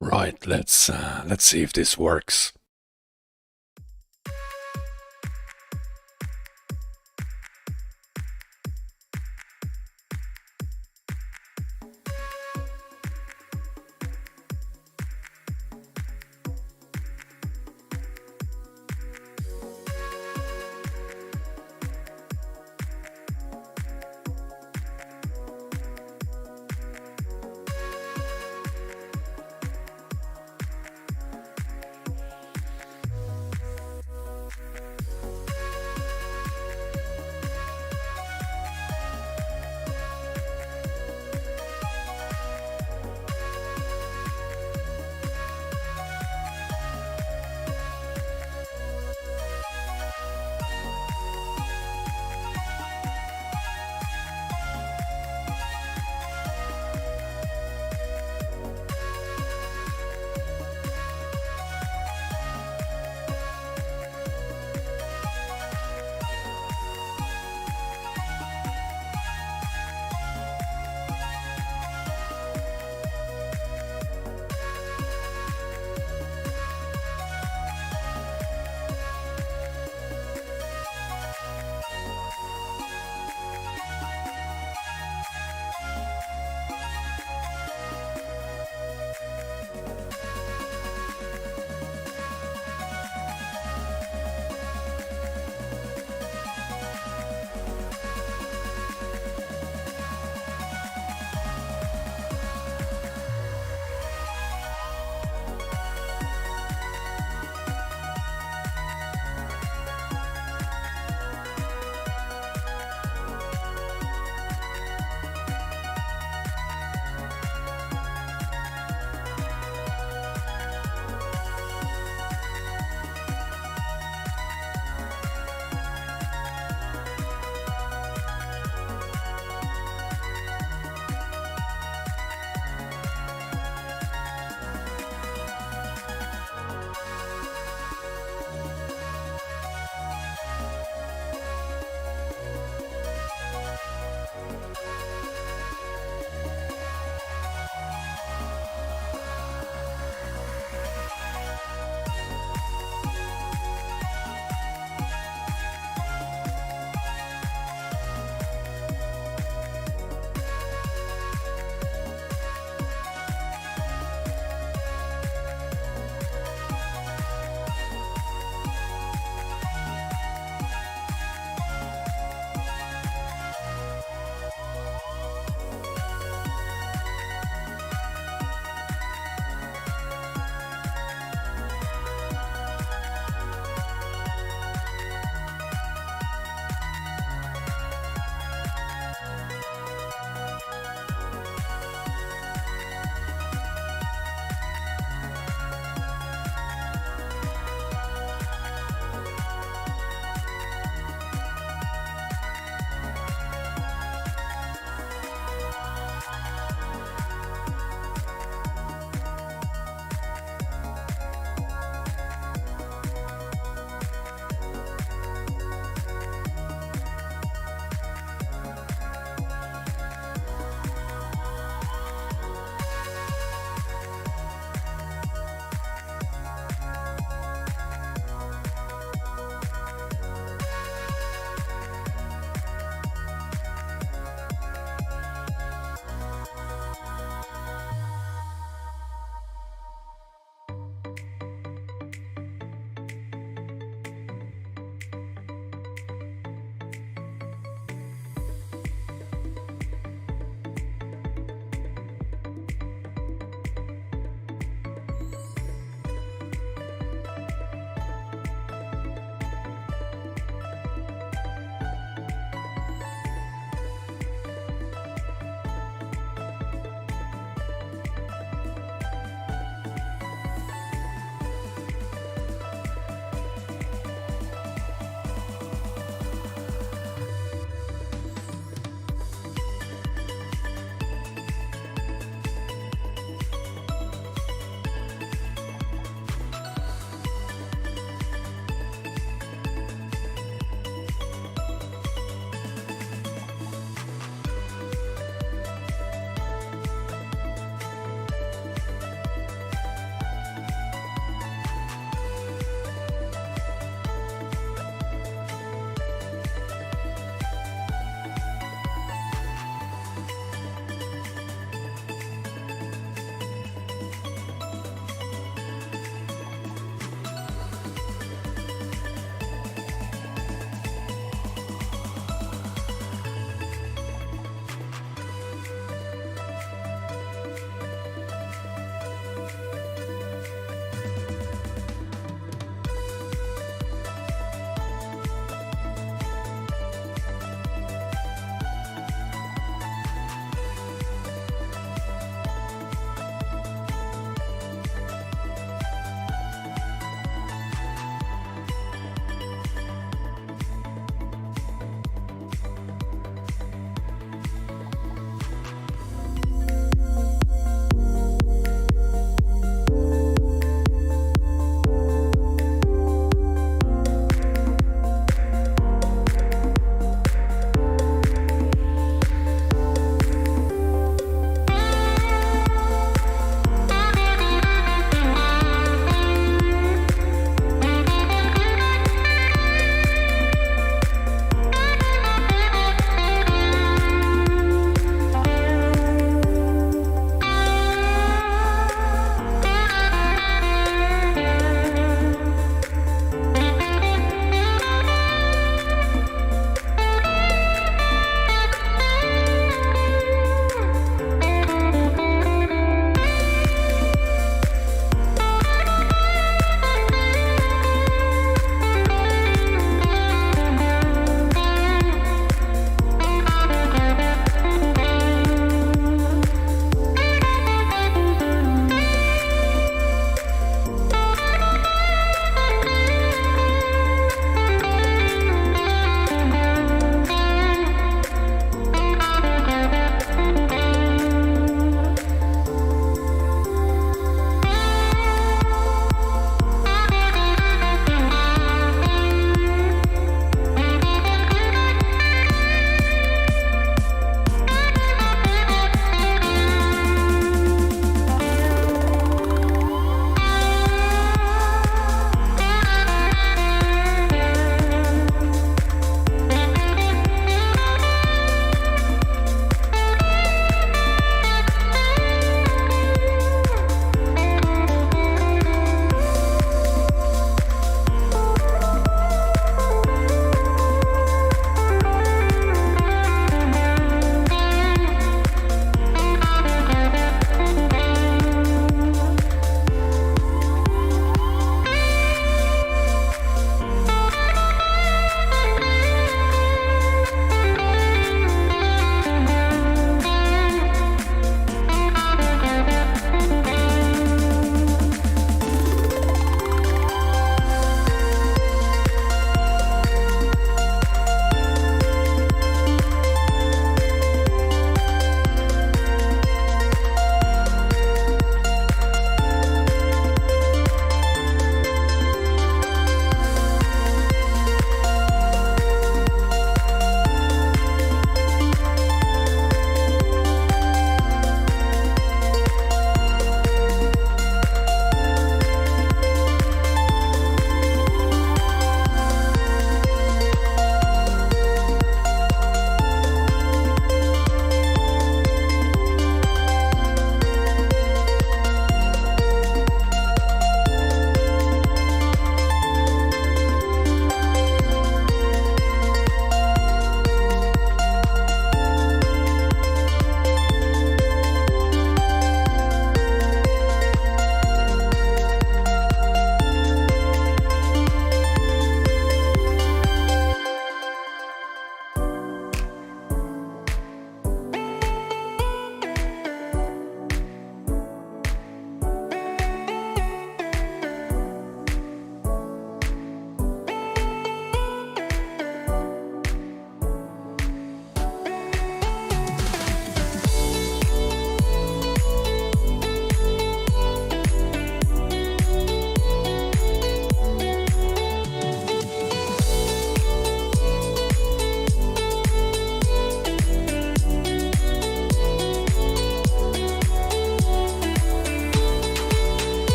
Right, let's see if this works.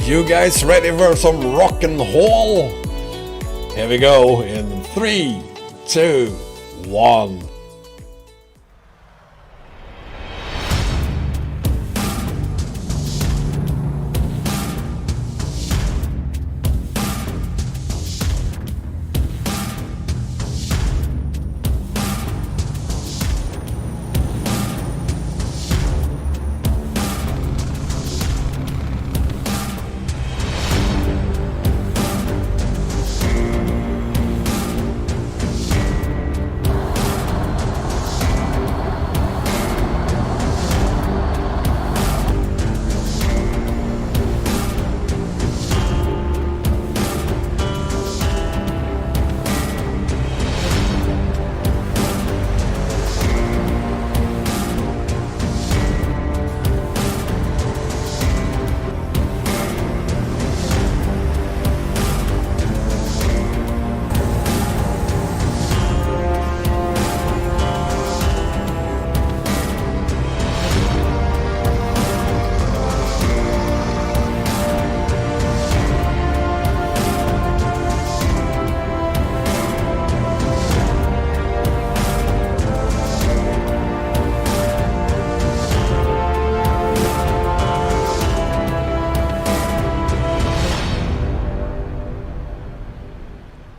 You guys ready for some rock and roll? Here we go in 3, 2, 1.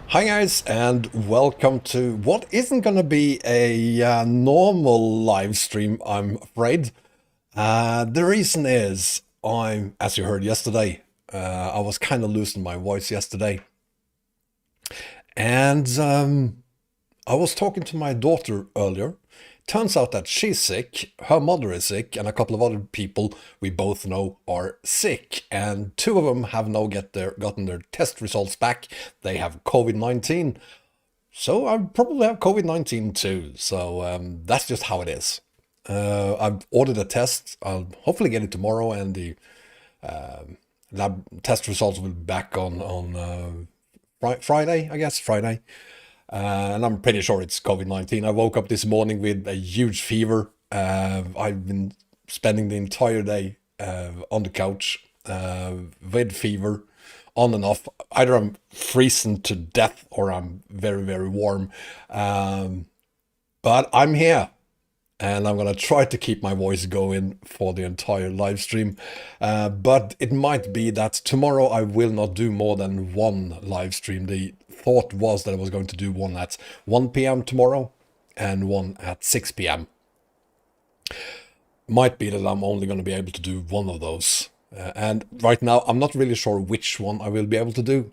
Hi guys, and welcome to what isn't going to be a normal live stream, I'm afraid. The reason is, as you heard yesterday, I was kind of losing my voice yesterday. And I was talking to my daughter earlier. Turns out that she's sick, her mother is sick, and a couple of other people we both know are sick. And 2 of them have now gotten their test results back. They have COVID-19. So I probably have COVID-19 too. So that's just how it is. I've ordered a test. I'll hopefully get it tomorrow, and the lab test results will be back on Friday, I guess, Friday. And I'm pretty sure it's COVID-19. I woke up this morning with a huge fever. I've been spending the entire day on the couch with fever, on and off. Either I'm freezing to death or I'm very, very warm. But I'm here. And I'm going to try to keep my voice going for the entire live stream. But it might be that tomorrow I will not do more than 1 live stream. The thought was that I was going to do one at 1 p.m. tomorrow and one at 6 p.m. Might be that I'm only going to be able to do one of those. And right now I'm not really sure which one I will be able to do.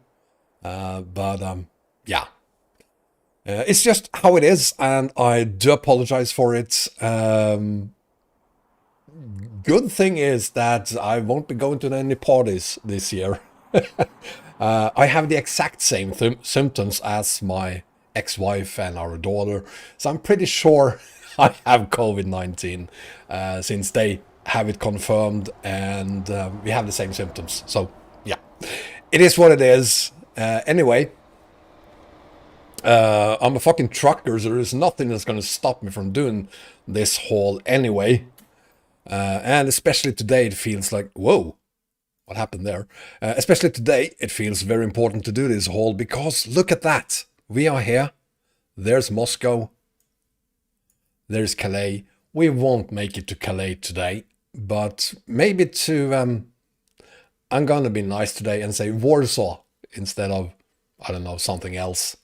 Yeah. It's just how it is, and I do apologize for it. Good thing is that I won't be going to any parties this year. I have the exact same symptoms as my ex-wife and our daughter, so I'm pretty sure I have COVID-19 since they have it confirmed, and we have the same symptoms. So yeah, it is what it is. Anyway. I'm a fucking trucker, so there's nothing that's going to stop me from doing this haul anyway. And especially today, it feels like, whoa, what happened there? Especially today, it feels very important to do this haul because look at that. We are here. There's Moscow. There's Calais. We won't make it to Calais today, but maybe to, I'm going to be nice today and say Warsaw instead of, I don't know, something else.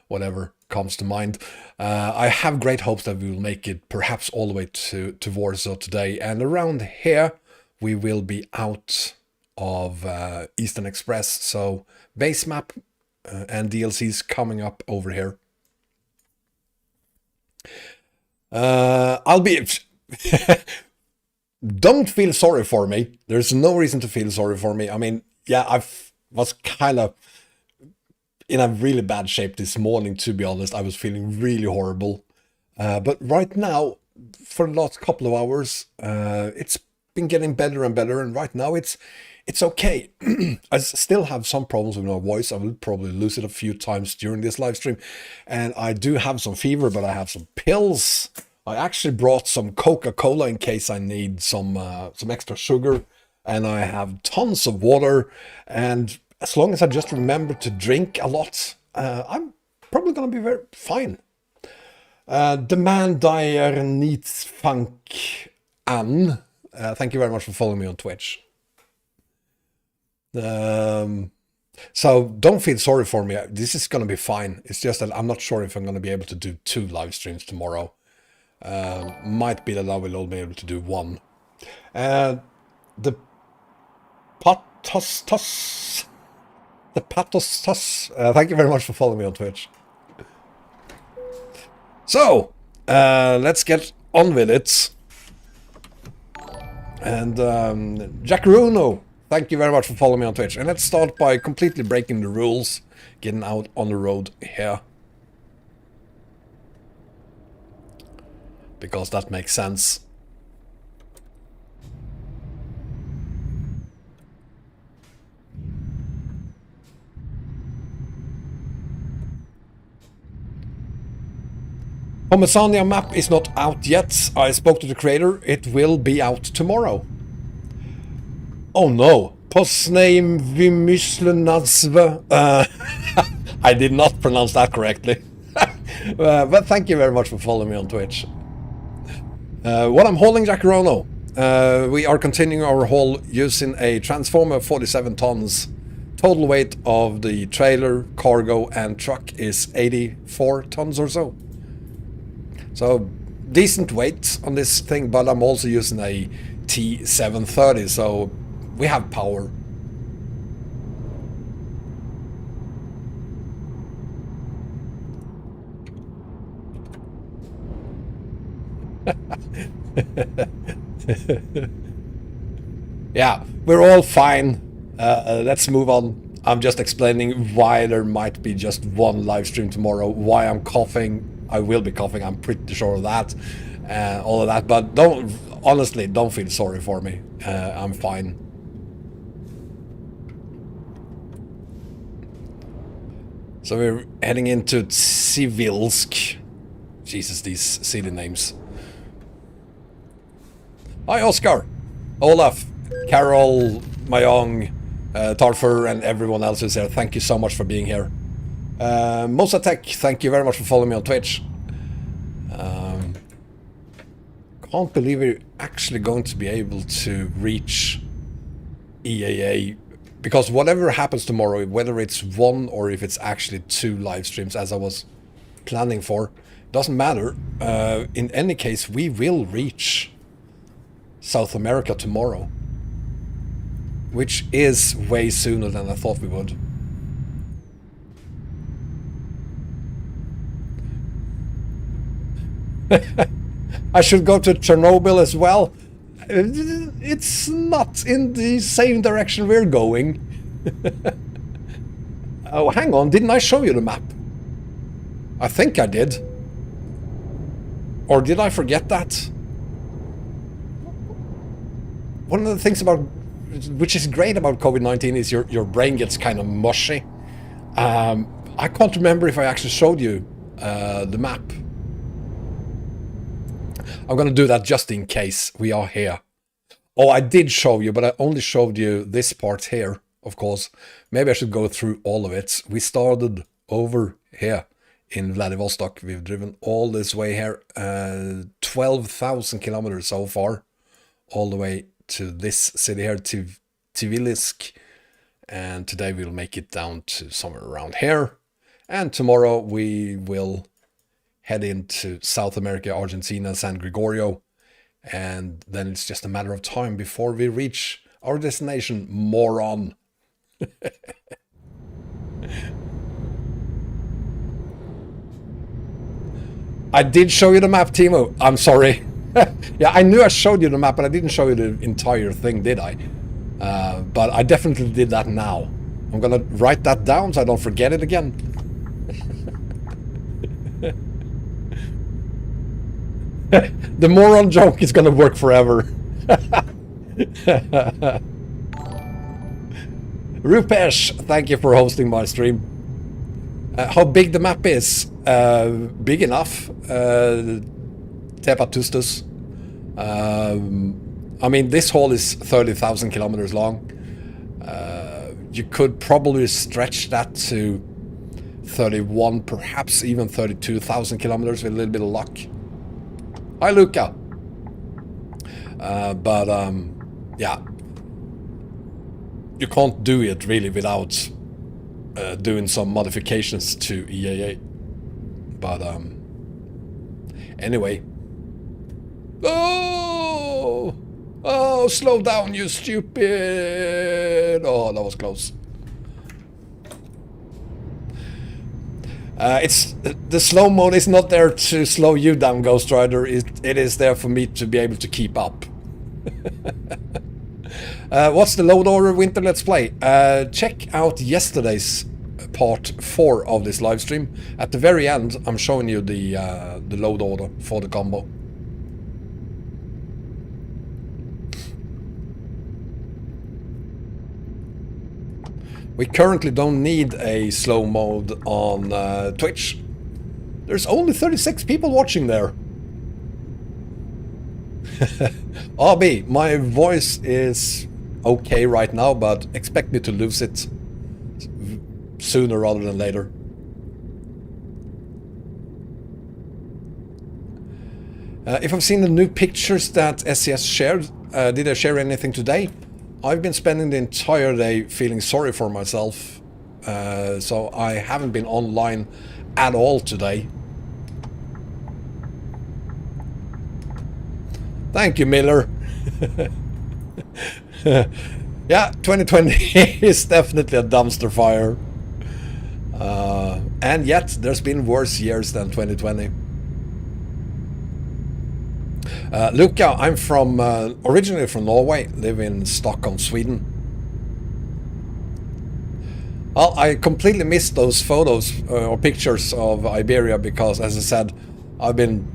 Whatever comes to mind. I have great hopes that we will make it perhaps all the way to Warsaw today. And around here, we will be out of Eastern Express. So base map and DLCs coming up over here. I'll be... Don't feel sorry for me. There's no reason to feel sorry for me. I mean, yeah, I was kind of in a really bad shape this morning, to be honest. I was feeling really horrible. But right now, for the last couple of hours, it's been getting better and better. And right now, it's okay. I still have some problems with my voice. I will probably lose it a few times during this live stream. And I do have some fever, but I have some pills. I actually brought some Coca-Cola in case I need some extra sugar. and I have tons of water, and as long as I just remember to drink a lot, I'm probably gonna be very fine. The man Dyer needs funk Ann. Thank you very much for following me on Twitch. So don't feel sorry for me. This is gonna be fine. It's just that I'm not sure if I'm gonna be able to do 2 live streams tomorrow. Might be that I will only be able to do 1. The Patos. Thank you very much for following me on Twitch. So, let's get on with it. And Jackaruno, thank you very much for following me on Twitch. And let's start by completely breaking the rules, getting out on the road here. Because that makes sense. Homesania map is not out yet. I spoke to the creator. It will be out tomorrow. Oh no. Postname Vymyslenazva. I did not pronounce that correctly. But thank you very much for following me on Twitch. What I'm hauling, Jackarono. We are continuing our haul using a transformer 47 tons. Total weight of the trailer, cargo and truck is 84 tons or so. So decent weight on this thing, but I'm also using a T730, so we have power. Yeah, we're all fine. Let's move on. I'm just explaining why there might be just 1 live stream tomorrow, why I'm coughing. I will be coughing, I'm pretty sure of that. All of that, but honestly, don't feel sorry for me. I'm fine. So we're heading into Civilsk. Jesus, these city names. Hi, Oscar, Olaf, Carol, Mayong, Tarfer, and everyone else who's here. Thank you so much for being here. Mosatek, thank you very much for following me on Twitch. Can't believe we're actually going to be able to reach EAA, because whatever happens tomorrow, whether it's 1 or if it's actually 2 live streams as I was planning for, doesn't matter. In any case, we will reach South America tomorrow, which is way sooner than I thought we would. I should go to Chernobyl as well. It's not in the same direction we're going. Oh, hang on, didn't I show you the map? I think I did. Or did I forget that? One of the things about, which is great about COVID-19, is your brain gets kind of mushy. I can't remember if I actually showed you the map. I'm gonna do that just in case we are here. Oh, I did show you, but I only showed you this part here, of course. Maybe I should go through all of it. We started over here in Vladivostok. We've driven all this way here, 12,000 kilometers so far, all the way to this city here, Tbilisi. And today we'll make it down to somewhere around here. And tomorrow we will head into South America, Argentina, San Gregorio, and then it's just a matter of time before we reach our destination, Moron. I did show you the map, Timo. I'm sorry. Yeah, I knew I showed you the map, but I didn't show you the entire thing, did I? But I definitely did that now. I'm gonna write that down so I don't forget it again. The moron joke is gonna work forever. Rupesh, thank you for hosting my stream. How big the map is? Big enough. Tepatustus. I mean, this haul is 30,000 kilometers long. You could probably stretch that to 31, perhaps even 32,000 kilometers with a little bit of luck. Hi, Luca. Yeah, you can't do it really without doing some modifications to EAA. But anyway. Oh, slow down, you stupid! Oh, that was close. It's the slow mode is not there to slow you down, Ghost Rider. It is there for me to be able to keep up. What's the load order, Winter Let's Play? Check out yesterday's part 4 of this live stream. At the very end, I'm showing you the load order for the combo. We currently don't need a slow mode on Twitch. There's only 36 people watching there. RB, my voice is okay right now, but expect me to lose it sooner rather than later. If I've seen the new pictures that SCS shared, did I share anything today? I've been spending the entire day feeling sorry for myself, so I haven't been online at all today. Thank you, Miller. Yeah, 2020 is definitely a dumpster fire. And yet, there's been worse years than 2020. Luca, I'm from originally from Norway, live in Stockholm, Sweden. Well, I completely missed those photos or pictures of Iberia because, as I said, I've been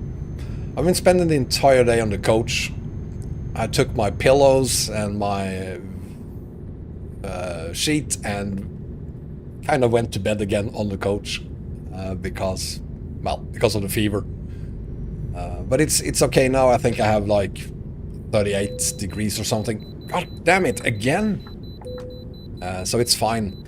spending the entire day on the coach. I took my pillows and my sheet and kind of went to bed again on the coach because of the fever. But it's okay now. I think I have like 38 degrees or something. God damn it, again? So it's fine.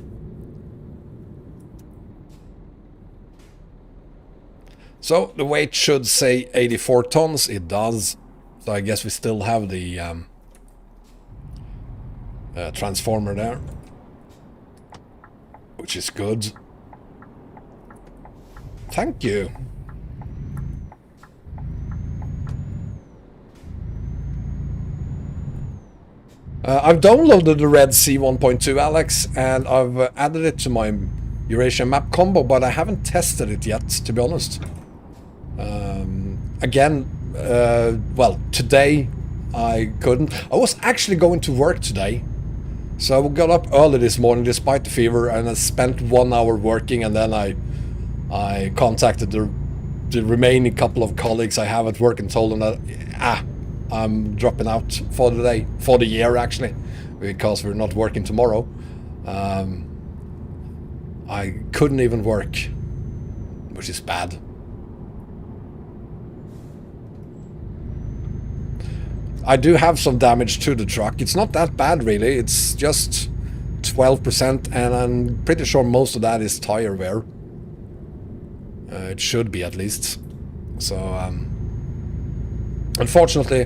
So the weight should say 84 tons. It does. So I guess we still have the transformer there, which is good. Thank you. I've downloaded the Red Sea 1.2, Alex, and I've added it to my Eurasia map combo, but I haven't tested it yet, to be honest. Again, well, today I couldn't. I was actually going to work today, so I got up early this morning despite the fever, and I spent 1 hour working, and then I contacted the remaining couple of colleagues I have at work and told them that I'm dropping out for the day, for the year actually, because we're not working tomorrow. I couldn't even work, which is bad. I do have some damage to the truck. It's not that bad really, it's just 12%, and I'm pretty sure most of that is tire wear. It should be at least. So, unfortunately,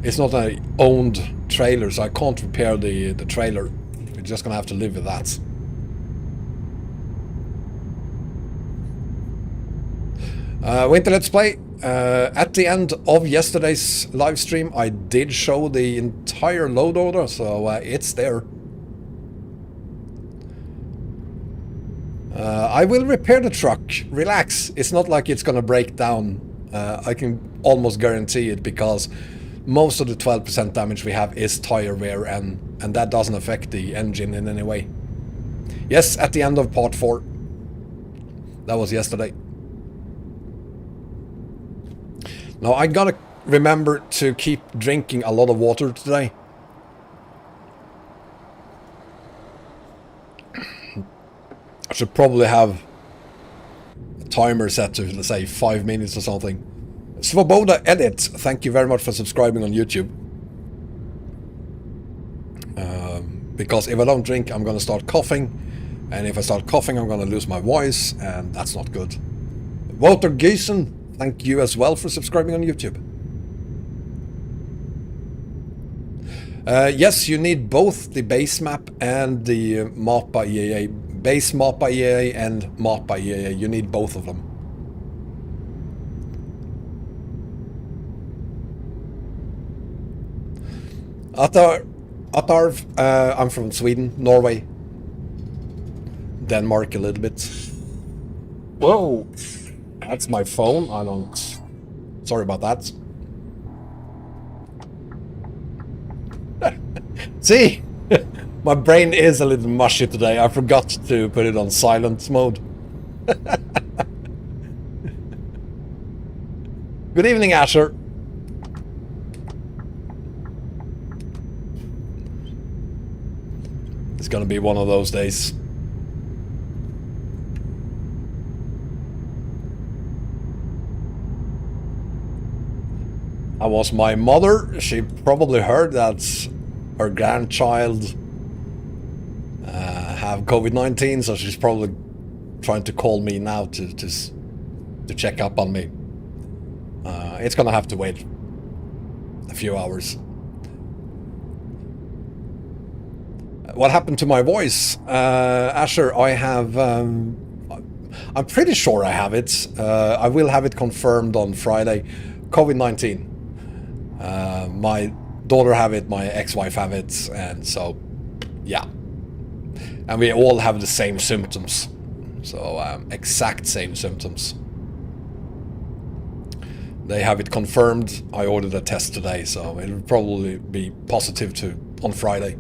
it's not an owned trailer, so I can't repair the trailer. We're just gonna have to live with that. Winter Let's Play. At the end of yesterday's live stream, I did show the entire load order, so it's there. I will repair the truck. Relax. It's not like it's gonna break down. I can almost guarantee it, because most of the 12% damage we have is tire wear, and that doesn't affect the engine in any way. Yes, at the end of part 4. That was yesterday. Now I gotta remember to keep drinking a lot of water today. I should probably have a timer set to, let's say, 5 minutes or something. Svoboda Edit, thank you very much for subscribing on YouTube. Because if I don't drink, I'm gonna start coughing, and if I start coughing, I'm gonna lose my voice, and that's not good. Walter Giesen, thank you as well for subscribing on YouTube. Yes, you need both the base map and the map by EAA. Base map by EAA and map by EAA. You need both of them. Atarv, I'm from Sweden, Norway, Denmark a little bit. Whoa, that's my phone. I don't. Sorry about that. See, my brain is a little mushy today. I forgot to put it on silent mode. Good evening, Asher. It's gonna be one of those days. I was my mother. She probably heard that her grandchild have COVID-19, so she's probably trying to call me now to check up on me. It's gonna have to wait a few hours. What happened to my voice? Asher, I have... I'm pretty sure I have it. I will have it confirmed on Friday. COVID-19. My daughter have it, my ex-wife have it, and so, yeah. And we all have the same symptoms. So, exact same symptoms. They have it confirmed. I ordered a test today, so it'll probably be positive on Friday.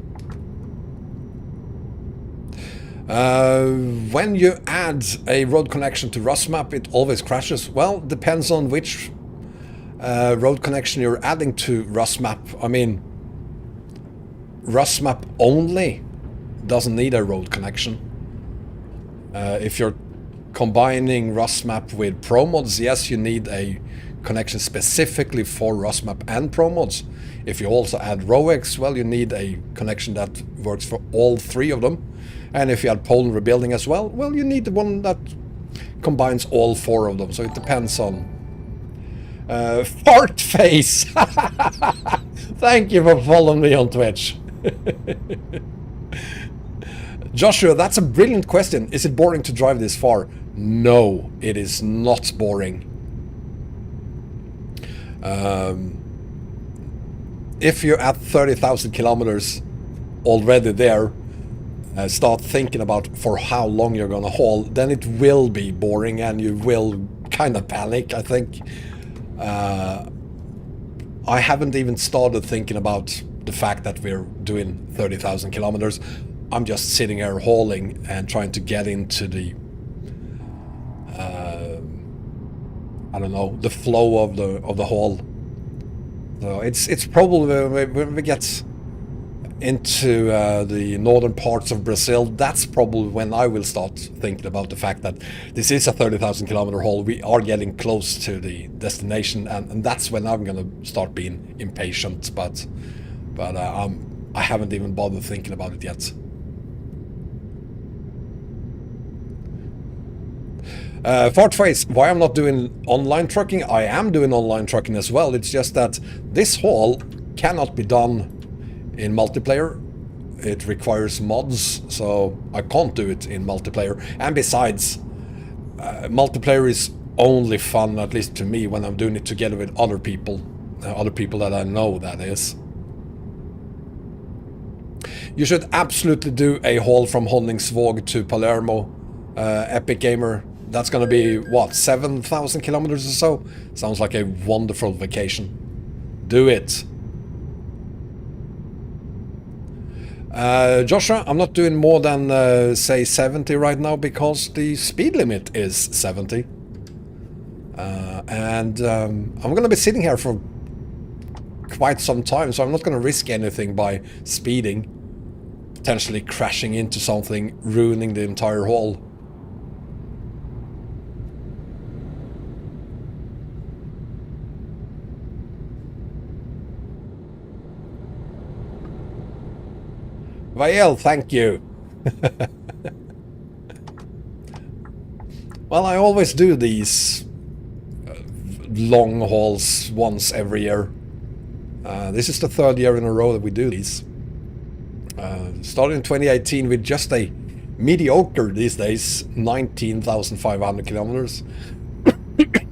When you add a road connection to Rustmap, it always crashes. Well, depends on which road connection you're adding to Rustmap. I mean, Rustmap only doesn't need a road connection. If you're combining Rustmap with ProMods, yes, you need a connection specifically for Rustmap and ProMods. If you also add RoX, well, you need a connection that works for all three of them. And if you add Poland rebuilding as well, well, you need the one that combines all four of them. So it depends on... fart face! Thank you for following me on Twitch. Joshua, that's a brilliant question. Is it boring to drive this far? No, it is not boring. If you're at 30,000 kilometers already there, start thinking about for how long you're gonna haul, then it will be boring and you will kind of panic, I think. I haven't even started thinking about the fact that we're doing 30,000 kilometers. I'm just sitting here hauling and trying to get into the I don't know, the flow of the haul. So it's probably when we get into the northern parts of Brazil, that's probably when I will start thinking about the fact that this is a 30,000 kilometer haul. We are getting close to the destination, and that's when I'm gonna start being impatient. But I haven't even bothered thinking about it yet. Fartface, why I'm not doing online trucking? I am doing online trucking as well. It's just that this haul cannot be done in multiplayer. It requires mods, so I can't do it in multiplayer. And besides, multiplayer is only fun, at least to me, when I'm doing it together with other people that I know, that is. You should absolutely do a haul from Honningsvåg to Palermo, Epic Gamer. That's gonna be, what, 7,000 kilometers or so? Sounds like a wonderful vacation. Do it. Joshua, I'm not doing more than, say, 70 right now because the speed limit is 70. I'm gonna be sitting here for quite some time, so I'm not gonna risk anything by speeding, potentially crashing into something, ruining the entire haul. Vael, thank you. Well, I always do these long hauls once every year. This is the third year in a row that we do these. Started in 2018 with just a mediocre these days 19,500 kilometers.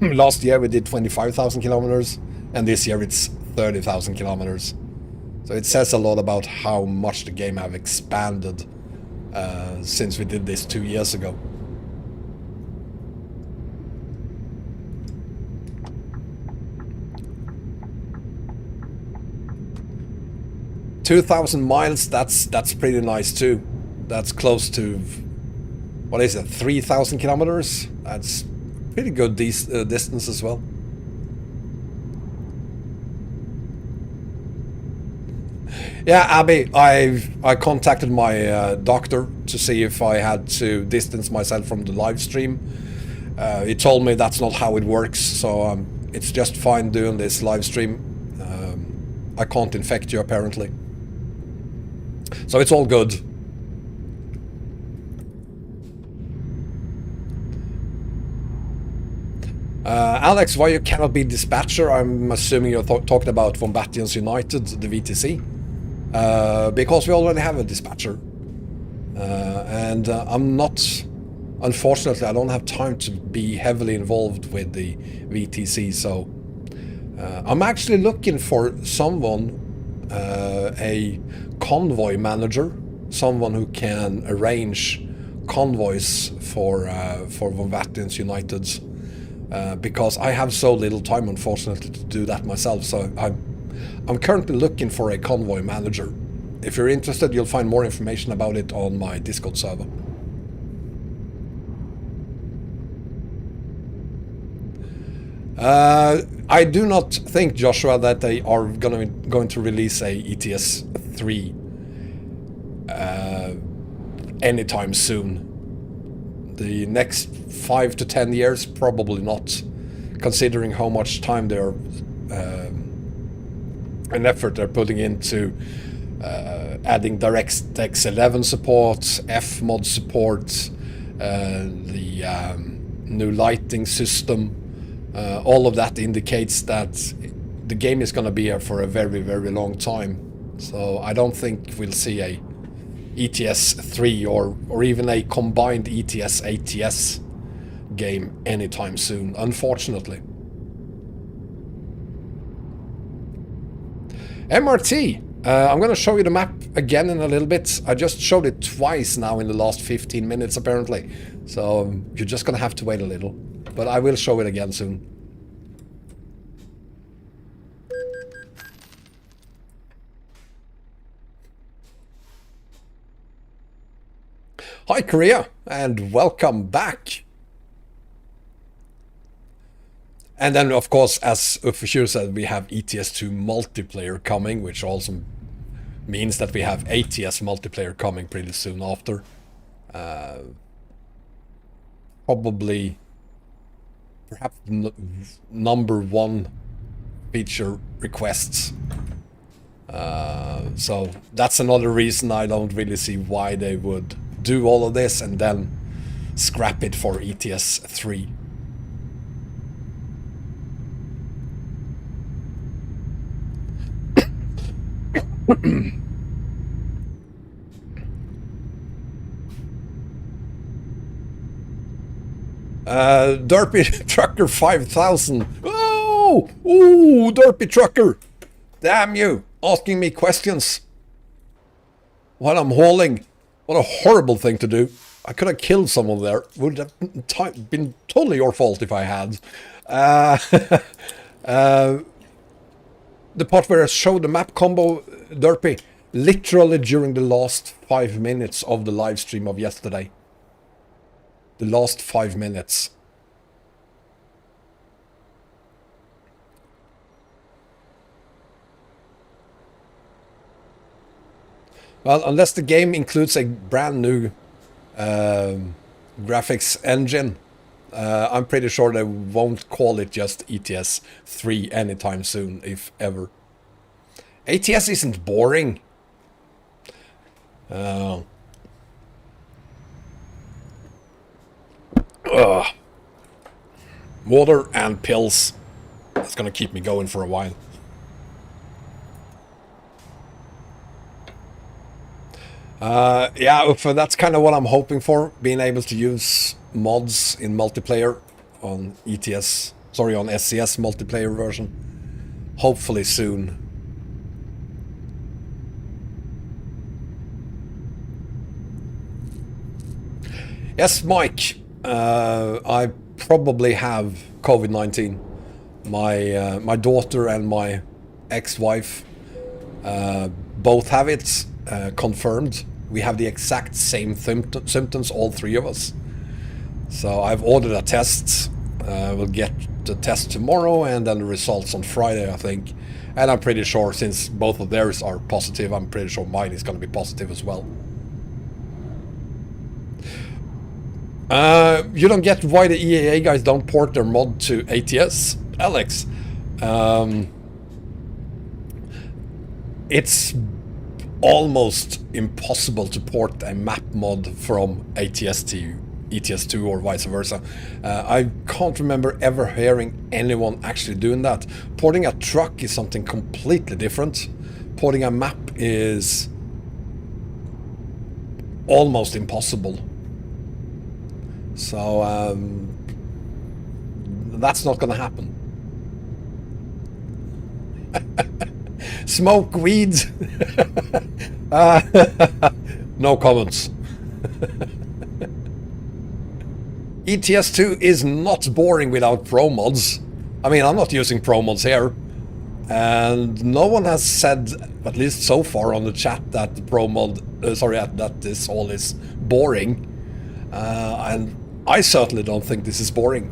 Last year we did 25,000 kilometers, and this year it's 30,000 kilometers. So it says a lot about how much the game have expanded since we did this 2 years ago. $2,000 miles, that's pretty nice too. That's close to, what is it, 3,000 kilometers? That's pretty good distance as well. Yeah, Abby, I contacted my doctor to see if I had to distance myself from the live stream. He told me that's not how it works, so it's just fine doing this live stream. I can't infect you apparently. So it's all good. Alex, why you cannot be dispatcher? I'm assuming you're talking about Wombatians United, the VTC. Because we already have a dispatcher. And I'm not... Unfortunately, I don't have time to be heavily involved with the VTC, so... I'm actually looking for someone, a convoy manager, someone who can arrange convoys for Wombatians United, because I have so little time, unfortunately, to do that myself. So I'm currently looking for a convoy manager. If you're interested, you'll find more information about it on my Discord server. I do not think, Joshua, that they are going to release a ETS 3 anytime soon. The next 5 to 10 years, probably not, considering how much time they're and effort they're putting into adding DirectX 11 support, Fmod support, the new lighting system. All of that indicates that the game is going to be here for a very, very long time. So I don't think we'll see a ETS 3 or even a combined ETS ATS game anytime soon, unfortunately. MRT, I'm going to show you the map again in a little bit. I just showed it twice now in the last 15 minutes apparently. So you're just going to have to wait a little. But I will show it again soon. Hi Korea, and welcome back. And then, of course, as Ufushu said, we have ETS2 multiplayer coming, which also means that we have ATS multiplayer coming pretty soon after. Probably... perhaps number one feature requests. So that's another reason I don't really see why they would do all of this and then scrap it for ETS 3. Derpy Trucker 5000. Oh! Ooh, Derpy Trucker! Damn you! Asking me questions while I'm hauling. What a horrible thing to do. I could have killed someone there. Would have been totally your fault if I had. The part where I showed the map combo, Derpy, literally during the last 5 minutes of the live stream of yesterday. The last 5 minutes. Well, unless the game includes a brand new graphics engine, I'm pretty sure they won't call it just ETS 3 anytime soon, if ever. ATS isn't boring. Uh, ugh. Water and pills. That's gonna keep me going for a while. Yeah, that's kind of what I'm hoping for. Being able to use mods in multiplayer on ETS, sorry, on SCS multiplayer version. Hopefully soon. Yes, Mike. I probably have COVID-19. My daughter and my ex-wife both have it, confirmed. We have the exact same symptoms, all three of us. So I've ordered a test. We'll get the test tomorrow and then the results on Friday, I think. And I'm pretty sure, since both of theirs are positive, I'm pretty sure mine is going to be positive as well. You don't get why the EAA guys don't port their mod to ATS, Alex. It's almost impossible to port a map mod from ATS to ETS2 or vice versa. I can't remember ever hearing anyone actually doing that. Porting a truck is something completely different. Porting a map is almost impossible. So that's not gonna happen. Smoke weed. No comments. ETS2 is not boring without pro mods. I mean, I'm not using pro mods here, and no one has said, at least so far on the chat, that the pro mod, that this all is boring. And I certainly don't think this is boring.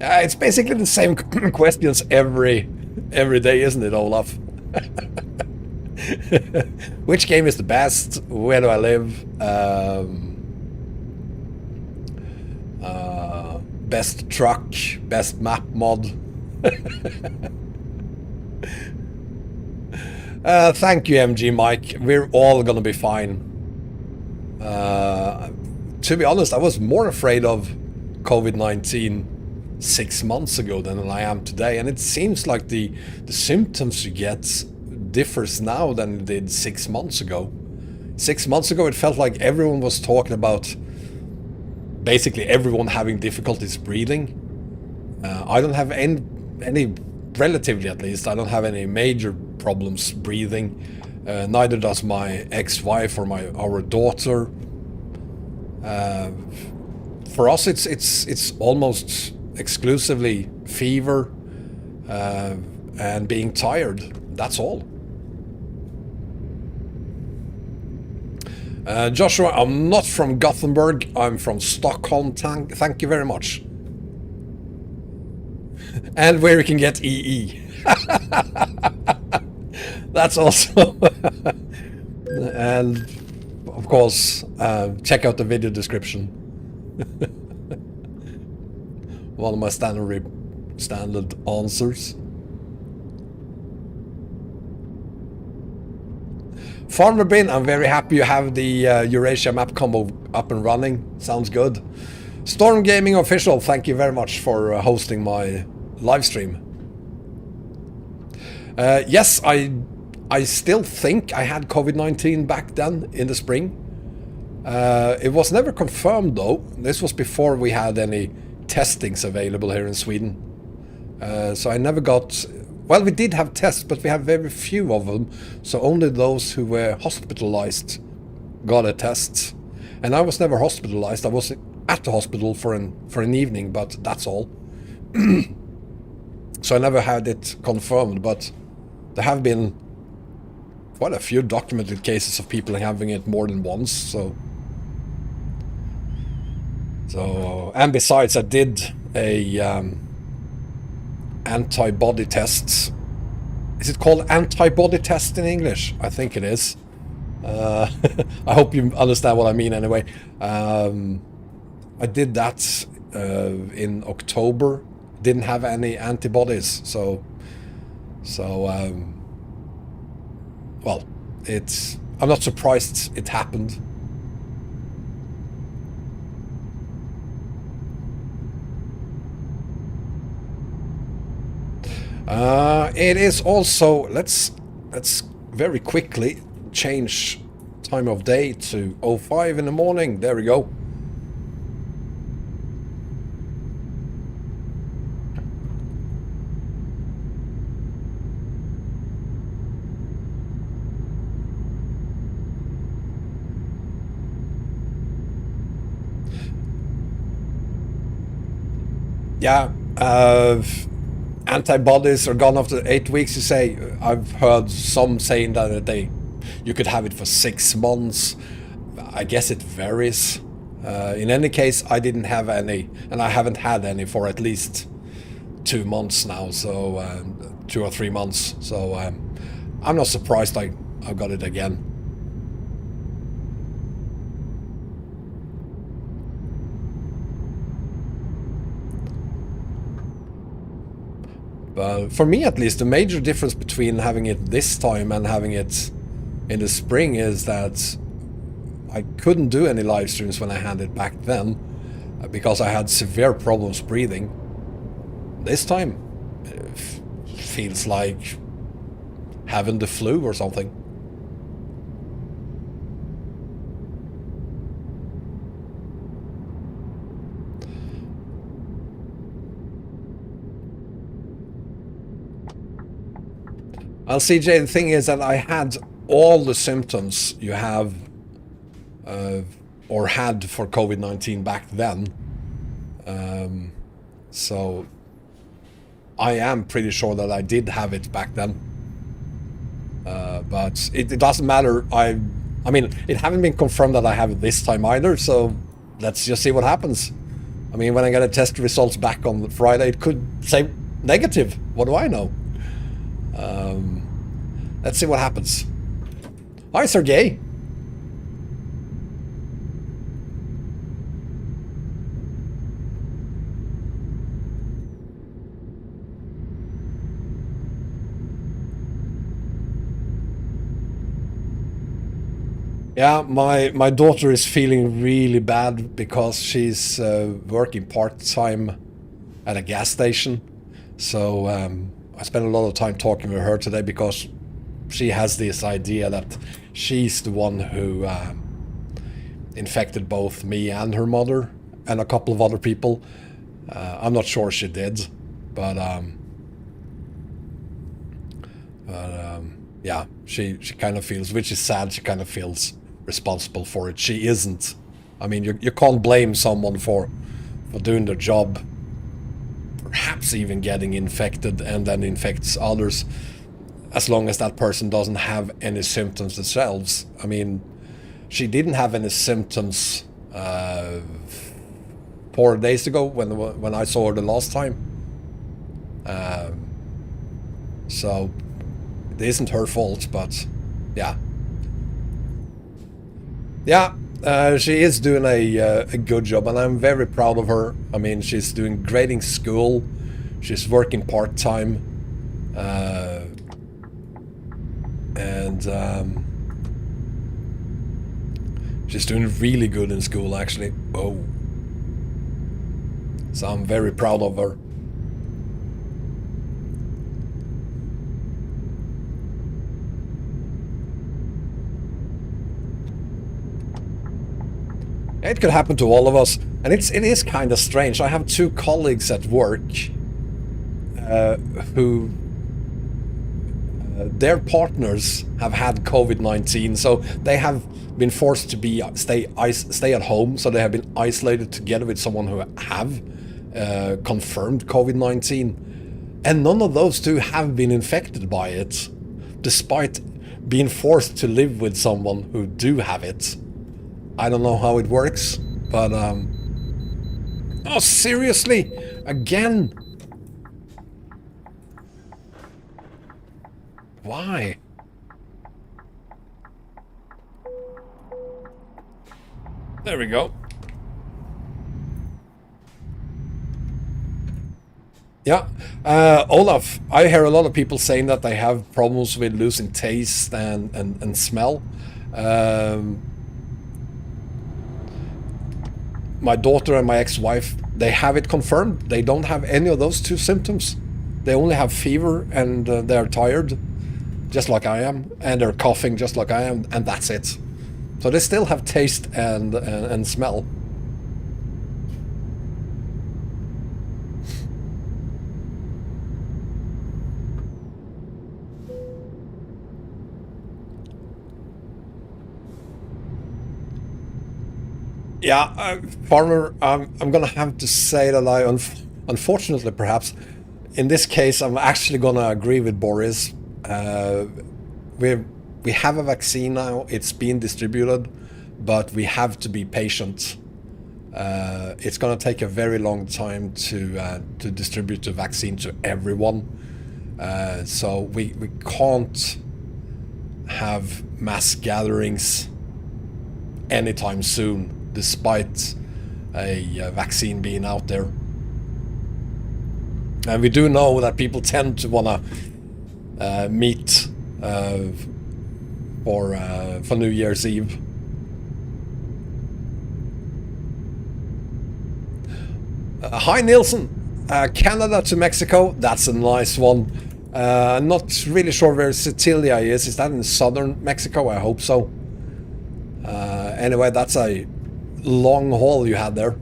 It's basically the same questions every day, isn't it, Olaf? Which game is the best? Where do I live? Best truck, best map mod. Thank you, MG Mike. We're all gonna be fine. To be honest, I was more afraid of COVID-19 6 months ago than I am today, and it seems like the symptoms you get differs now than it did 6 months ago. 6 months ago, it felt like everyone was talking about basically everyone having difficulties breathing. I don't have any, relatively at least, I don't have any major problems breathing. Neither does my ex-wife or our daughter. For us, it's almost exclusively fever and being tired. That's all. Joshua, I'm not from Gothenburg. I'm from Stockholm. Thank you very much. And where you can get EE. That's also. And of course, check out the video description. One of my standard answers. Farmer Bin, I'm very happy you have the Eurasia map combo up and running. Sounds good. Storm Gaming Official, thank you very much for hosting my live stream. Yes, I still think I had COVID-19 back then in the spring. It was never confirmed though. This was before we had any testings available here in Sweden. So I never got... Well, we did have tests, but we have very few of them. So only those who were hospitalized got a test. And I was never hospitalized. I was at the hospital for an evening, but that's all. So I never had it confirmed, but there have been quite a few documented cases of people having it more than once. So and besides, I did a antibody test Is it called antibody test in English? I think it is. I hope you understand what I mean anyway. I did that in October. Didn't have any antibodies, so well, I'm not surprised it happened. It is also, let's very quickly change time of day to 05 in the morning. There we go. Yeah, antibodies are gone after 8 weeks, you say. I've heard some saying that you could have it for 6 months. I guess it varies. In any case, I didn't have any, and I haven't had any for at least 2 months now, so 2 or 3 months. So I'm not surprised I got it again. But for me, at least, the major difference between having it this time and having it in the spring is that I couldn't do any live streams when I had it back then because I had severe problems breathing. This time, it feels like having the flu or something. Well, CJ, the thing is that I had all the symptoms you have or had for COVID-19 back then. So I am pretty sure that I did have it back then. But it doesn't matter. I mean, it haven't been confirmed that I have it this time either, so let's just see what happens. I mean, when I get a test results back on Friday, it could say negative. What do I know? Let's see what happens. Hi, Sergey. Yeah, my daughter is feeling really bad because she's working part-time at a gas station. So I spent a lot of time talking with her today because she has this idea that she's the one who infected both me and her mother and a couple of other people. I'm not sure she did, but yeah, she kind of feels, which is sad, she kind of feels responsible for it. She isn't. I mean, you can't blame someone for doing their job, perhaps even getting infected and then infects others, as long as that person doesn't have any symptoms themselves. I mean, she didn't have any symptoms 4 days ago when I saw her the last time. So it isn't her fault, but yeah. Yeah, she is doing a good job, and I'm very proud of her. I mean, she's doing great in school. She's working part-time. And she's doing really good in school, actually. Oh. So I'm very proud of her. It could happen to all of us, and it is kind of strange. I have 2 colleagues at work who their partners have had COVID-19, so they have been forced to stay at home. So they have been isolated together with someone who have confirmed COVID-19, and none of those 2 have been infected by it, despite being forced to live with someone who do have it. I don't know how it works, but oh, seriously? Again? Why? There we go. Yeah. Olaf, I hear a lot of people saying that they have problems with losing taste and smell. My daughter and my ex-wife, they have it confirmed. They don't have any of those two symptoms. They only have fever and they're tired, just like I am, and they're coughing just like I am, and that's it. So they still have taste and smell. Yeah, Farmer, I'm gonna have to say that unfortunately, perhaps, in this case, I'm actually gonna agree with Boris. We we have a vaccine now. It's being distributed, but we have to be patient. It's gonna take a very long time to distribute the vaccine to everyone. So we can't have mass gatherings anytime soon, despite a vaccine being out there. And we do know that people tend to want to meet for New Year's Eve. Hi Nielsen, Canada to Mexico, that's a nice one. Not really sure where Sicilia is. Is that in southern Mexico? I hope so. Anyway, that's a long haul you had there.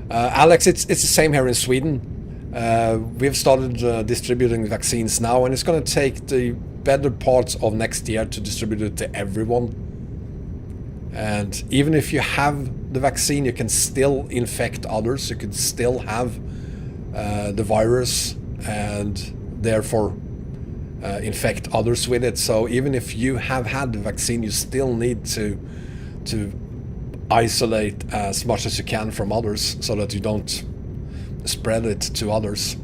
Alex, it's the same here in Sweden. We've started distributing vaccines now, and it's going to take the better parts of next year to distribute it to everyone. And even if you have the vaccine, you can still infect others. You can still have the virus and therefore infect others with it. So even if you have had the vaccine, you still need to isolate as much as you can from others so that you don't spread it to others.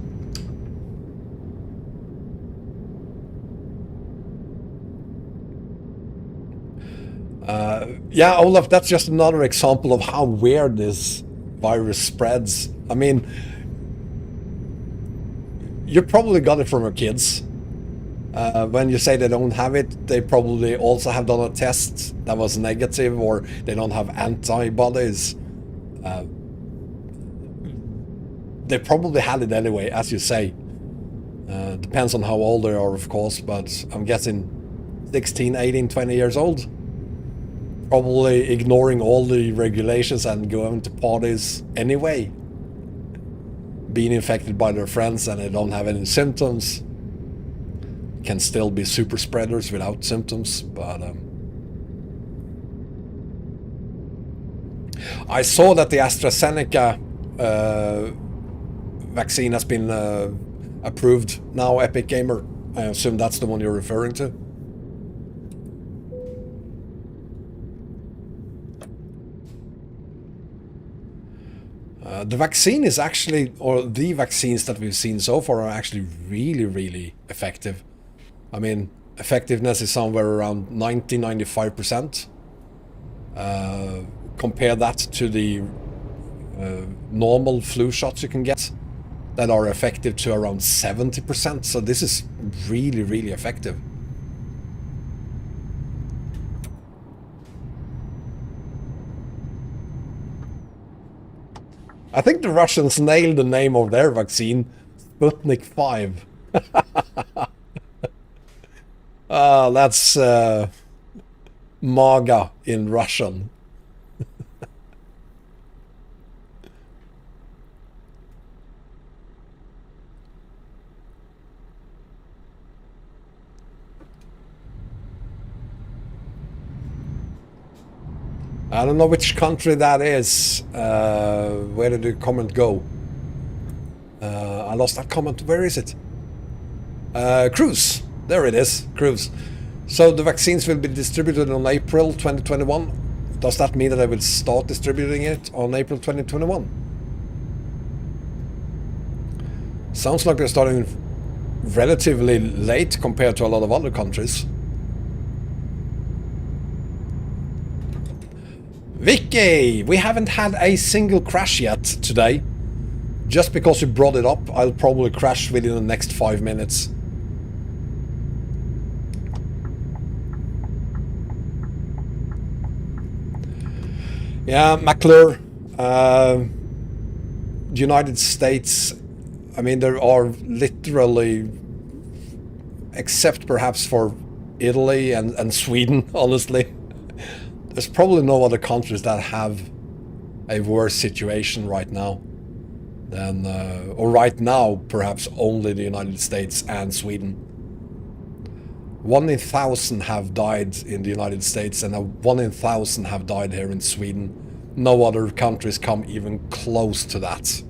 Yeah, Olaf, that's just another example of how weird this virus spreads. I mean, you probably got it from your kids. When you say they don't have it, they probably also have done a test that was negative, or they don't have antibodies. They probably had it anyway, as you say. Depends on how old they are, of course, but I'm guessing 16, 18, 20 years old. Probably ignoring all the regulations and going to parties anyway. Being infected by their friends and they don't have any symptoms. Can still be super spreaders without symptoms, but I saw that the AstraZeneca vaccine has been approved now, Epic Gamer. I assume that's the one you're referring to. The vaccine is actually, or the vaccines that we've seen so far are actually really, really effective. I mean, effectiveness is somewhere around 90-95%. Compare that to the normal flu shots you can get that are effective to around 70%. So this is really, really effective. I think the Russians nailed the name of their vaccine, Sputnik 5. That's MAGA in Russian. I don't know which country that is. Where did the comment go? I lost that comment. Where is it? Cruise. There it is. Cruise. So the vaccines will be distributed on April 2021. Does that mean that I will start distributing it on April 2021? Sounds like they're starting relatively late compared to a lot of other countries. Vicky! We haven't had a single crash yet today. Just because you brought it up, I'll probably crash within the next 5 minutes. Yeah, McClure. The United States, I mean, there are literally, except perhaps for Italy and Sweden, honestly, there's probably no other countries that have a worse situation right now than, or right now, perhaps only the United States and Sweden. 1 in 1,000 have died in the United States, and 1 in 1,000 have died here in Sweden. No other countries come even close to that.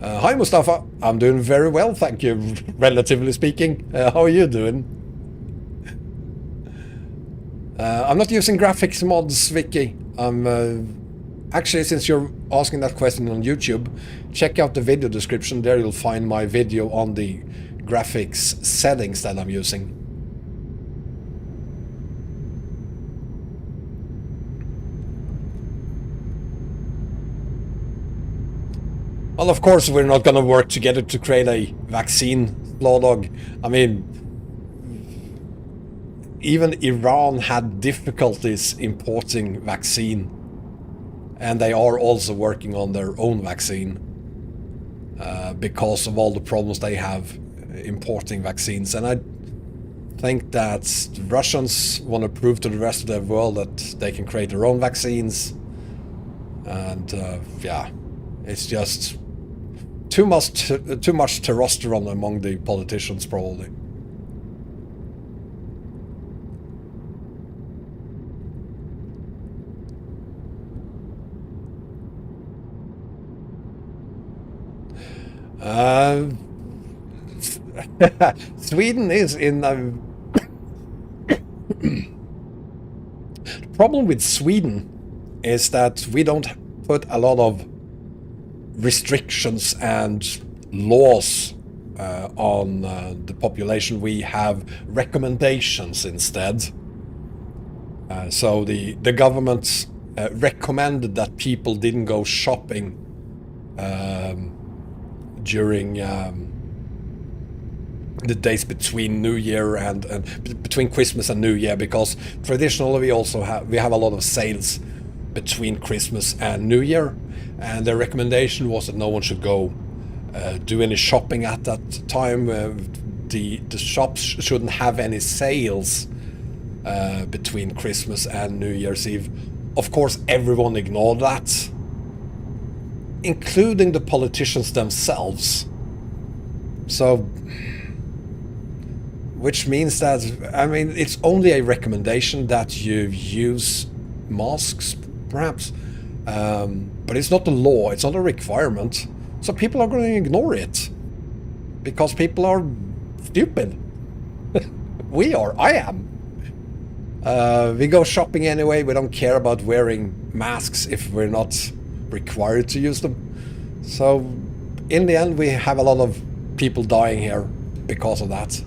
Hi Mustafa, I'm doing very well, thank you, relatively speaking. How are you doing? I'm not using graphics mods, Vicky. Actually, since you're asking that question on YouTube, check out the video description. There you'll find my video on the graphics settings that I'm using. Well, of course, we're not going to work together to create a vaccine, Slawdog. I mean, even Iran had difficulties importing vaccine, and they are also working on their own vaccine because of all the problems they have importing vaccines. And I think that the Russians want to prove to the rest of the world that they can create their own vaccines. And yeah, it's just too much testosterone among the politicians, probably. Sweden is in the problem with Sweden is that we don't put a lot of restrictions and laws on the population. We have recommendations instead. So the government recommended that people didn't go shopping during the days between New Year and between Christmas and New Year, because traditionally we have a lot of sales between Christmas and New Year, and the recommendation was that no one should go do any shopping at that time. The shops shouldn't have any sales between Christmas and New Year's Eve. Of course, everyone ignored that, including the politicians themselves. So, which means that, I mean, it's only a recommendation that you use masks, perhaps, but it's not the law, it's not a requirement. So people are going to ignore it because people are stupid. We are. I am. We go shopping anyway. We don't care about wearing masks if we're not required to use them. So in the end, we have a lot of people dying here because of that.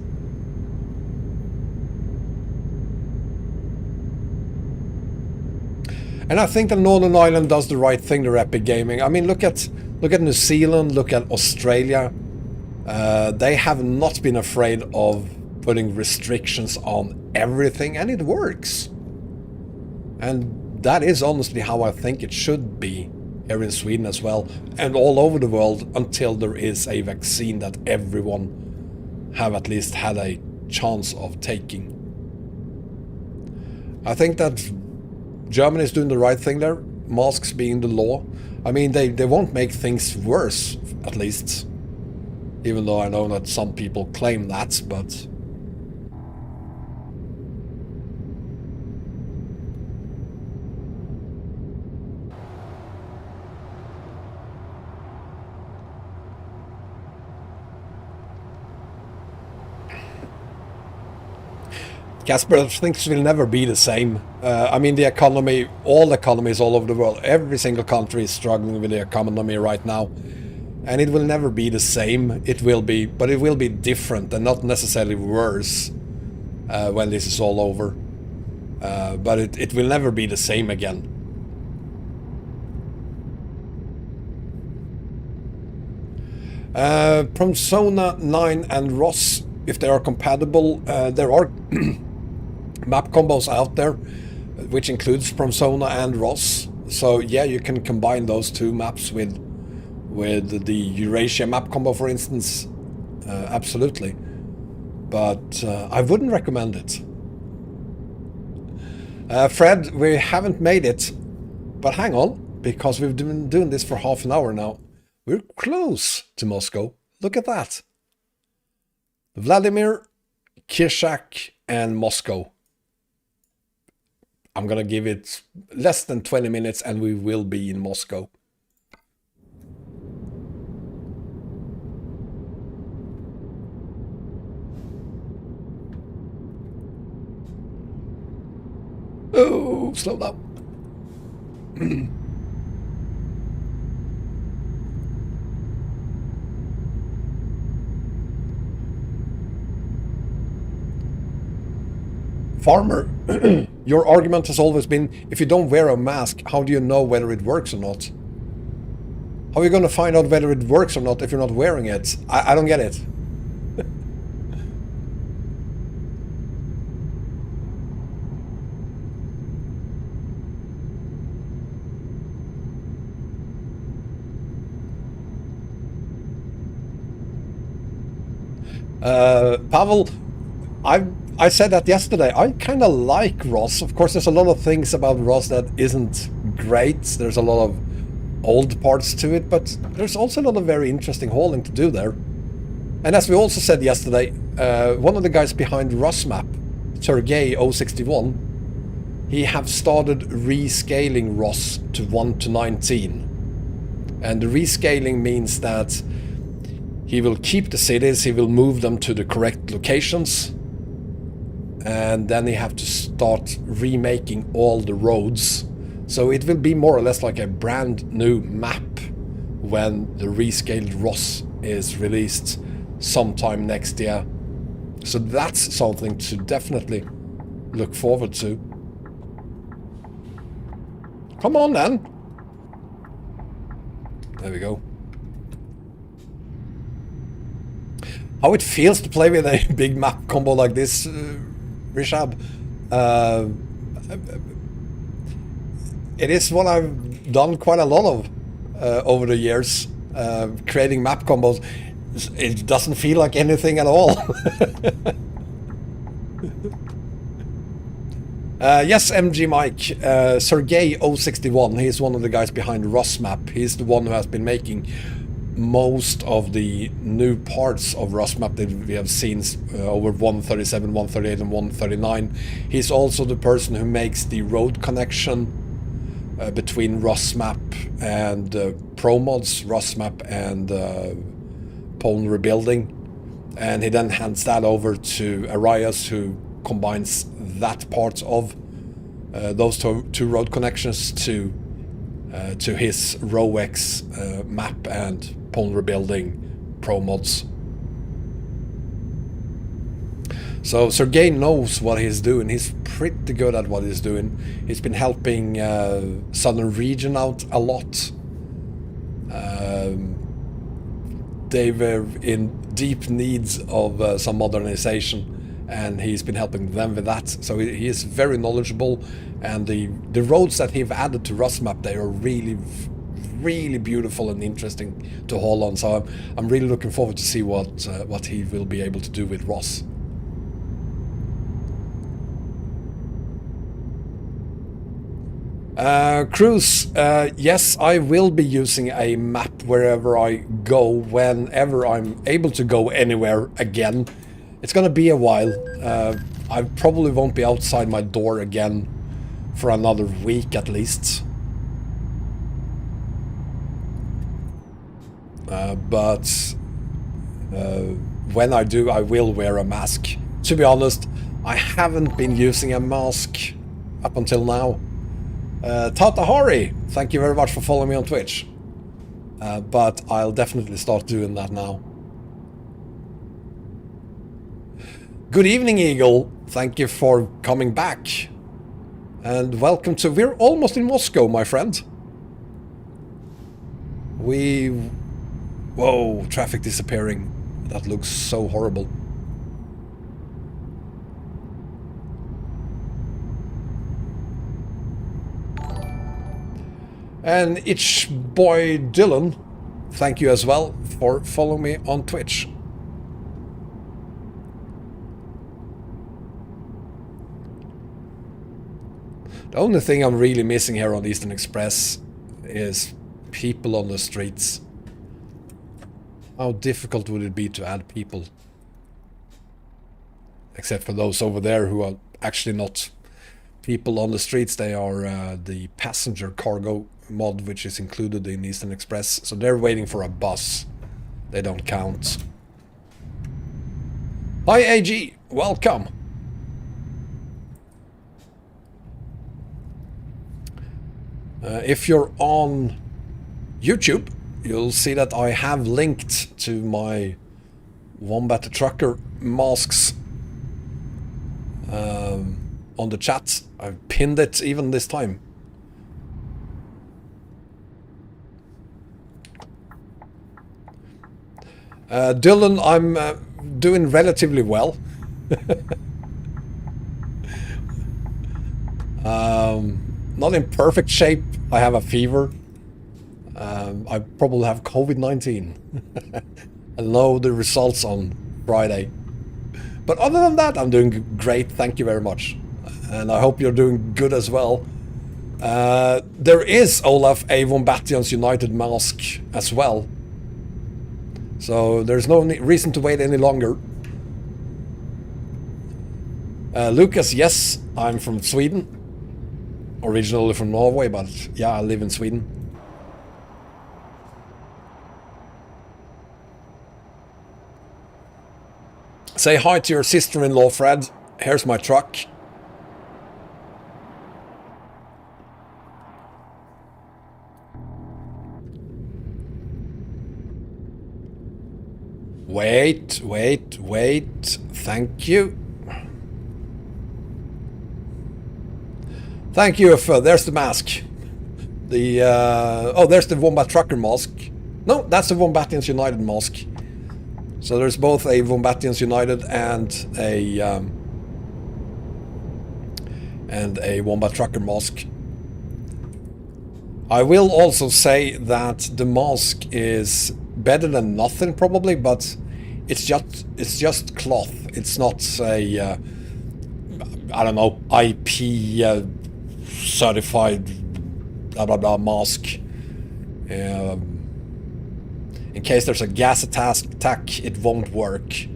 And I think that Northern Ireland does the right thing, the Epic Gaming. I mean, look at New Zealand, look at Australia. They have not been afraid of putting restrictions on everything, and it works. And that is honestly how I think it should be here in Sweden as well, and all over the world, until there is a vaccine that everyone have at least had a chance of taking. I think that Germany is doing the right thing there, masks being the law. I mean, they won't make things worse, at least. Even though I know that some people claim that, but... Casper, things will never be the same. I mean, the economy, all economies all over the world, every single country is struggling with the economy right now. And it will never be the same. It will be, but it will be different and not necessarily worse when this is all over. But it will never be the same again. Promsona 9 and Ross, if they are compatible, there are map combos out there, which includes Promsona and Ross. So yeah, you can combine those two maps with the Eurasia map combo, for instance. Absolutely. But I wouldn't recommend it. Fred, we haven't made it. But hang on, because we've been doing this for half an hour now. We're close to Moscow. Look at that. Vladimir, Kirshak, and Moscow. I'm gonna give it less than 20 minutes and we will be in Moscow. Oh, slow down. Farmer, your argument has always been, if you don't wear a mask, how do you know whether it works or not? How are you going to find out whether it works or not if you're not wearing it? I don't get it. Pavel, I said that yesterday. I kind of like Ross. Of course, there's a lot of things about Ross that isn't great. There's a lot of old parts to it, but there's also a lot of very interesting hauling to do there. And as we also said yesterday, one of the guys behind Ross Map, Sergey 061, he have started rescaling Ross to 1:19. And the rescaling means that he will keep the cities, he will move them to the correct locations, and then he have to start remaking all the roads. So it will be more or less like a brand new map when the rescaled Ross is released sometime next year. So that's something to definitely look forward to. Come on then. There we go. How it feels to play with a big map combo like this, Rishab. It is what I've done quite a lot of over the years, creating map combos. It doesn't feel like anything at all. Yes, MG Mike, Sergey 061, he's one of the guys behind Ross Map. He's the one who has been making most of the new parts of Ross Map that we have seen over 137, 138 and 139. He's also the person who makes the road connection between Ross Map and Pro Mods, Ross Map and Pwn Rebuilding. And he then hands that over to Arias, who combines that part of those two road connections to his RowX map and Pwn Rebuilding Pro Mods. So Sergey knows what he's doing. He's pretty good at what he's doing. He's been helping Southern Region out a lot. They were in deep needs of some modernization, and he's been helping them with that. So he is very knowledgeable, and the roads that he've added to Ross Map, they are really beautiful and interesting to haul on. So I'm really looking forward to see what he will be able to do with Ross. Cruz, yes, I will be using a map wherever I go, whenever I'm able to go anywhere again. It's gonna be a while. I probably won't be outside my door again for another week at least. But when I do, I will wear a mask. To be honest, I haven't been using a mask up until now. Tata Hari, thank you very much for following me on Twitch. But I'll definitely start doing that now. Good evening, Eagle. Thank you for coming back. And welcome to... We're almost in Moscow, my friend. Whoa, traffic disappearing. That looks so horrible. And Itch Boy Dylan, thank you as well for following me on Twitch. The only thing I'm really missing here on Eastern Express is people on the streets. How difficult would it be to add people? Except for those over there who are actually not people on the streets. They are the passenger cargo mod, which is included in Eastern Express. So they're waiting for a bus. They don't count. Hi AG, welcome. If you're on YouTube, you'll see that I have linked to my Wombat trucker masks on the chat. I've pinned it even this time. Dylan, I'm doing relatively well. Not in perfect shape. I have a fever. I probably have COVID-19. I'll know the results on Friday. But other than that, I'm doing great. Thank you very much. And I hope you're doing good as well. There is, Olaf, a Wombatians United mask as well. So there's no reason to wait any longer. Lucas, yes, I'm from Sweden. Originally from Norway, but yeah, I live in Sweden. Say hi to your sister-in-law, Fred. Here's my truck. Wait. Thank you. Thank you. There's the mask. Oh, there's the Wombat trucker mask. No, that's the Wombatians United mask. So there's both a Wombatians United and a Wombat trucker mask. I will also say that the mask is better than nothing, probably, but it's just cloth. It's not a I don't know, IP certified blah blah blah mask. In case there's a gas attack, it won't work.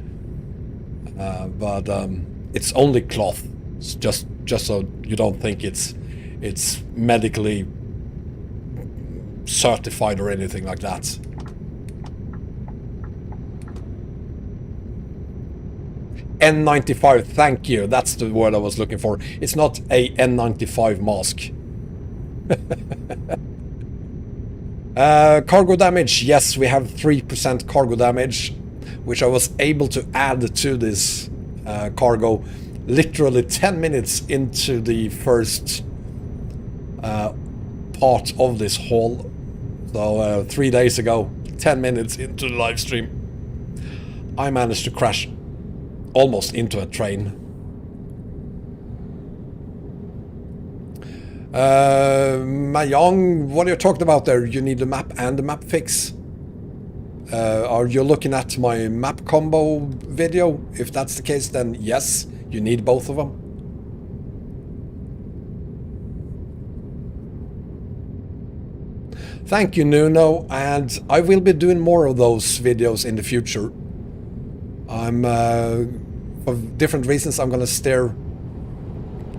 But it's only cloth. It's just so you don't think it's medically certified or anything like that. N95, thank you. That's the word I was looking for. It's not a N95 mask. Cargo damage, yes, we have 3% cargo damage, which I was able to add to this cargo literally 10 minutes into the first part of this haul. So 3 days ago, 10 minutes into the live stream, I managed to crash almost into a train. Mayong, what are you talking about there? You need the map and the map fix. Are you looking at my map combo video? If that's the case, then yes, you need both of them. Thank you, Nuno, and I will be doing more of those videos in the future. I'm, for different reasons, I'm gonna steer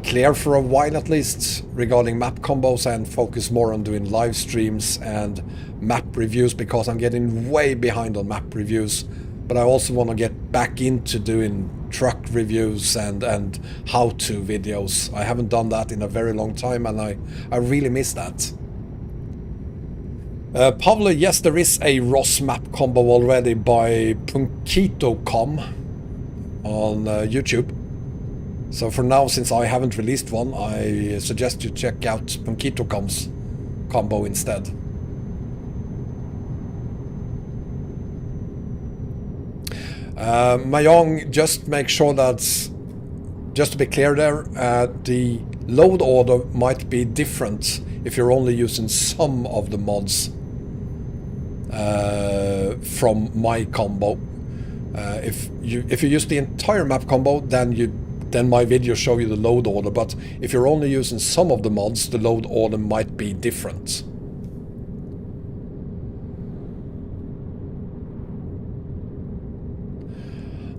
clear for a while at least regarding map combos and focus more on doing live streams and map reviews, because I'm getting way behind on map reviews. But I also want to get back into doing truck reviews and how-to videos. I haven't done that in a very long time, and I really miss that. Pavle, yes, there is a ROS map combo already by Punkito.com on YouTube. So for now, since I haven't released one, I suggest you check out Punkito.com's combo instead. Mayong, just make sure that, just to be clear there, the load order might be different if you're only using some of the mods from my combo. If you use the entire map combo, then my videos show you the load order, but if you're only using some of the mods, the load order might be different.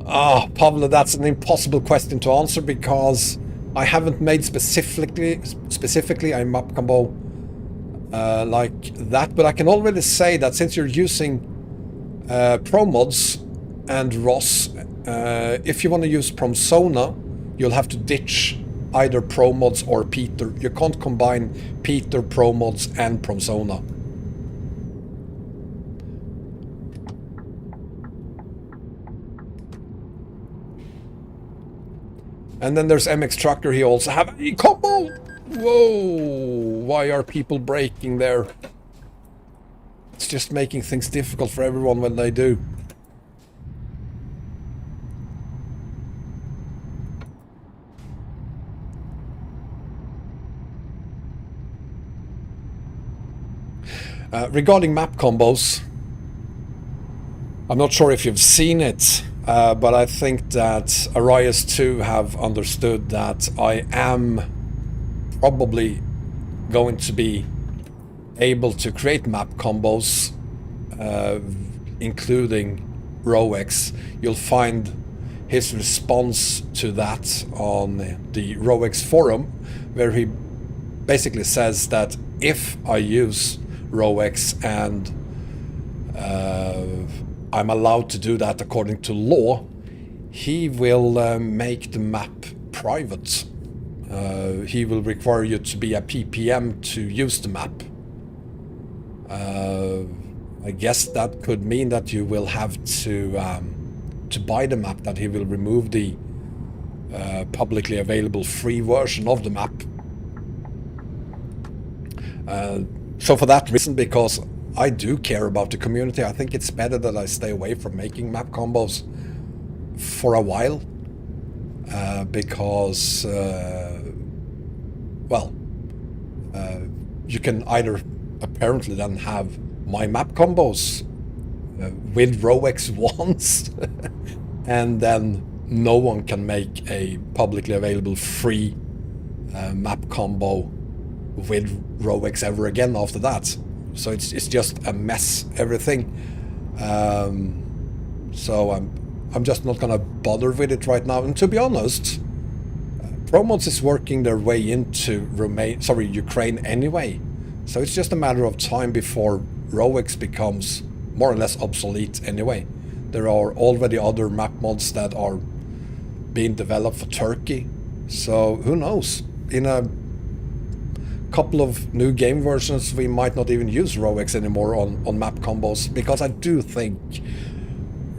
Pavle, that's an impossible question to answer because I haven't made specifically a map combo like that, but I can already say that since you're using Pro mods and ROS, if you want to use Promsona, you'll have to ditch either Pro mods or Peter. You can't combine Peter, Pro mods and Promsona. And then there's MX Trucker, he also have a combo! Whoa! Why are people breaking there? It's just making things difficult for everyone when they do. Regarding map combos, I'm not sure if you've seen it, but I think that Arias 2 have understood that I am probably going to be able to create map combos, including ROX. You'll find his response to that on the ROX forum, where he basically says that if I use ROX and I'm allowed to do that according to law, he will make the map private. He will require you to be a PPM to use the map. I guess that could mean that you will have to buy the map, that he will remove the publicly available free version of the map. So for that reason, because I do care about the community, I think it's better that I stay away from making map combos for a while, because you can either apparently then have my map combos with ROX once and then no one can make a publicly available free map combo with ROX ever again after that. So it's just a mess, everything. So I'm just not gonna bother with it right now. And to be honest, ProMods is working their way into Ukraine anyway. So it's just a matter of time before ROX becomes more or less obsolete anyway. There are already other map mods that are being developed for Turkey. So who knows? In a couple of new game versions, we might not even use ROX anymore on map combos, because I do think,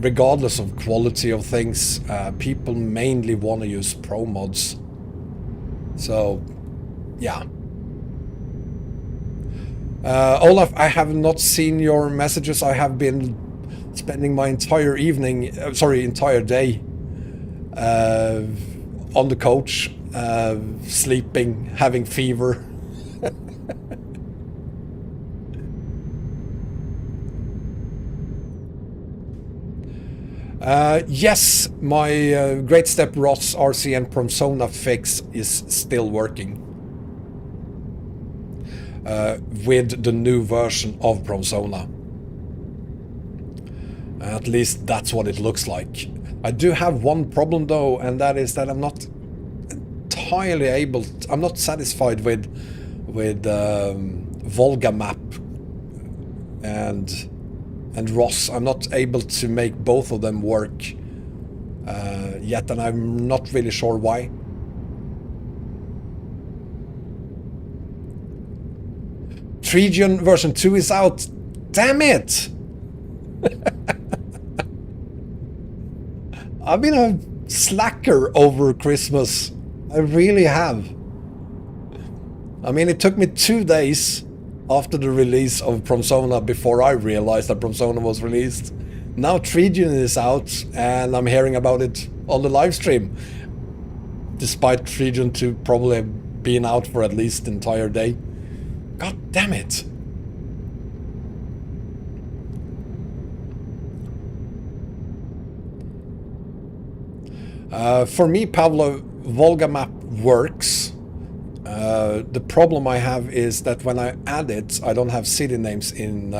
regardless of quality of things, people mainly want to use pro mods. So, yeah. Olaf, I have not seen your messages. I have been spending my entire entire day on the couch, sleeping, having fever. Yes, my Great Step ROS RCN Promsona fix is still working with the new version of Promsona. At least that's what it looks like. I do have one problem though, and that is that I'm not entirely I'm not satisfied with Volga map and ROS. I'm not able to make both of them work yet, and I'm not really sure why. Tridion version 2 is out. Damn it! I've been a slacker over Christmas. I really have. I mean, it took me 2 days after the release of Promsona before I realized that Promsona was released. Now Tridion is out, and I'm hearing about it on the live stream. Despite Tridion 2 probably being out for at least the entire day. God damn it. For me, Pavlo, Volga map works. The problem I have is that when I add it, I don't have city names in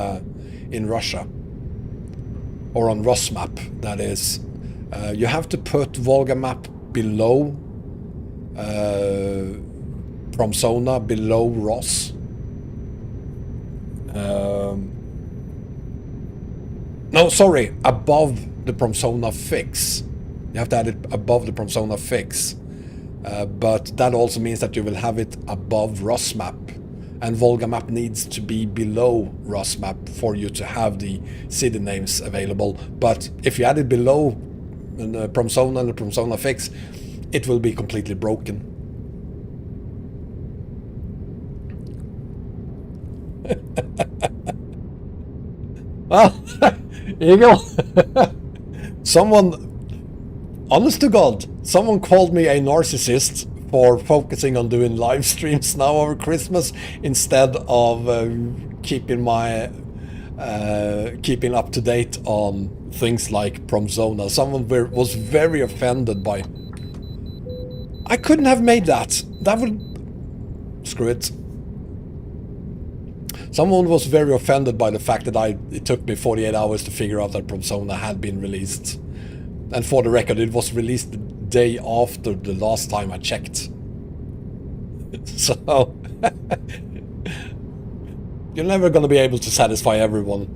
Russia. Or on Rosmap, that is. You have to put Volga map below Promsona, below Ros. No, sorry, above the Promsona fix. You have to add it above the Promsona fix. But that also means that you will have it above Rosmap. And Volga map needs to be below Rosmap for you to have the city names available. But if you add it below the Promsona and the Promsona fix, it will be completely broken. Well, Eagle, someone, honest to God, someone called me a narcissist for focusing on doing live streams now over Christmas instead of keeping up to date on things like Promsona. Someone was very offended by. I couldn't have made that. That would screw it. Someone was very offended by the fact that it took me 48 hours to figure out that Promsona had been released. And for the record, it was released the day after the last time I checked. So you're never going to be able to satisfy everyone.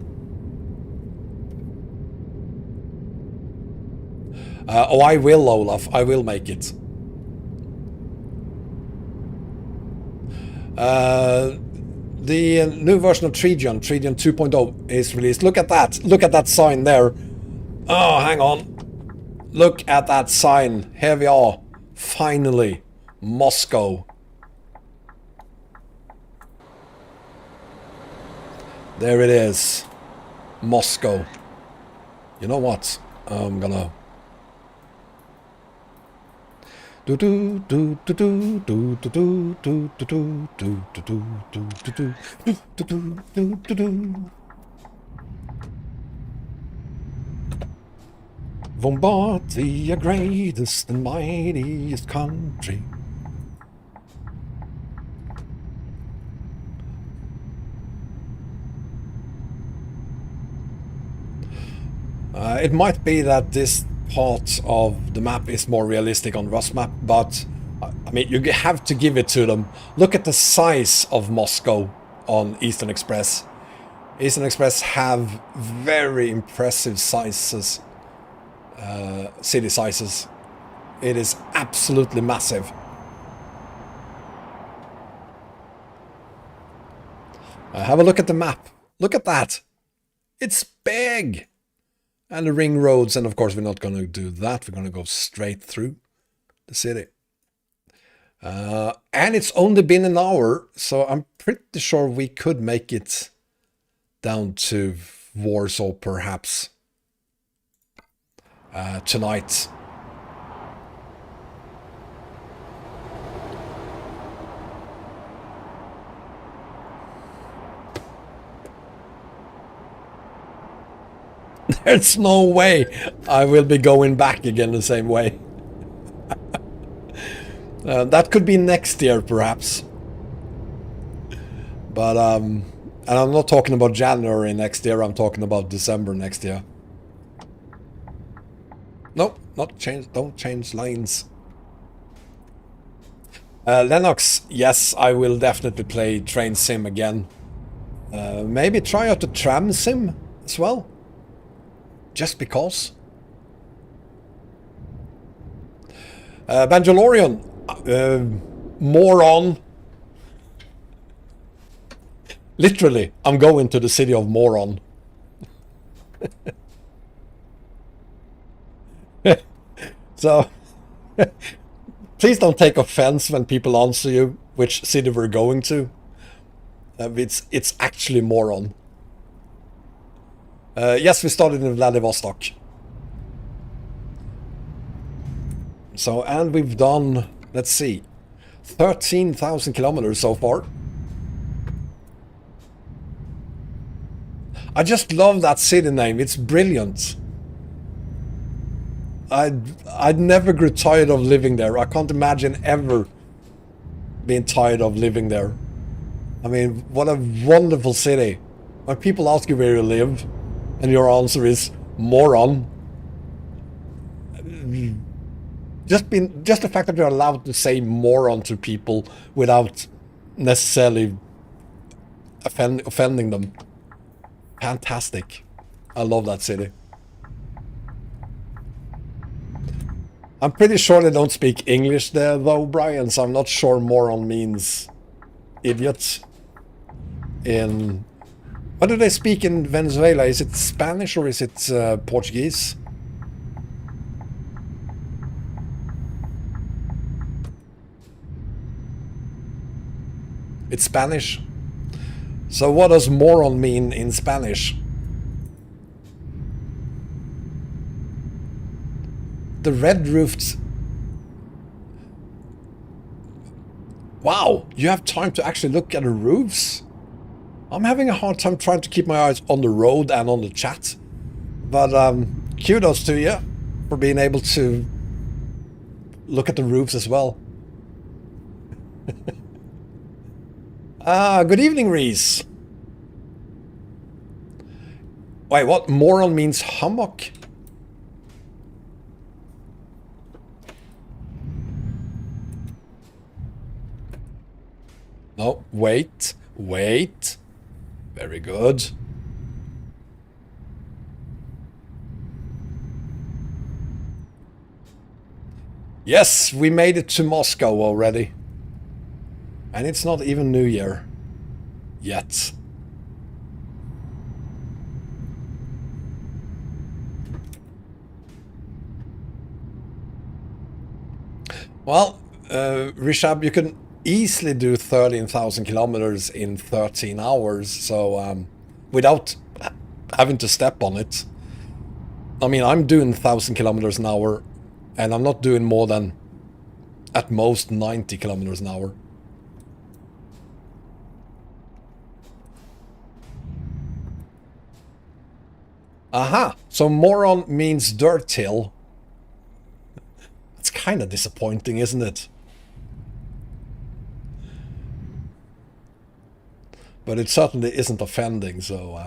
Oh, I will, Olaf. I will make it. The new version of Tridion 2.0 is released. Look at that. Look at that sign there. Oh, hang on. Look at that sign. Here we are. Finally. Moscow. There it is. Moscow. You know what? I'm gonna... Wombat, the greatest and mightiest country. It might be that this part of the map is more realistic on Rosmap, but I mean, you have to give it to them. Look at the size of Moscow on Eastern Express. Eastern Express have very impressive sizes, city sizes. It is absolutely massive. Have a look at the map. Look at that. It's big. And the ring roads, and of course we're not going to do that. We're going to go straight through the city. And it's only been an hour, so I'm pretty sure we could make it down to Warsaw perhaps tonight. There's no way I will be going back again the same way. That could be next year, perhaps. But, and I'm not talking about January next year, I'm talking about December next year. Nope, don't change lanes. Lennox, yes, I will definitely play Train Sim again. Maybe try out the Tram Sim as well. Just because. Banjalorian, Moron. Literally, I'm going to the city of Moron. So, please don't take offense when people answer you which city we're going to. It's actually Moron. Yes, we started in Vladivostok. So, and we've done, let's see, 13,000 kilometers so far. I just love that city name. It's brilliant. I never grew tired of living there. I can't imagine ever being tired of living there. I mean, what a wonderful city. When people ask you where you live, and your answer is Moron, just the fact that you're allowed to say moron to people without necessarily offending them. Fantastic. I love that city. I'm pretty sure they don't speak English there though, Brian, so I'm not sure moron means idiot. What do they speak in Venezuela? Is it Spanish or is it Portuguese? It's Spanish. So what does moron mean in Spanish? The red roofed... Wow, you have time to actually look at the roofs? I'm having a hard time trying to keep my eyes on the road and on the chat. But kudos to you for being able to look at the roofs as well. Good evening, Reese. Wait, what? Moron means hummock? No, wait. Very good. Yes, we made it to Moscow already. And it's not even New Year. Yet. Well, Rishab, you can easily do 13,000 kilometers in 13 hours, so without having to step on it. I mean, I'm doing 1,000 kilometers an hour, and I'm not doing more than at most 90 kilometers an hour. Aha! So moron means dirt hill. It's kind of disappointing, isn't it? But it certainly isn't offending, so...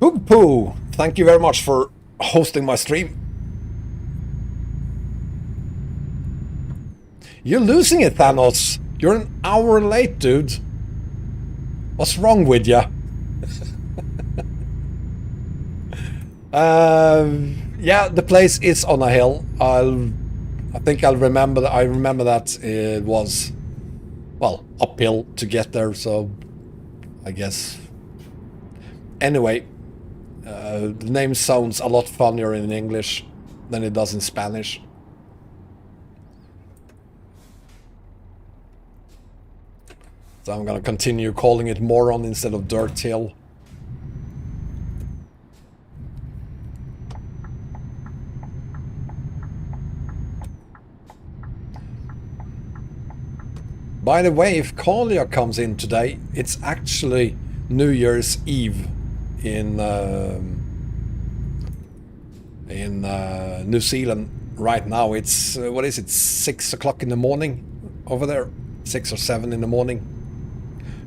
Hoog poo! Thank you very much for hosting my stream. You're losing it, Thanos. You're an hour late, dude. What's wrong with ya? Yeah, the place is on a hill. I think I'll remember that. I remember that it was, well, uphill to get there. So, I guess. Anyway, the name sounds a lot funnier in English than it does in Spanish. So I'm gonna continue calling it Moron instead of Dirt Hill. By the way, if Kalia comes in today, it's actually New Year's Eve in New Zealand right now. It's what is it, 6 o'clock in the morning over there, 6 or 7 in the morning.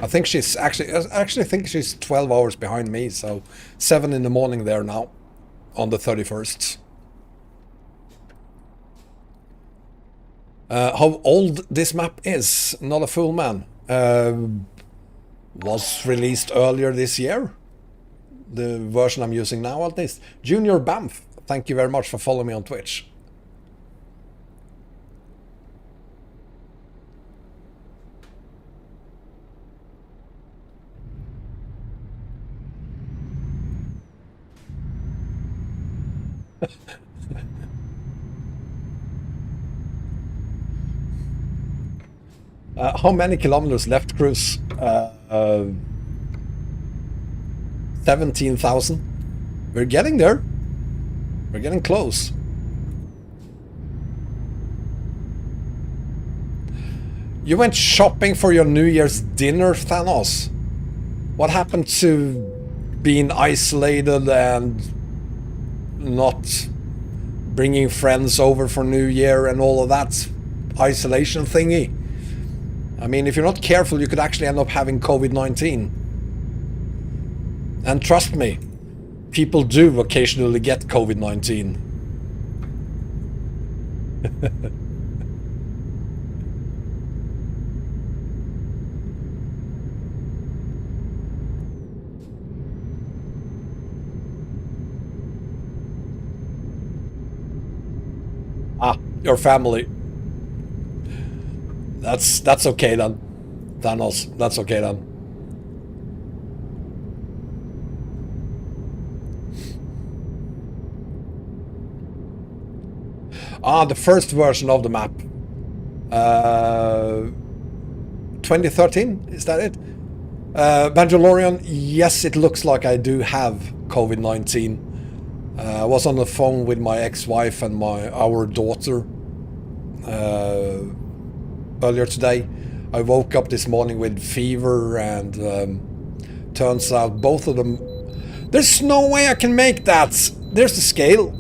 I think she's actually think she's 12 hours behind me, so 7 in the morning there now on the 31st. How old this map is, not a fool man. Was released earlier this year. The version I'm using now, at least. Junior Bamf, thank you very much for following me on Twitch. How many kilometers left, Cruz? 17,000. We're getting there. We're getting close. You went shopping for your New Year's dinner, Thanos? What happened to being isolated and not bringing friends over for New Year and all of that isolation thingy? I mean, if you're not careful, you could actually end up having COVID-19. And trust me, people do occasionally get COVID-19. Your family. That's okay then, Thanos. That's okay then. The first version of the map. 2013, is that it? Banjalorian, yes, it looks like I do have COVID-19. I was on the phone with my ex-wife and our daughter earlier today. I woke up this morning with fever, and turns out both of them... There's no way I can make that! There's the scale.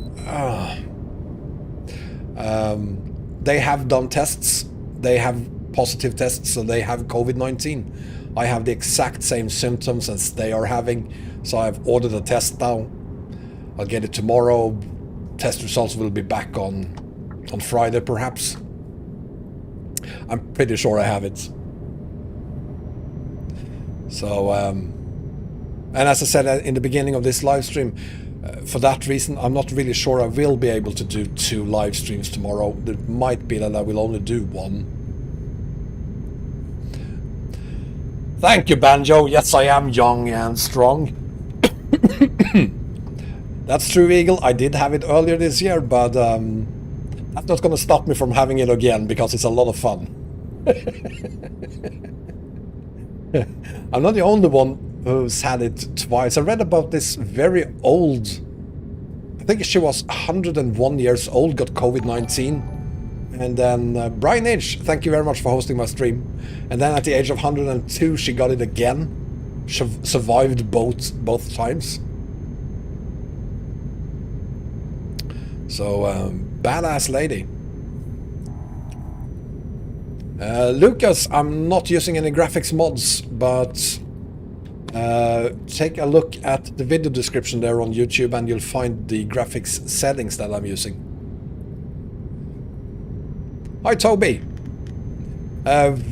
They have done tests. They have positive tests, so they have COVID-19. I have the exact same symptoms as they are having, so I've ordered a test now. I'll get it tomorrow. Test results will be back on Friday, perhaps. I'm pretty sure I have it. So, and as I said in the beginning of this live stream, for that reason, I'm not really sure I will be able to do 2 live streams tomorrow. There might be that I will only do 1. Thank you, Banjo. Yes, I am young and strong. That's true, Eagle. I did have it earlier this year, but that's not going to stop me from having it again, because it's a lot of fun. I'm not the only one who's had it twice. I read about this very old... I think she was 101 years old, got COVID-19. And then Brian H, thank you very much for hosting my stream. And then at the age of 102, she got it again. She survived both times. So, badass lady. Lucas, I'm not using any graphics mods, but take a look at the video description there on YouTube and you'll find the graphics settings that I'm using. Hi Toby!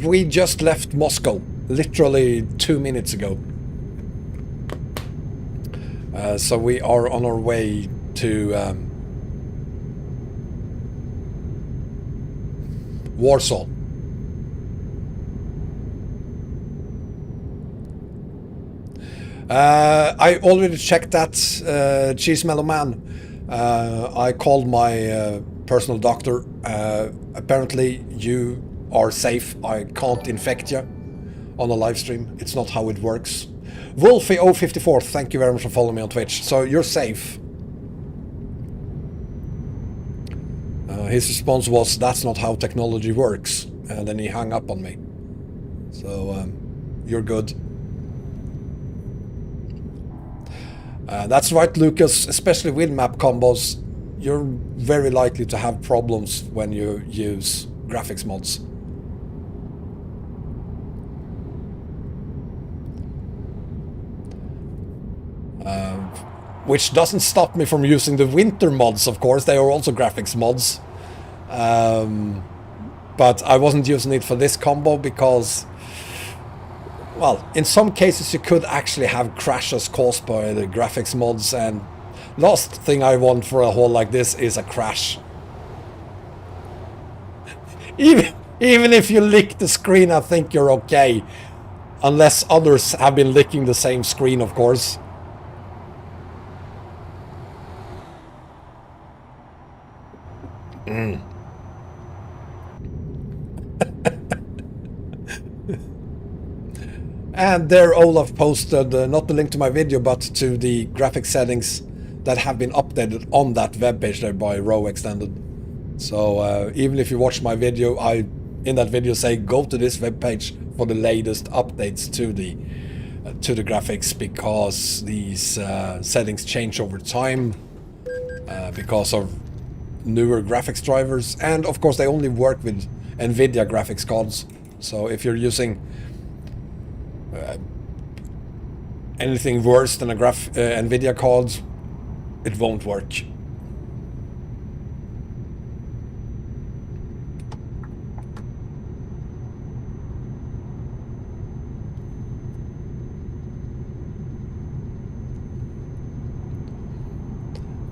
We just left Moscow, literally 2 minutes ago. So we are on our way to Warsaw. I already checked that, Cheese Mellow Man. I called my personal doctor. Apparently you are safe. I can't infect you on a live stream. It's not how it works. Wolfie054, thank you very much for following me on Twitch. So you're safe. His response was, that's not how technology works. And then he hung up on me. So you're good. That's right, Lucas, especially with map combos, you're very likely to have problems when you use graphics mods. Which doesn't stop me from using the winter mods, of course. They are also graphics mods. But I wasn't using it for this combo because, well, in some cases you could actually have crashes caused by the graphics mods, and last thing I want for a haul like this is a crash. Even if you lick the screen, I think you're okay. Unless others have been licking the same screen, of course. And there Olaf posted not the link to my video, but to the graphic settings that have been updated on that webpage there by Row Extended. So even if you watch my video, I in that video say go to this webpage for the latest updates to the graphics, because these settings change over time because of newer graphics drivers, and of course they only work with NVIDIA graphics cards. So if you're using anything worse than a NVIDIA card, it won't work.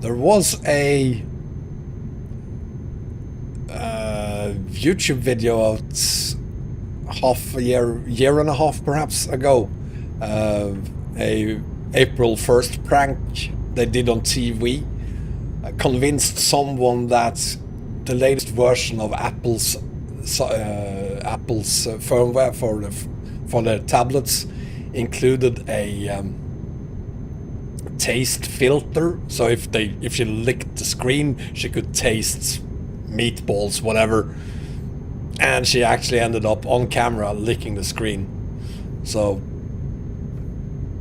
There was a YouTube video out half a year and a half perhaps ago, a April 1st prank they did on TV, convinced someone that the latest version of Apple's firmware for the tablets included a taste filter. So if she licked the screen, she could taste meatballs, whatever. And she actually ended up on camera licking the screen. So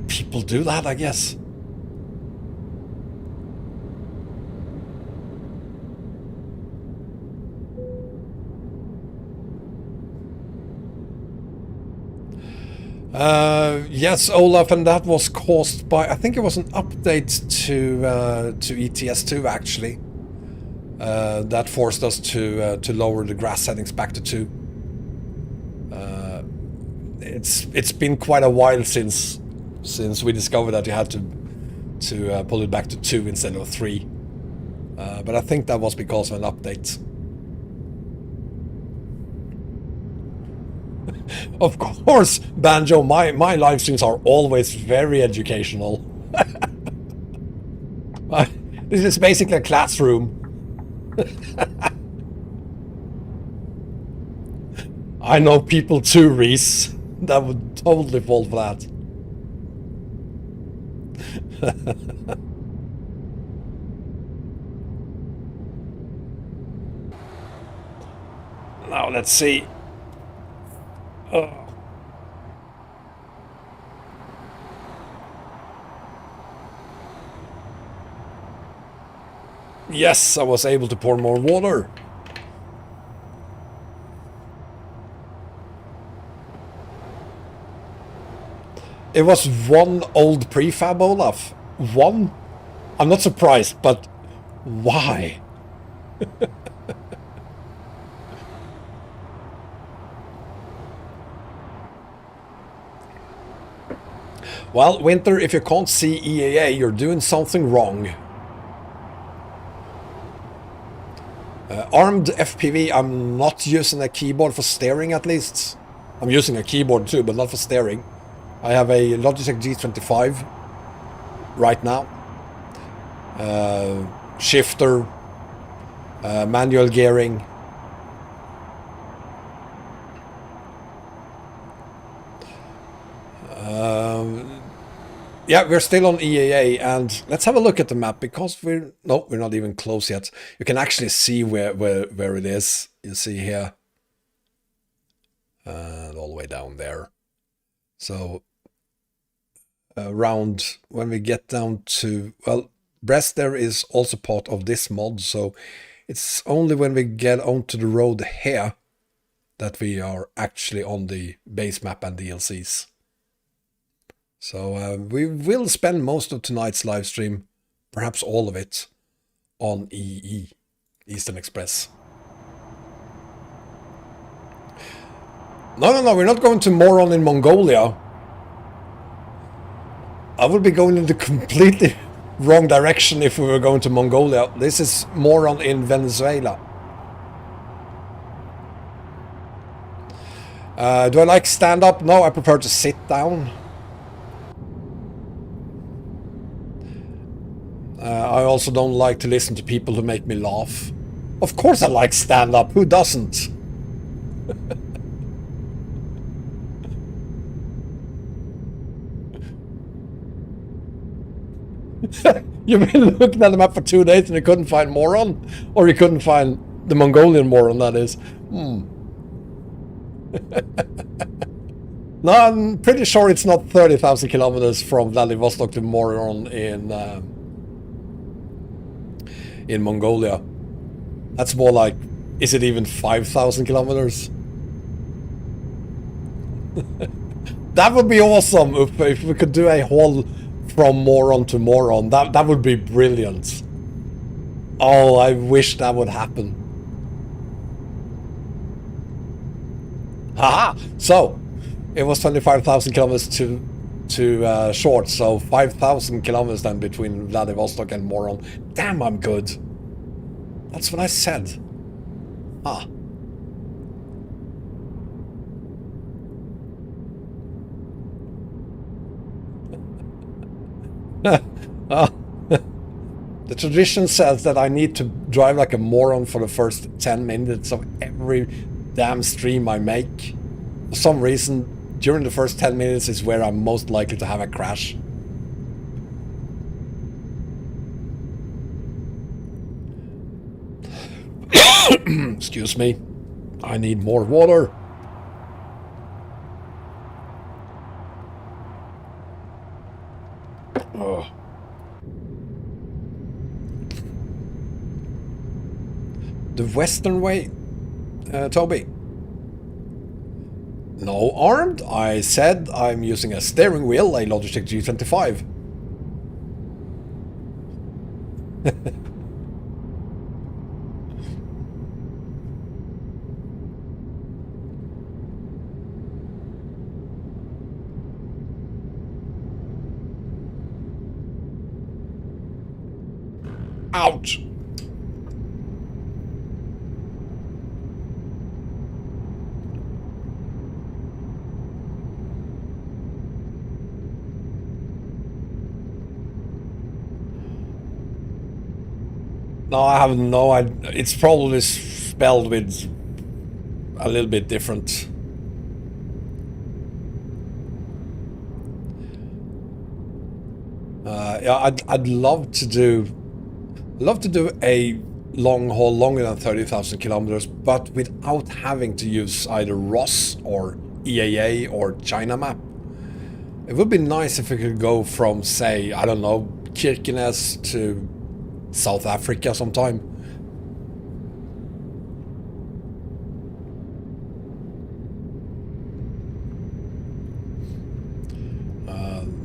people do that, I guess. Yes, Olaf, and that was caused by, I think it was an update to ETS2 actually. That forced us to lower the grass settings back to 2. It's been quite a while since we discovered that you had to pull it back to 2 instead of 3. But I think that was because of an update. Of course, Banjo, my live streams are always very educational. This is basically a classroom. I know people too, Reese, that would totally fall for that. Now let's see. Yes, I was able to pour more water. It was one old prefab, Olaf. One? I'm not surprised, but why? Well, Winter, if you can't see EAA, you're doing something wrong. Armed FPV, I'm not using a keyboard for steering, at least. I'm using a keyboard too, but not for steering. I have a Logitech G25 right now. Shifter, manual gearing. Yeah, we're still on EAA, and let's have a look at the map, because we're not even close yet. You can actually see where it is. You see here, and all the way down there. So around when we get down to, well, Brest there is also part of this mod, so it's only when we get onto the road here that we are actually on the base map and DLCs. So we will spend most of tonight's live stream, perhaps all of it, on EE, Eastern Express. No, no, no, we're not going to Moron in Mongolia. I would be going in the completely wrong direction if we were going to Mongolia. This is Moron in Venezuela. Do I like stand up? No, I prefer to sit down. I also don't like to listen to people who make me laugh. Of course I like stand up. Who doesn't? You've been looking at the map for 2 days and you couldn't find Moron? Or you couldn't find the Mongolian Moron, that is. No, I'm pretty sure it's not 30,000 kilometers from Vladivostok to Moron in Mongolia. That's more like, is it even 5,000 kilometers? That would be awesome if we could do a haul from Moron to Moron. That would be brilliant. Oh, I wish that would happen. Haha! So, it was 25,000 kilometers to short, so 5,000 kilometers then between Vladivostok and Moron. Damn, I'm good. That's what I said. Ah. The tradition says that I need to drive like a moron for the first 10 minutes of every damn stream I make. For some reason, during the first 10 minutes is where I'm most likely to have a crash. Excuse me. I need more water. Ugh. The Western way, Toby. No, armed. I said I'm using a steering wheel, a Logitech G25. Ouch! No, I have no idea. It's probably spelled with a little bit different. Yeah, I'd love to do a long haul longer than 30,000 kilometers, but without having to use either ROS or EAA or China map. It would be nice if we could go from, say, I don't know, Kirkenes to South Africa sometime.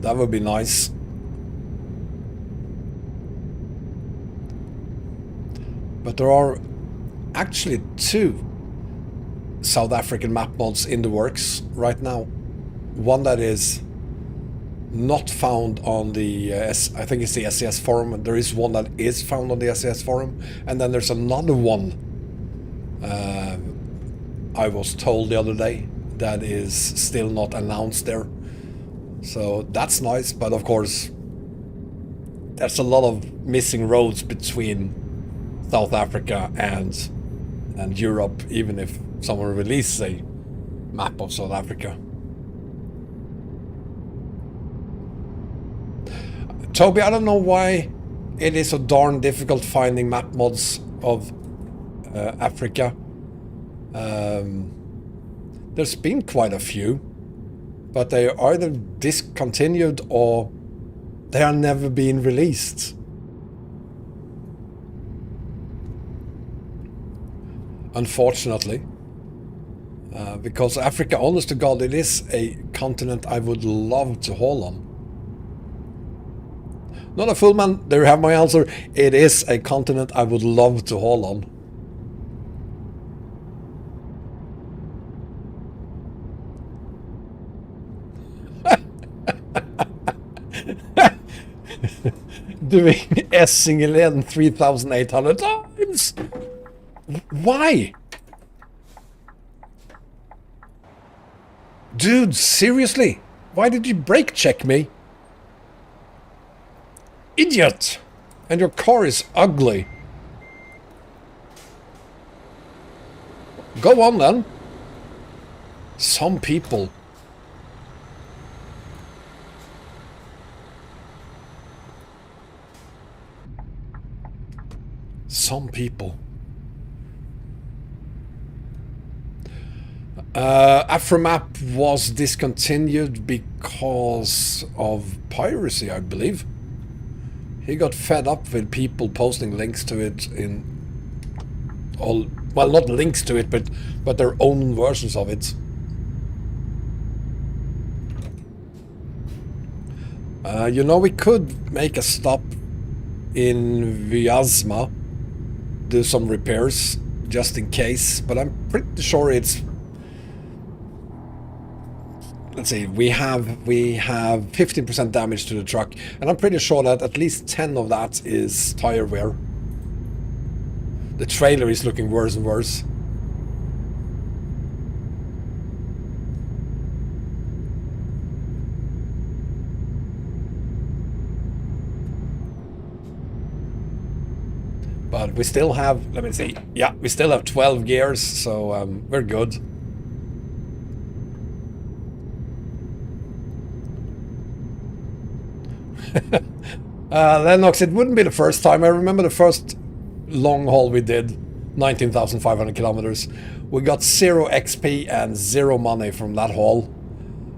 That would be nice. But there are actually 2 South African map mods in the works right now. One that is not found on the, I think it's the SES forum. There is one that is found on the SES forum. And then there's another one, I was told the other day, that is still not announced there. So that's nice, but of course, there's a lot of missing roads between South Africa and Europe, even if someone releases a map of South Africa. Toby, I don't know why it is so darn difficult finding map mods of Africa. There's been quite a few, but they are either discontinued or they are never being released. Unfortunately. Because Africa, honest to God, it is a continent I would love to haul on. Not a full man, there you have my answer. It is a continent I would love to haul on. Doing S-Singelen 3,800 times! Why? Dude, seriously? Why did you brake check me? Idiot! And your car is ugly. Go on then. Some people. Some people. Afromap was discontinued because of piracy, I believe. He got fed up with people posting links to it in all, well, not links to it, but their own versions of it. You know, we could make a stop in Vyazma, do some repairs just in case, but I'm pretty sure it's, let's see, we have 15% damage to the truck, and I'm pretty sure that at least 10 of that is tire wear. The trailer is looking worse and worse. But we still have, let me see, yeah, we still have 12 gears, so we're good. Lennox, it wouldn't be the first time. I remember the first long haul we did, 19,500 kilometers. We got 0 XP and 0 money from that haul.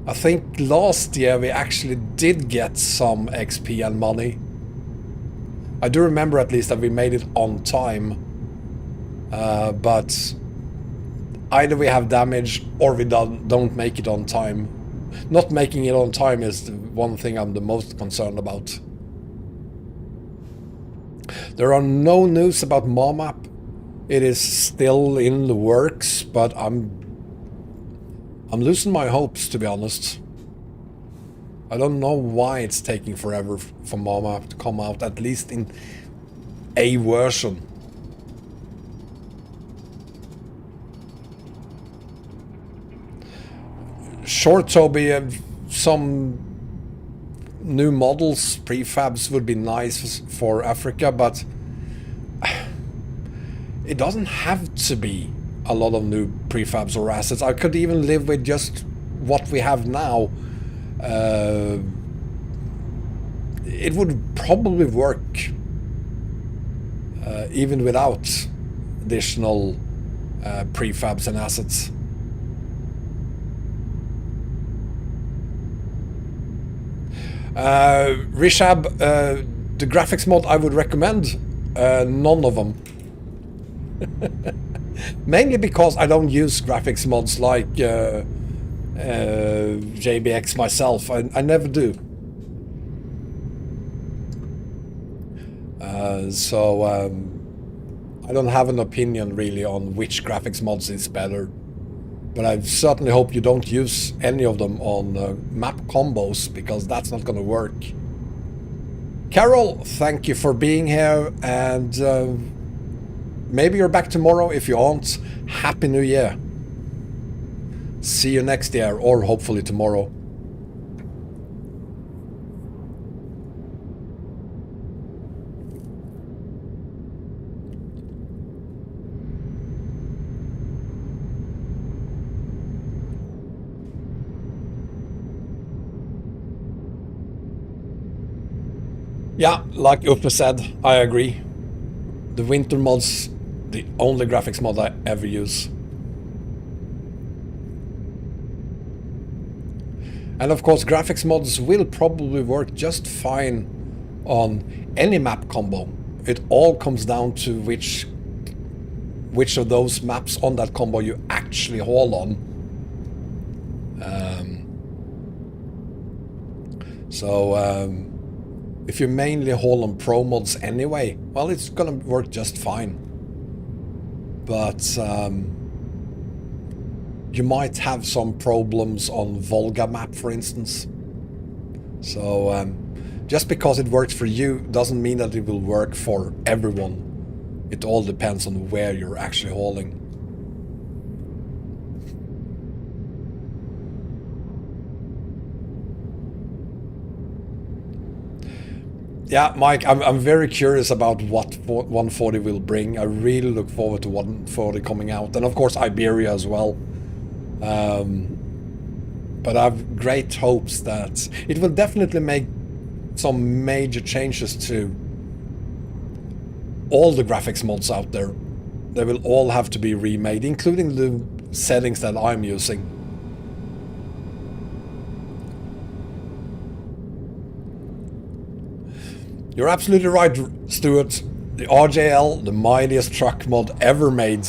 I think last year we actually did get some XP and money. I do remember at least that we made it on time. But either we have damage or we don't make it on time. Not making it on time is the one thing I'm the most concerned about. There are no news about MOMAP. It is still in the works, but I'm losing my hopes, to be honest. I don't know why it's taking forever for MOMAP to come out, at least in a version. Sure, Toby, some new models, prefabs would be nice for Africa, but it doesn't have to be a lot of new prefabs or assets. I could even live with just what we have now. It would probably work even without additional prefabs and assets. Rishab, the graphics mod I would recommend, none of them. Mainly because I don't use graphics mods like JBX myself. I never do. So I don't have an opinion really on which graphics mods is better. But I certainly hope you don't use any of them on map combos, because that's not going to work. Carol, thank you for being here, and maybe you're back tomorrow. If you aren't, Happy New Year. See you next year, or hopefully tomorrow. Yeah, like Uppe said, I agree. The winter mod's the only graphics mod I ever use. And of course, graphics mods will probably work just fine on any map combo. It all comes down to which of those maps on that combo you actually haul on. If you mainly haul on pro mods anyway, well, it's gonna work just fine. But you might have some problems on Volga map, for instance. So Just because it works for you doesn't mean that it will work for everyone. It all depends on where you're actually hauling. Yeah, Mike, I'm very curious about what 140 will bring. I really look forward to 140 coming out. And of course Iberia as well. But I have great hopes that it will definitely make some major changes to all the graphics mods out there. They will all have to be remade, including the settings that I'm using. You're absolutely right, Stuart. The RJL, the mightiest truck mod ever made.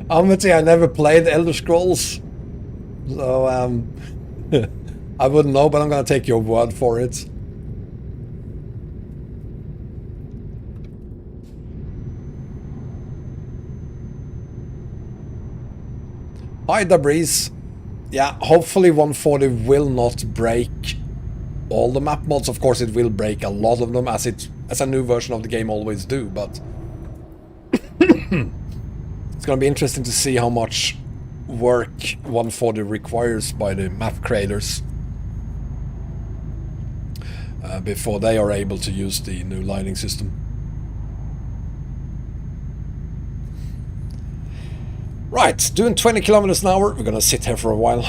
Honestly, I never played Elder Scrolls, so I wouldn't know, but I'm gonna take your word for it. Hi, Debris. Yeah, hopefully 140 will not break all the map mods. Of course, it will break a lot of them, as a new version of the game always do, but it's gonna be interesting to see how much work 140 requires by the map creators before they are able to use the new lighting system. Right, doing 20 kilometers an hour. We're gonna sit here for a while.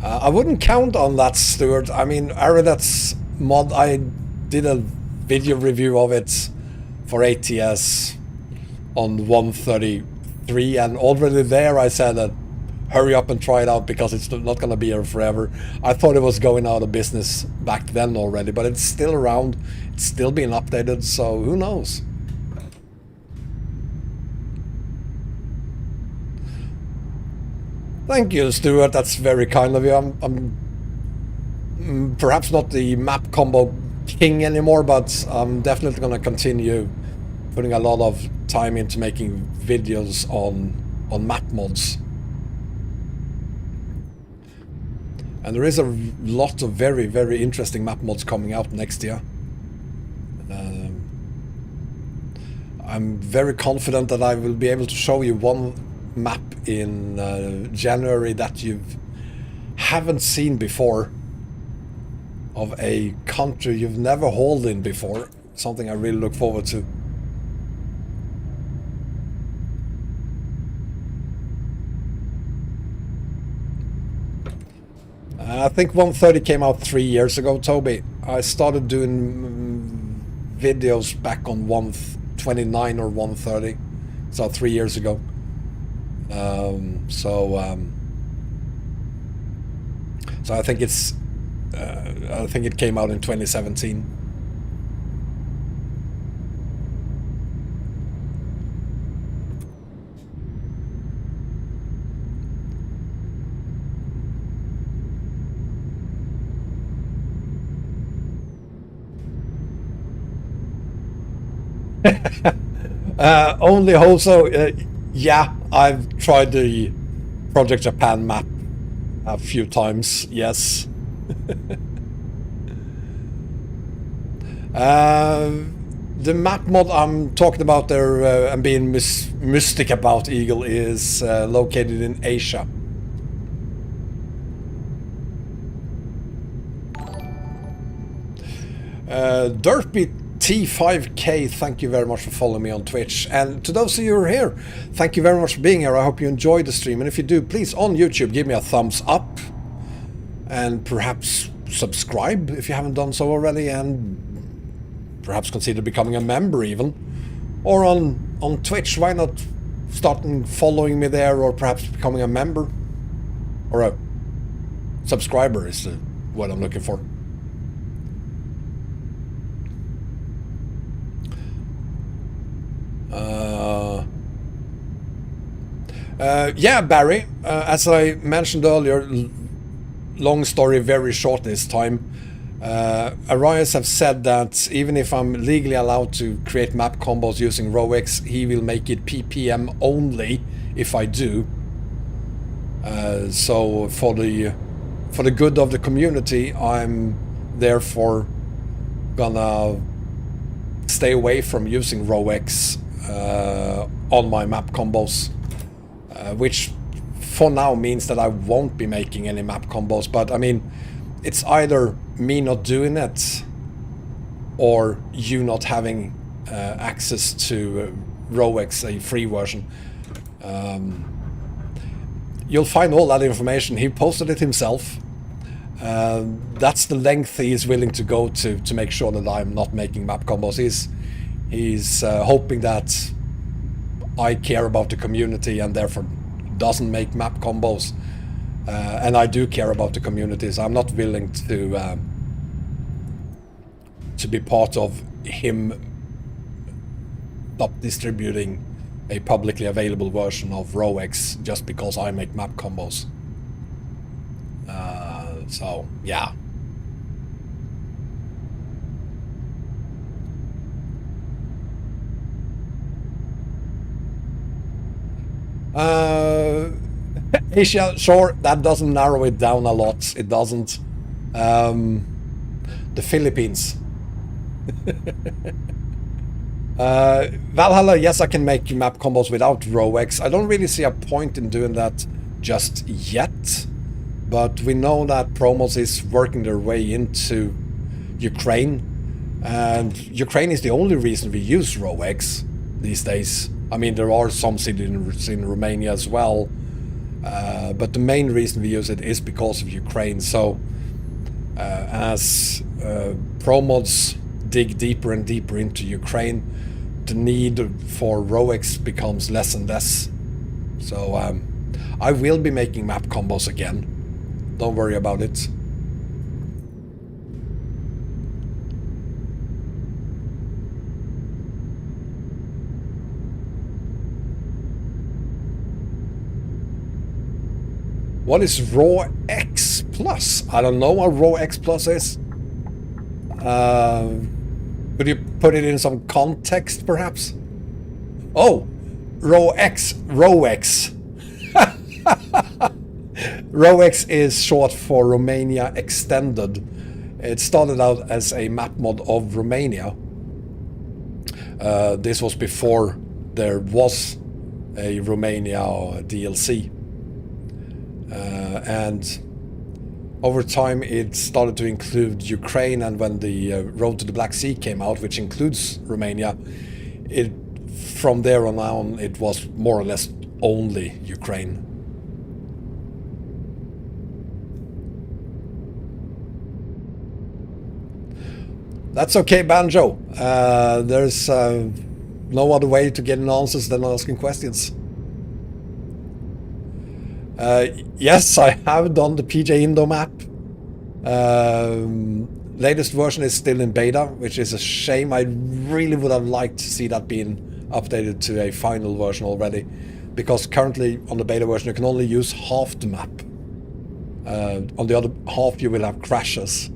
I wouldn't count on that, Stuart. I mean, Aridat's mod, I did a video review of it for ATS on 133, and already there I said that hurry up and try it out because it's not going to be here forever. I thought it was going out of business back then already, but it's still around. It's still being updated, so who knows? Thank you, Stuart. That's very kind of you. I'm perhaps not the map combo king anymore, but I'm definitely going to continue putting a lot of time into making videos on map mods. And there is a lot of very, very interesting map mods coming out next year. I'm very confident that I will be able to show you one map in January that you haven't seen before, of a country you've never hauled in before. Something I really look forward to. I think 130 came out 3 years ago, Toby. I started doing videos back on 129 or 130, so 3 years ago. So I think I think it came out in 2017. Only also, yeah, I've tried the Project Japan map a few times, yes. The map mod I'm talking about there and being mystic about Eagle is located in Asia. Dirtbeat T5K, thank you very much for following me on Twitch. And to those of you who are here, thank you very much for being here. I hope you enjoyed the stream. And if you do, please, on YouTube, give me a thumbs up. And perhaps subscribe if you haven't done so already. And perhaps consider becoming a member even. Or on Twitch, why not start following me there, or perhaps becoming a member? Or a subscriber is what I'm looking for. Yeah, Barry, as I mentioned earlier, long story very short this time. Arias have said that even if I'm legally allowed to create map combos using RoX, he will make it PPM only if I do. So for the good of the community, I'm therefore gonna stay away from using RoX on my map combos, which for now means that I won't be making any map combos. But I mean, it's either me not doing it or you not having access to RoX, a free version. You'll find all that information. He posted it himself. That's the length he is willing to go to make sure that I'm not making map combos. He's hoping that I care about the community and therefore doesn't make map combos. And I do care about the communities. I'm not willing to be part of him stop distributing a publicly available version of RoX just because I make map combos. So, yeah. Asia, sure, that doesn't narrow it down a lot. It doesn't. The Philippines. Valhalla, yes, I can make map combos without RoX. I don't really see a point in doing that just yet. But we know that Promos is working their way into Ukraine. And Ukraine is the only reason we use RoX these days. I mean, there are some cities in Romania as well. But the main reason we use it is because of Ukraine. So as Promods dig deeper and deeper into Ukraine, the need for RoX becomes less and less. So I will be making map combos again. Don't worry about it. What is Raw X Plus? I don't know what Raw X Plus is. Could you put it in some context, perhaps? Oh, RoX. RoX is short for Romania Extended. It started out as a map mod of Romania. This was before there was a Romania DLC. And over time it started to include Ukraine, and when the Road to the Black Sea came out, which includes Romania, from there on it was more or less only Ukraine. That's okay, Banjo. There's no other way to get an answers than asking questions. Yes, I have done the PJ Indo map. Latest version is still in beta, which is a shame. I really would have liked to see that being updated to a final version already, because currently on the beta version you can only use half the map. On the other half you will have crashes.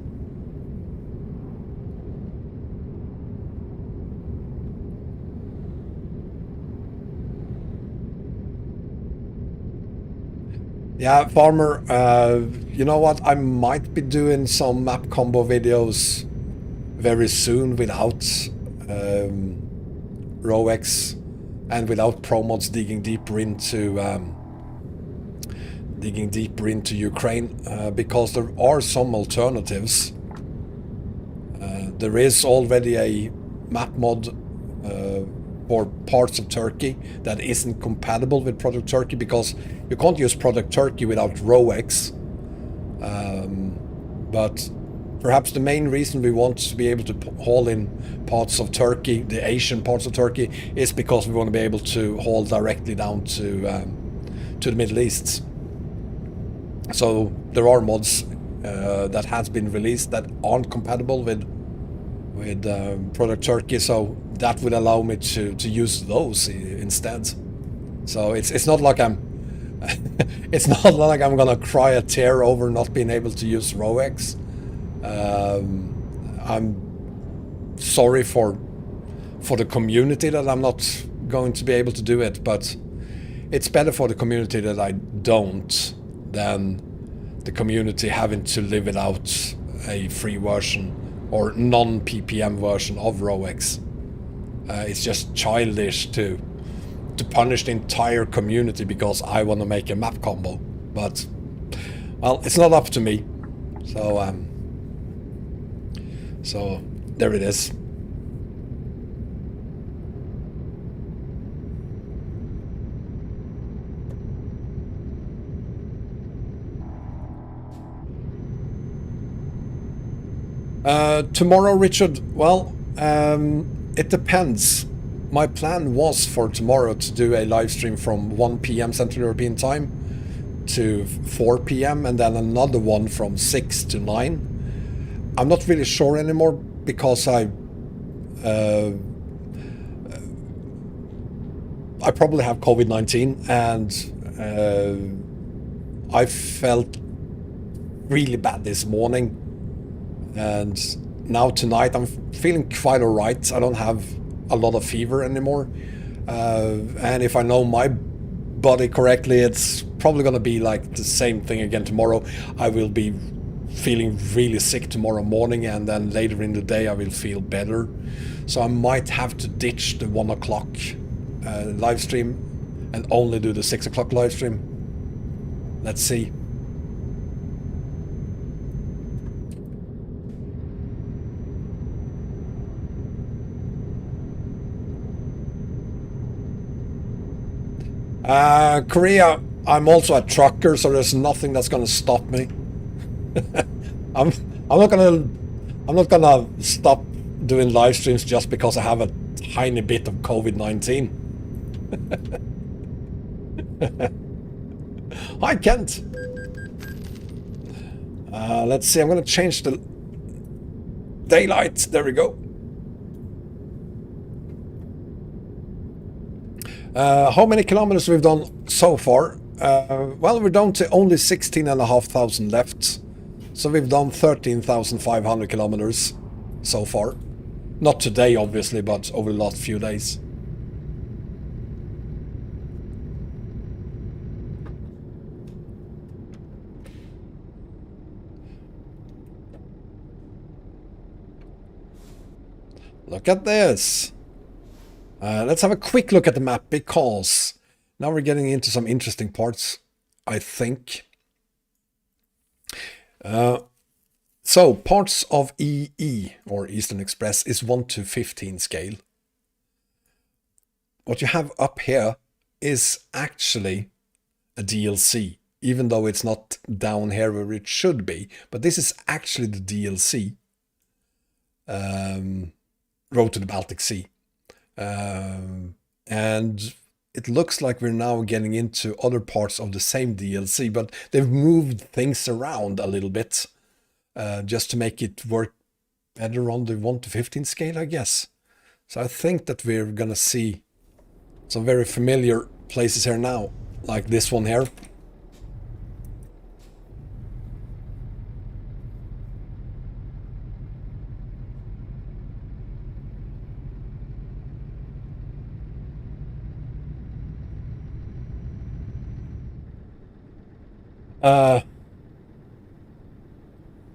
Yeah, Farmer, you know what? I might be doing some map combo videos very soon without RoX and without Promods digging deeper into Ukraine, because there are some alternatives. There is already a map mod for parts of Turkey that isn't compatible with Product Turkey, because you can't use Product Turkey without RoX. But perhaps the main reason we want to be able to haul in parts of Turkey, the Asian parts of Turkey, is because we want to be able to haul directly down to the Middle East. So there are mods that has been released that aren't compatible with Product Turkey, so that would allow me to use those instead. So it's not like I'm it's not like I'm gonna cry a tear over not being able to use ROX. I'm sorry for the community that I'm not going to be able to do it, but it's better for the community that I don't than the community having to live without a free version or non-PPM version of ROX. It's just childish to punish the entire community because I want to make a map combo. But, well, it's not up to me. So there it is. Tomorrow, Richard, well, it depends. My plan was for tomorrow to do a live stream from 1 p.m. Central European Time to 4 p.m. and then another one from 6 to 9. I'm not really sure anymore because I probably have COVID-19 and I felt really bad this morning. And now tonight I'm feeling quite alright. I don't have a lot of fever anymore. And if I know my body correctly, it's probably going to be like the same thing again tomorrow. I will be feeling really sick tomorrow morning, and then later in the day I will feel better. So I might have to ditch the 1 o'clock live stream and only do the 6 o'clock live stream. Let's see. Korea, I'm also a trucker, so there's nothing that's gonna stop me. I'm not gonna stop doing live streams just because I have a tiny bit of COVID-19. Hi, Kent. Let's see. I'm gonna change the daylight. There we go. How many kilometers we've done so far? Well, we're down to only 16,500 left. So we've done 13,500 kilometers so far. Not today, obviously, but over the last few days. Look at this. Let's have a quick look at the map, because now we're getting into some interesting parts, I think. So parts of EE, or Eastern Express, is 1/15 scale. What you have up here is actually a DLC, even though it's not down here where it should be. But this is actually the DLC, Road to the Baltic Sea. And it looks like we're now getting into other parts of the same DLC, but they've moved things around a little bit just to make it work better on the 1/15 scale, I guess. So I think that we're gonna see some very familiar places here now, like this one here.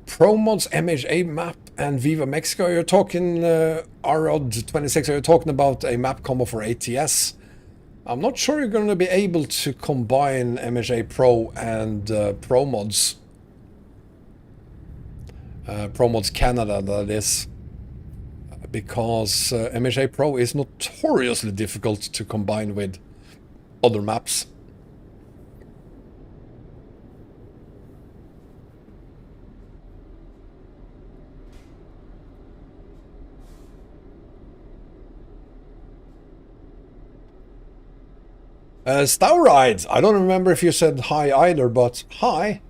ProMod's MHA map and Viva Mexico. You're talking ROD26. Are you talking about a map combo for ATS? I'm not sure you're going to be able to combine MHA Pro and ProMods. ProMods Canada, that is. Because MHA Pro is notoriously difficult to combine with other maps. Stauride, I don't remember if you said hi either, but hi.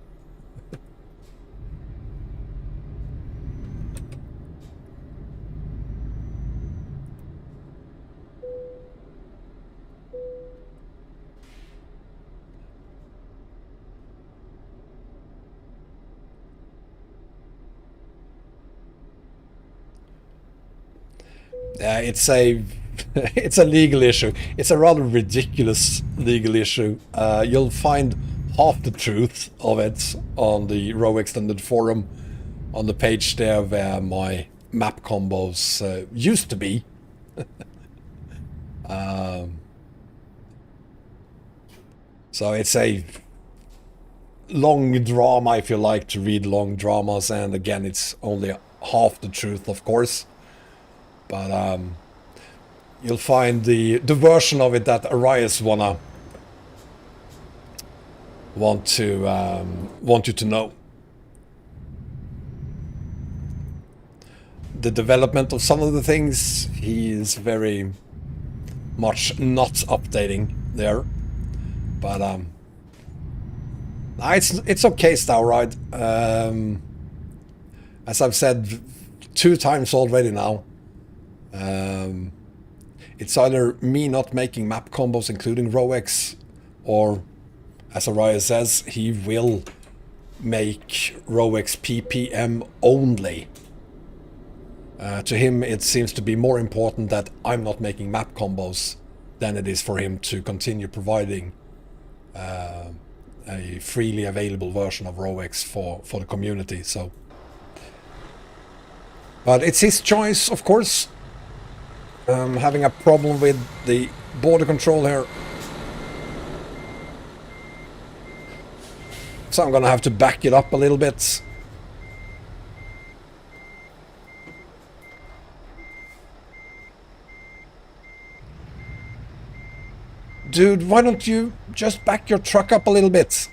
It's a it's a legal issue. It's a rather ridiculous legal issue. You'll find half the truth of it on the Row Extended forum, on the page there where my map combos used to be. So it's a long drama, if you like to read long dramas, and again, it's only half the truth, of course. But you'll find the version of it that Arias want you to know. The development of some of the things, he is very much not updating there. But it's okay, Stauride. As I've said 2 times already now, it's either me not making map combos including Rowex, or as Araya says, he will make Rowex PPM only. To him, it seems to be more important that I'm not making map combos than it is for him to continue providing a freely available version of Rowex for the community. So, but it's his choice, of course. Having a problem with the border control here, so I'm gonna have to back it up a little bit. Dude, why don't you just back your truck up a little bit?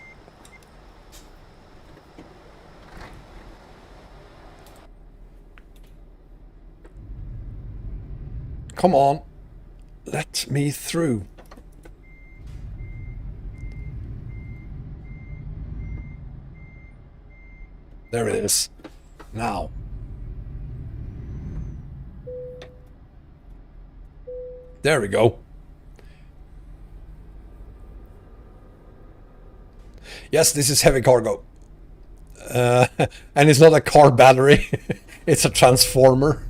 Come on. Let me through. There it is. Now. There we go. Yes, this is heavy cargo. And it's not a car battery. It's a transformer.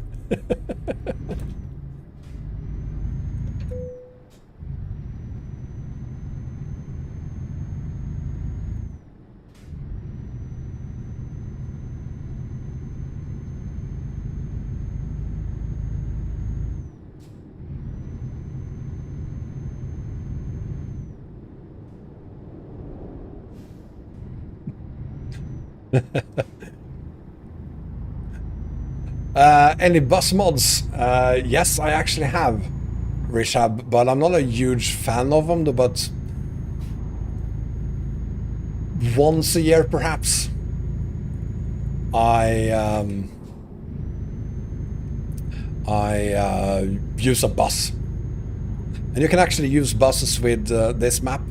Any bus mods? Yes, I actually have, Rishab, but I'm not a huge fan of them, but once a year perhaps I use a bus. And you can actually use buses with this map.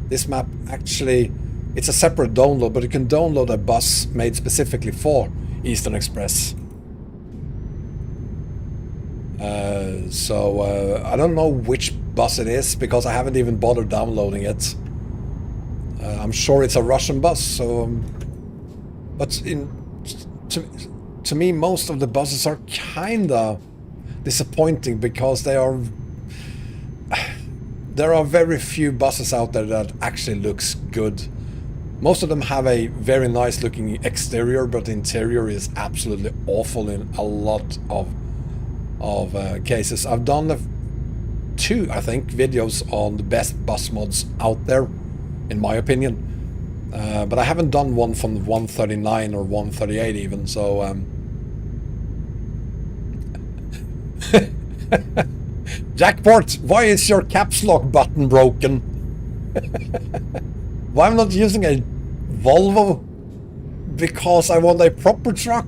This map actually, it's a separate download, but you can download a bus made specifically for Eastern Express. So I don't know which bus it is because I haven't even bothered downloading it. I'm sure it's a Russian bus, so but to me most of the buses are kinda disappointing because there are very few buses out there that actually looks good. Most of them have a very nice looking exterior, but the interior is absolutely awful in a lot of cases. I've done 2, I think, videos on the best bus mods out there, in my opinion. But I haven't done one from 139 or 138 even, so... Jackport, why is your caps lock button broken? Why am I not using a Volvo? Because I want a proper truck.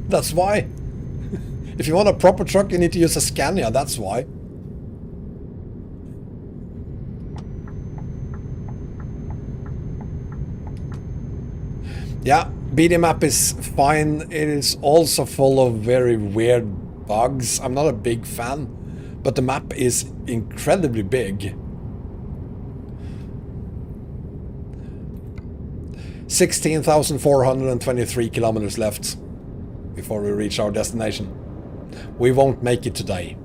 That's why. If you want a proper truck, you need to use a Scania. That's why. Yeah, BD map is fine. It is also full of very weird bugs. I'm not a big fan, but the map is incredibly big. 16,423 kilometers left before we reach our destination. We won't make it today.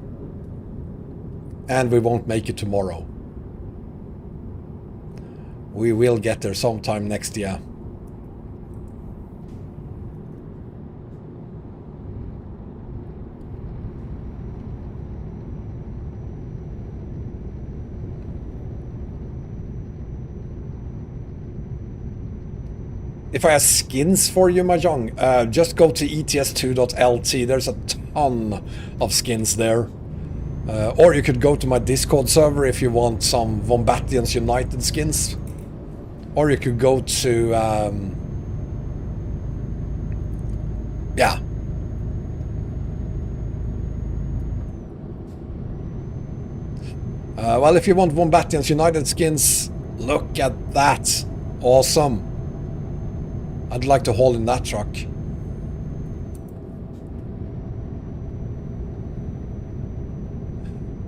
And we won't make it tomorrow. We will get there sometime next year. If I have skins for you, Mahjong, just go to ets2.lt. There's a ton of skins there. Or you could go to my Discord server if you want some Wombatians United skins. Or you could go to... yeah. Well, if you want Wombatians United skins, look at that. Awesome. I'd like to haul in that truck.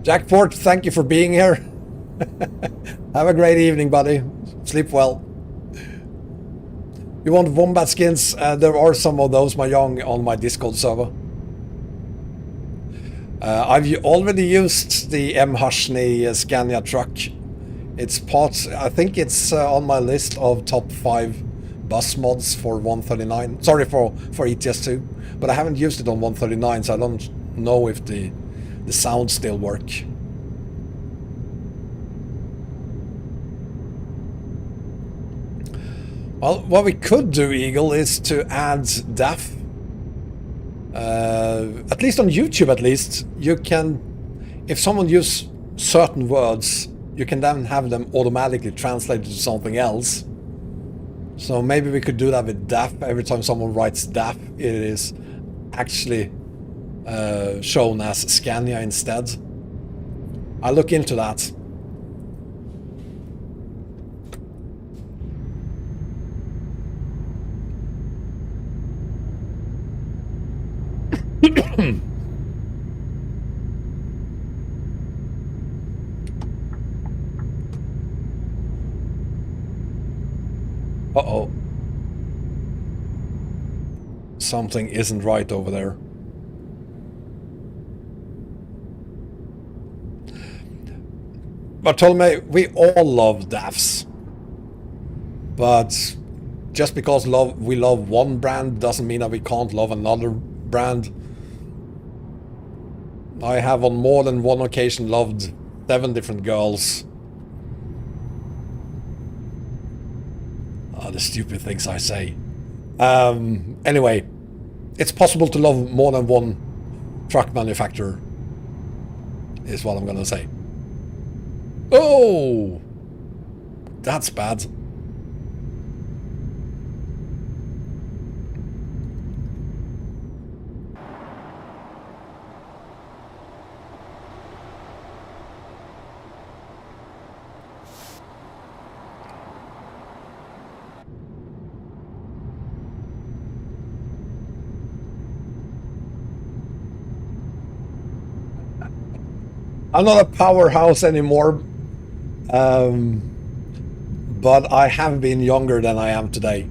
Jackport, thank you for being here. Have a great evening, buddy. Sleep well. You want Wombat skins? There are some of those, Mahjong, on my Discord server. I've already used the M. Hashni Scania truck. It's part... I think it's on my list of top 5 bus mods for 139. Sorry, for ETS2. But I haven't used it on 139, so I don't know if the sounds still work. Well, what we could do, Eagle, is to add DAF. At least on YouTube, at least, you can... If someone uses certain words, you can then have them automatically translated to something else. So maybe we could do that with DAF. Every time someone writes DAF, it is actually shown as Scania instead. I'll look into that. Uh-oh. Something isn't right over there. Bartolome, we all love DAFs. But just because we love one brand doesn't mean that we can't love another brand. I have on more than one occasion loved 7 different girls. The stupid things I say. Anyway, it's possible to love more than one truck manufacturer, is what I'm gonna say. Oh! That's bad. I'm not a powerhouse anymore, but I have been younger than I am today.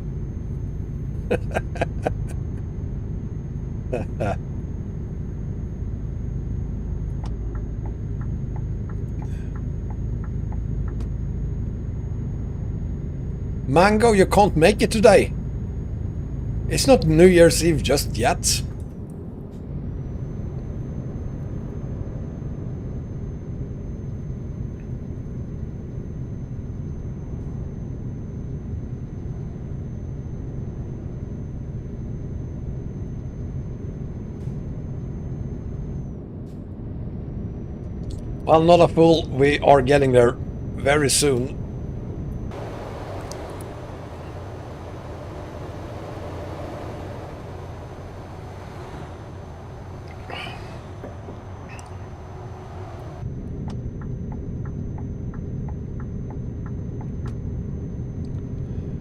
Mango, you can't make it today. It's not New Year's Eve just yet. Well, not a fool. We are getting there very soon.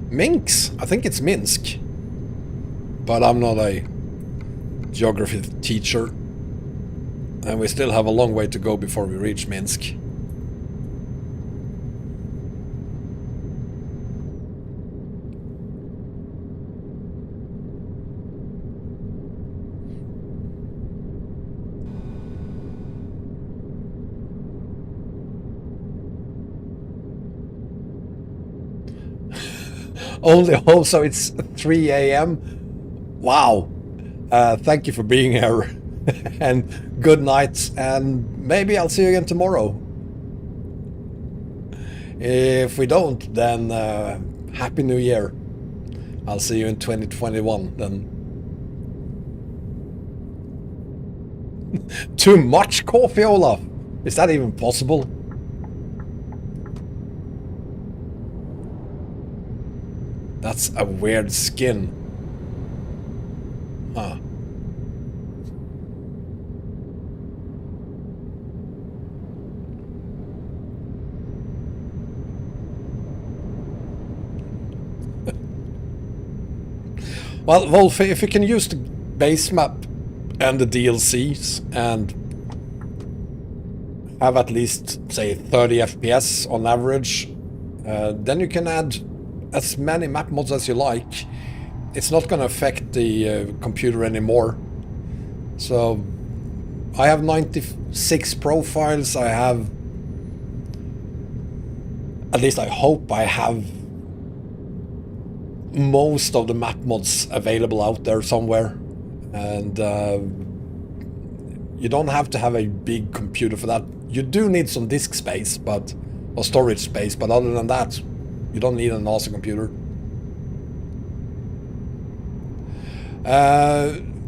Minsk? I think it's Minsk. But I'm not a geography teacher. And we still have a long way to go before we reach Minsk. Only home, so it's 3 a.m. Wow. Thank you for being here. And good night. And maybe I'll see you again tomorrow. If we don't, then Happy New Year. I'll see you in 2021 then. Too much coffee, Olaf? Is that even possible? That's a weird skin. Huh. Well, Wolf, if you can use the base map and the DLCs and have at least, say, 30 FPS on average, then you can add as many map mods as you like. It's not going to affect the computer anymore. So I have 96 profiles. I have, at least I hope I have most of the map mods available out there somewhere. And you don't have to have a big computer for that. You do need some disk space, or storage space, but other than that, you don't need an awesome computer.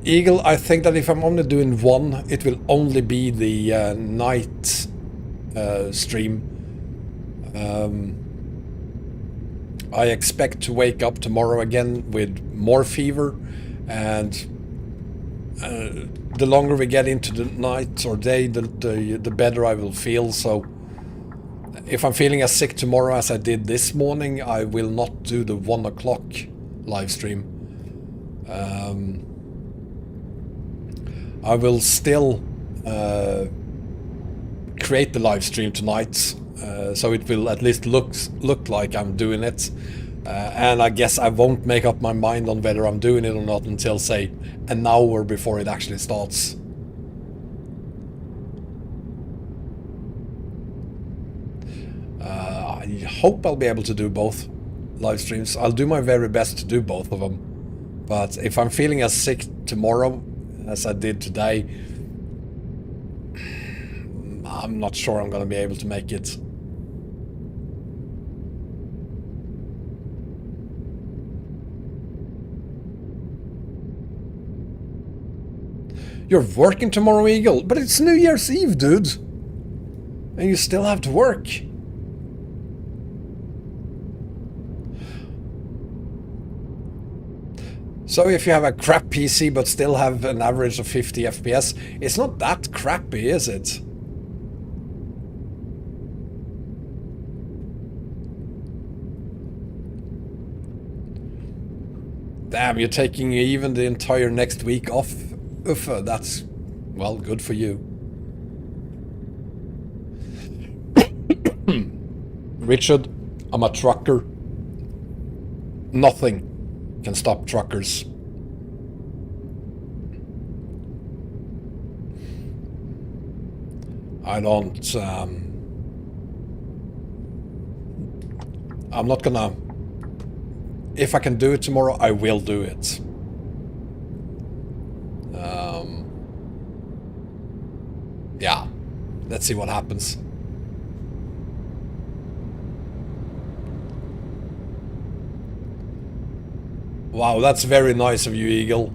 Eagle, I think that if I'm only doing one, it will only be the night stream. I expect to wake up tomorrow again with more fever, and the longer we get into the night or day, the better I will feel. So if I'm feeling as sick tomorrow as I did this morning, I will not do the 1 o'clock live stream. I will still create the live stream tonight, so it will at least look like I'm doing it. And I guess I won't make up my mind on whether I'm doing it or not until, say, an hour before it actually starts. I hope I'll be able to do both live streams. I'll do my very best to do both of them. But if I'm feeling as sick tomorrow as I did today, I'm not sure I'm going to be able to make it. You're working tomorrow, Eagle? But it's New Year's Eve, dude. And you still have to work. So if you have a crap PC but still have an average of 50 FPS, it's not that crappy, is it? Damn, you're taking even the entire next week off. Oof, that's, well, good for you. Richard, I'm a trucker. Nothing can stop truckers. I don't, I'm not gonna, if I can do it tomorrow, I will do it. Yeah, let's see what happens. Wow, that's very nice of you, Eagle.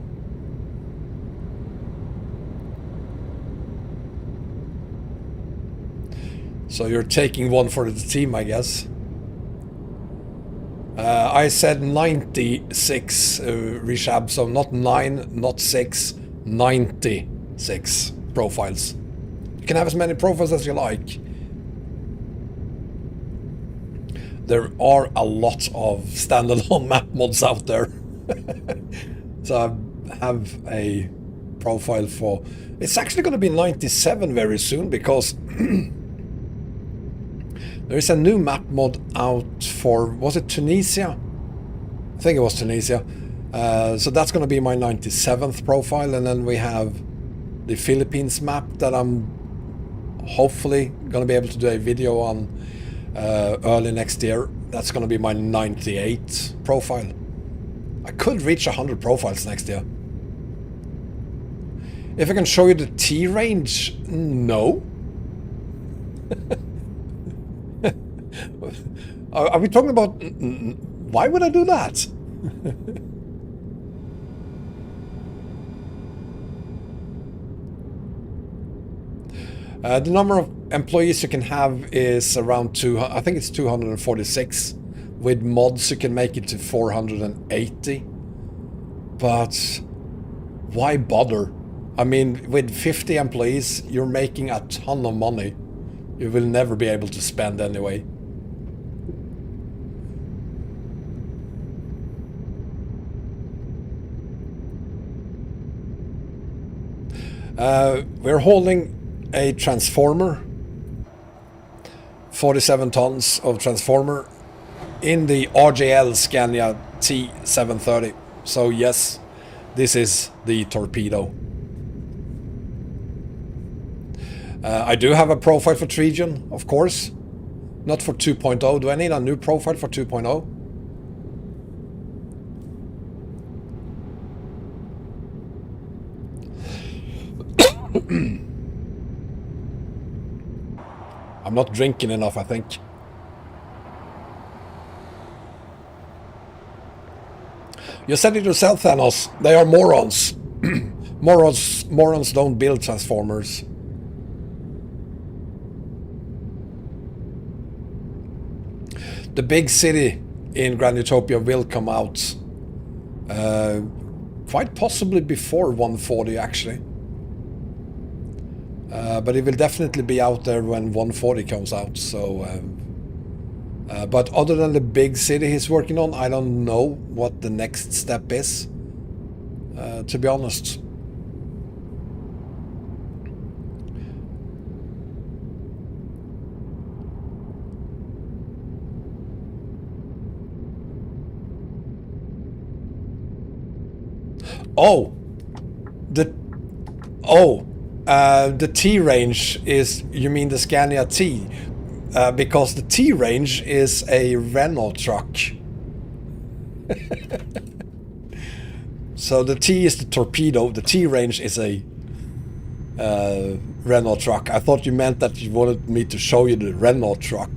So you're taking one for the team, I guess. I said 96, Rishab, so not 9, not 6, 96 profiles. You can have as many profiles as you like. There are a lot of standalone map mods out there. So I have a profile for... It's actually going to be 97 very soon, because there is a new map mod out for... Was it Tunisia? I think it was Tunisia. So that's going to be my 97th profile, and then we have the Philippines map that I'm hopefully going to be able to do a video on early next year. That's gonna be my 98 profile. I could reach 100 profiles next year. If I can show you the T range, no. Are we talking about... Why would I do that? The number of employees you can have is around I think it's 246. With mods you can make it to 480. But why bother? I mean, with 50 employees, you're making a ton of money. You will never be able to spend anyway. We're holding a transformer, 47 tons of transformer, in the RJL Scania T730. So yes, this is the torpedo. I do have a profile for Trigen, of course. Not for 2.0. Do I need a new profile for 2.0? I'm not drinking enough, I think. You said it yourself, Thanos. They are morons. Morons don't build transformers. The big city in Grand Utopia will come out quite possibly before 140, actually. But it will definitely be out there when 140 comes out. So, but other than the big city he's working on, I don't know what the next step is, to be honest. The T range is, you mean the Scania T? Because the T range is a Renault truck. So the T is the torpedo, the T range is a Renault truck. I thought you meant that you wanted me to show you the Renault truck.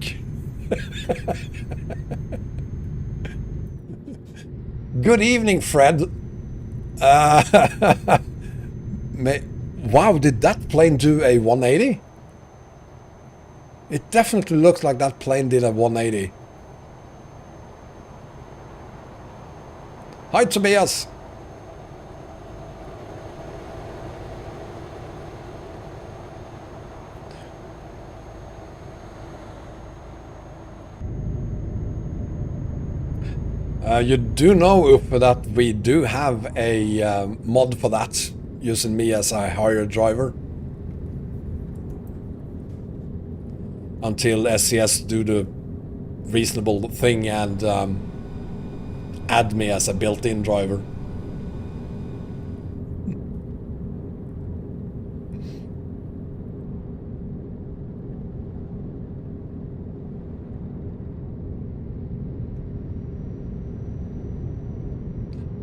Good evening, Fred. Wow, did that plane do a 180? It definitely looks like that plane did a 180. Hi, Tobias. You do know, Uppe, that we do have a mod for that, using me as a hired driver. Until SCS do the reasonable thing and add me as a built-in driver.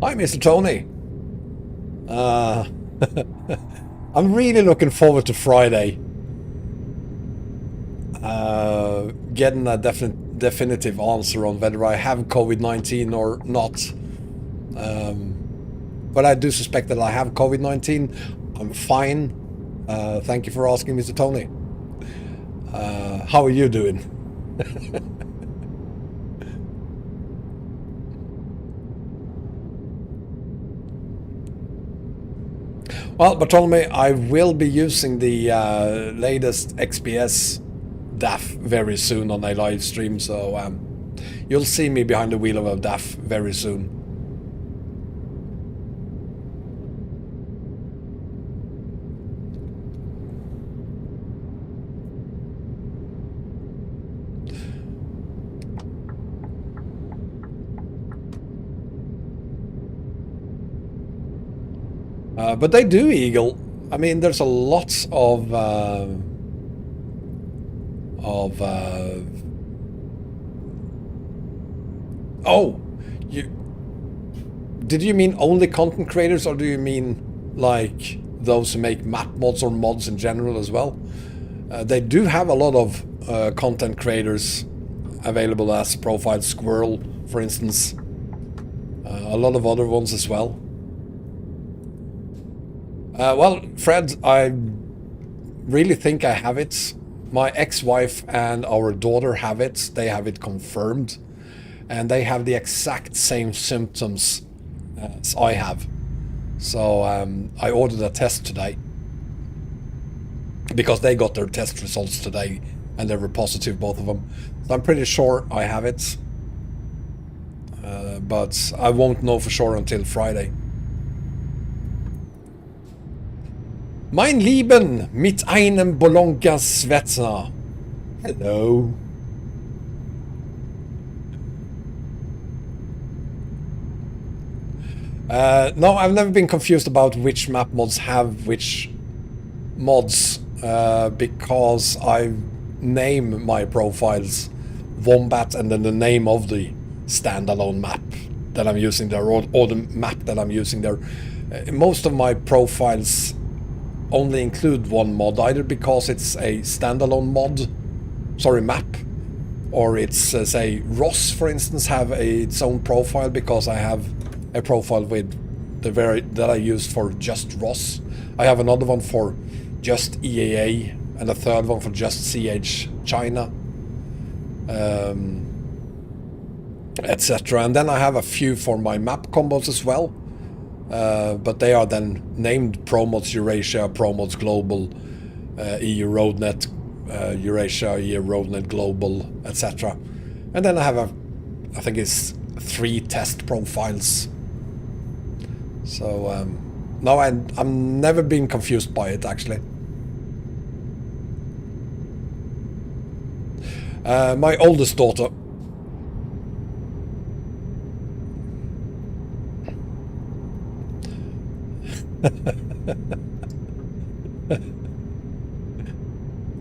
Hi, Mr. Tony. I'm really looking forward to Friday. Getting a definitive answer on whether I have COVID-19 or not. But I do suspect that I have COVID-19. I'm fine. Thank you for asking, Mr. Tony. How are you doing? Well, Bartolome, I will be using the latest XPS DAF very soon on a live stream, so you'll see me behind the wheel of a DAF very soon. But they do Eagle. I mean, there's a lot of Oh, you did you mean only content creators, or do you mean like those who make map mods or mods in general as well? They do have a lot of content creators available as profile. Squirrel, for instance. A lot of other ones as well. Well, Fred, I really think I have it. My ex-wife and our daughter have it. They have it confirmed. And they have the exact same symptoms as I have. So I ordered a test today. Because they got their test results today and they were positive, both of them. So I'm pretty sure I have it. But I won't know for sure until Friday. Mein Lieben, mit einem Bologna-Svezna. Hello. No, I've never been confused about which map mods have which mods, because I name my profiles Wombat and then the name of the standalone map that I'm using there, or the map that I'm using there. Most of my profiles only include one mod, either because it's a standalone map, or it's, say, Ross, for instance, have its own profile because I have a profile with that I use for just Ross. I have another one for just EAA and a third one for just CH China, etc. And then I have a few for my map combos as well, but they are then named ProMods Eurasia, ProMods Global, EU Roadnet Eurasia, EU Roadnet Global, etc. And then I have I think it's 3 test profiles. So no, I'm never been confused by it, actually. My oldest daughter.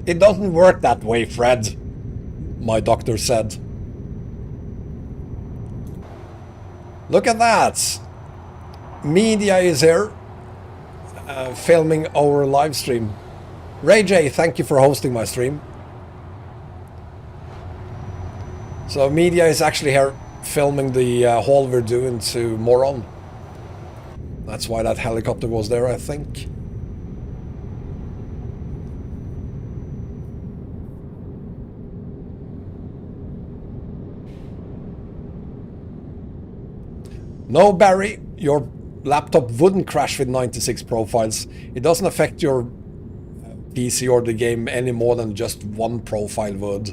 It doesn't work that way, Fred, my doctor said. Look at that! Media is here, filming our live stream. Ray J, thank you for hosting my stream. So Media is actually here filming the haul we're doing to Moron. That's why that helicopter was there, I think. No, Barry, your laptop wouldn't crash with 96 profiles. It doesn't affect your PC or the game any more than just one profile would.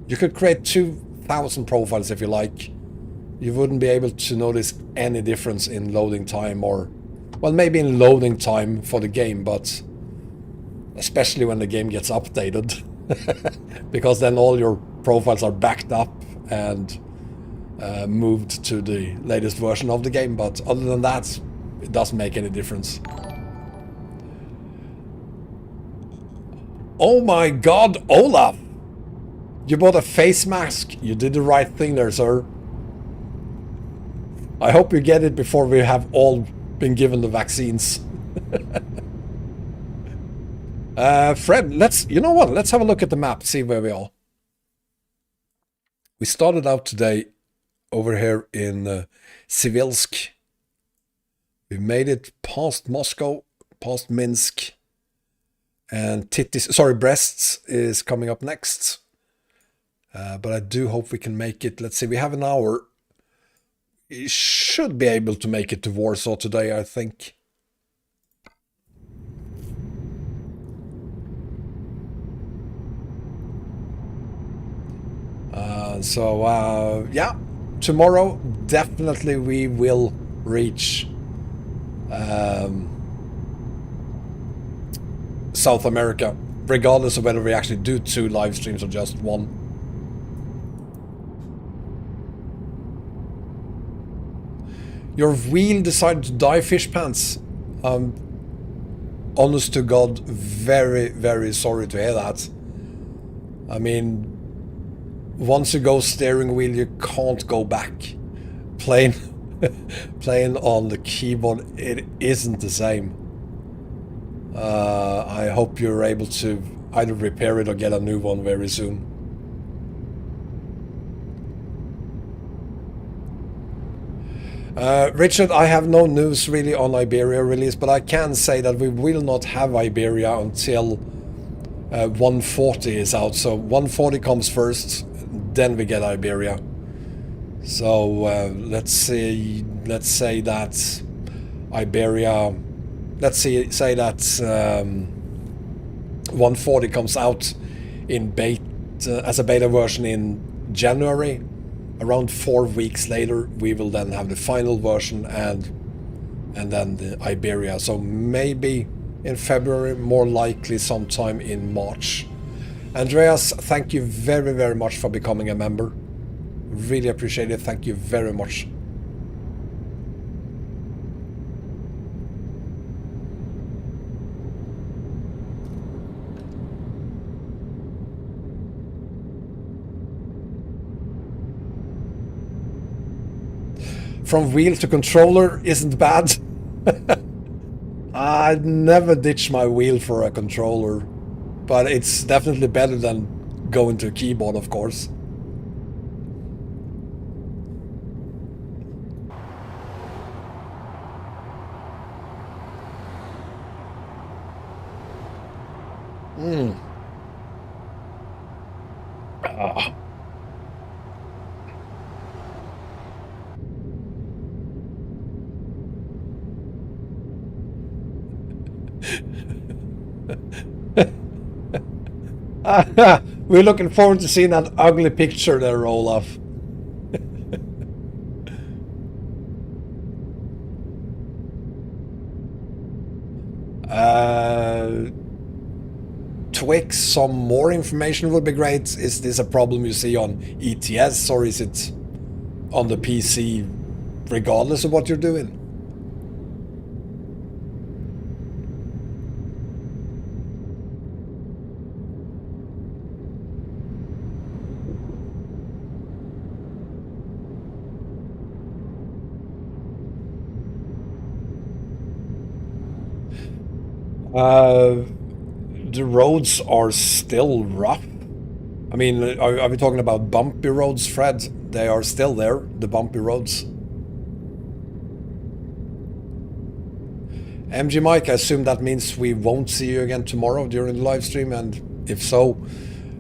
You could create 2,000 profiles if you like. You wouldn't be able to notice any difference in loading time, or, well, maybe in loading time for the game, but especially when the game gets updated. Because then all your profiles are backed up and moved to the latest version of the game, but other than that, it doesn't make any difference. Oh my god, Olaf! You bought a face mask. You did the right thing there, sir. I hope you get it before we have all been given the vaccines. Fred, you know what? Let's have a look at the map, see where we are. We started out today over here in Sivilsk. We made it past Moscow, past Minsk, and Brests is coming up next. But I do hope we can make it. Let's see, we have an hour. We should be able to make it to Warsaw today, I think. Yeah, tomorrow definitely we will reach South America, regardless of whether we actually do 2 live streams or just 1. Your wheel decided to die, Fish Pants. Honest to God, very, very sorry to hear that. I mean, once you go steering wheel, you can't go back. Playing, playing on the keyboard, it isn't the same. I hope you're able to either repair it or get a new one very soon. Richard, I have no news really on Iberia release, but I can say that we will not have Iberia until 140 is out. So 140 comes first, then we get Iberia. So let's say that Iberia, say that 140 comes out in as a beta version in January. Around 4 weeks later, we will then have the final version and then the Iberia. So maybe in February, more likely sometime in March. Andreas, thank you very, very much for becoming a member. Really appreciate it. Thank you very much. From wheel to controller isn't bad. I'd never ditch my wheel for a controller, but it's definitely better than going to a keyboard, of course. We're looking forward to seeing that ugly picture there, Olaf. Twix, some more information would be great. Is this a problem you see on ETS, or is it on the PC regardless of what you're doing? The roads are still rough. I mean, are we talking about bumpy roads, Fred? They are still there, the bumpy roads. MG Mike, I assume that means we won't see you again tomorrow during the live stream, and if so,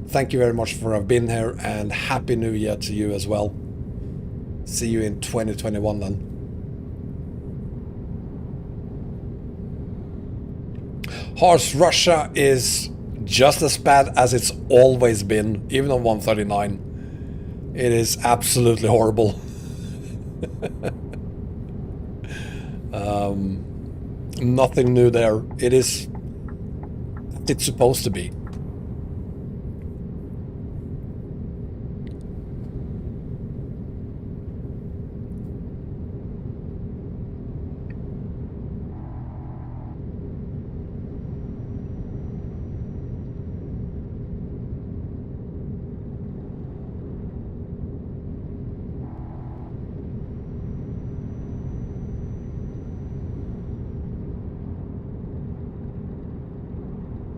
thank you very much for having been here, and Happy New Year to you as well. See you in 2021 then. Horse Russia is just as bad as it's always been, even on 139. It is absolutely horrible. Nothing new there. It's supposed to be.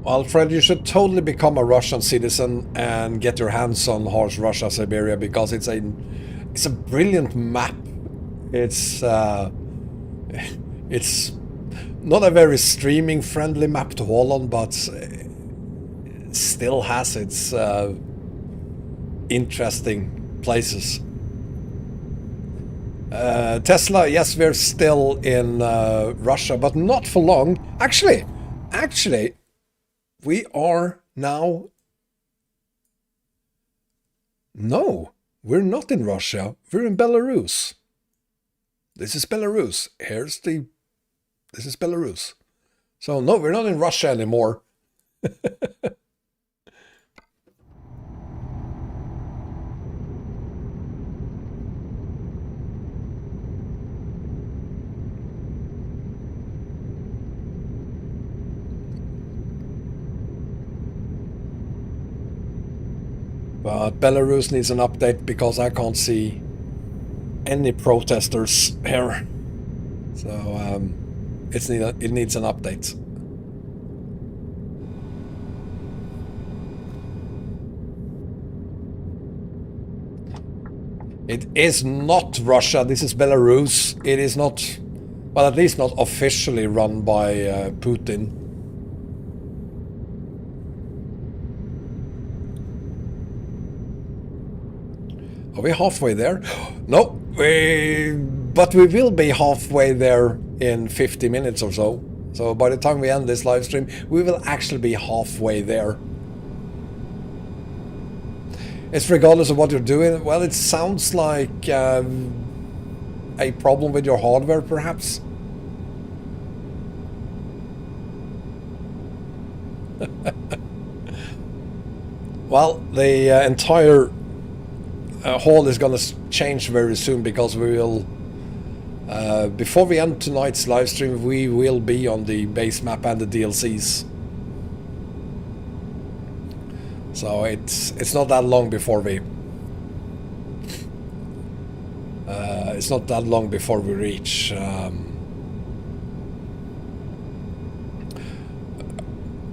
Alfred, you should totally become a Russian citizen and get your hands on Horse Russia Siberia, because it's a brilliant map. It's not a very streaming friendly map to Holland, but still has its interesting places. Tesla, yes, we're still in Russia, but not for long. Actually, we are now... No, we're not in Russia. We're in Belarus. This is Belarus. This is Belarus. So no, we're not in Russia anymore. But Belarus needs an update because I can't see any protesters here. So it needs an update. It is not Russia, this is Belarus. It is not, well, at least not officially run by Putin. Are we halfway there? No, but we will be halfway there in 50 minutes or so. So by the time we end this live stream, we will actually be halfway there. It's regardless of what you're doing. Well, it sounds like a problem with your hardware, perhaps. Well, the entire hall is going to change very soon because we will, before we end tonight's live stream, we will be on the base map and the DLCs. So it's not that long before we reach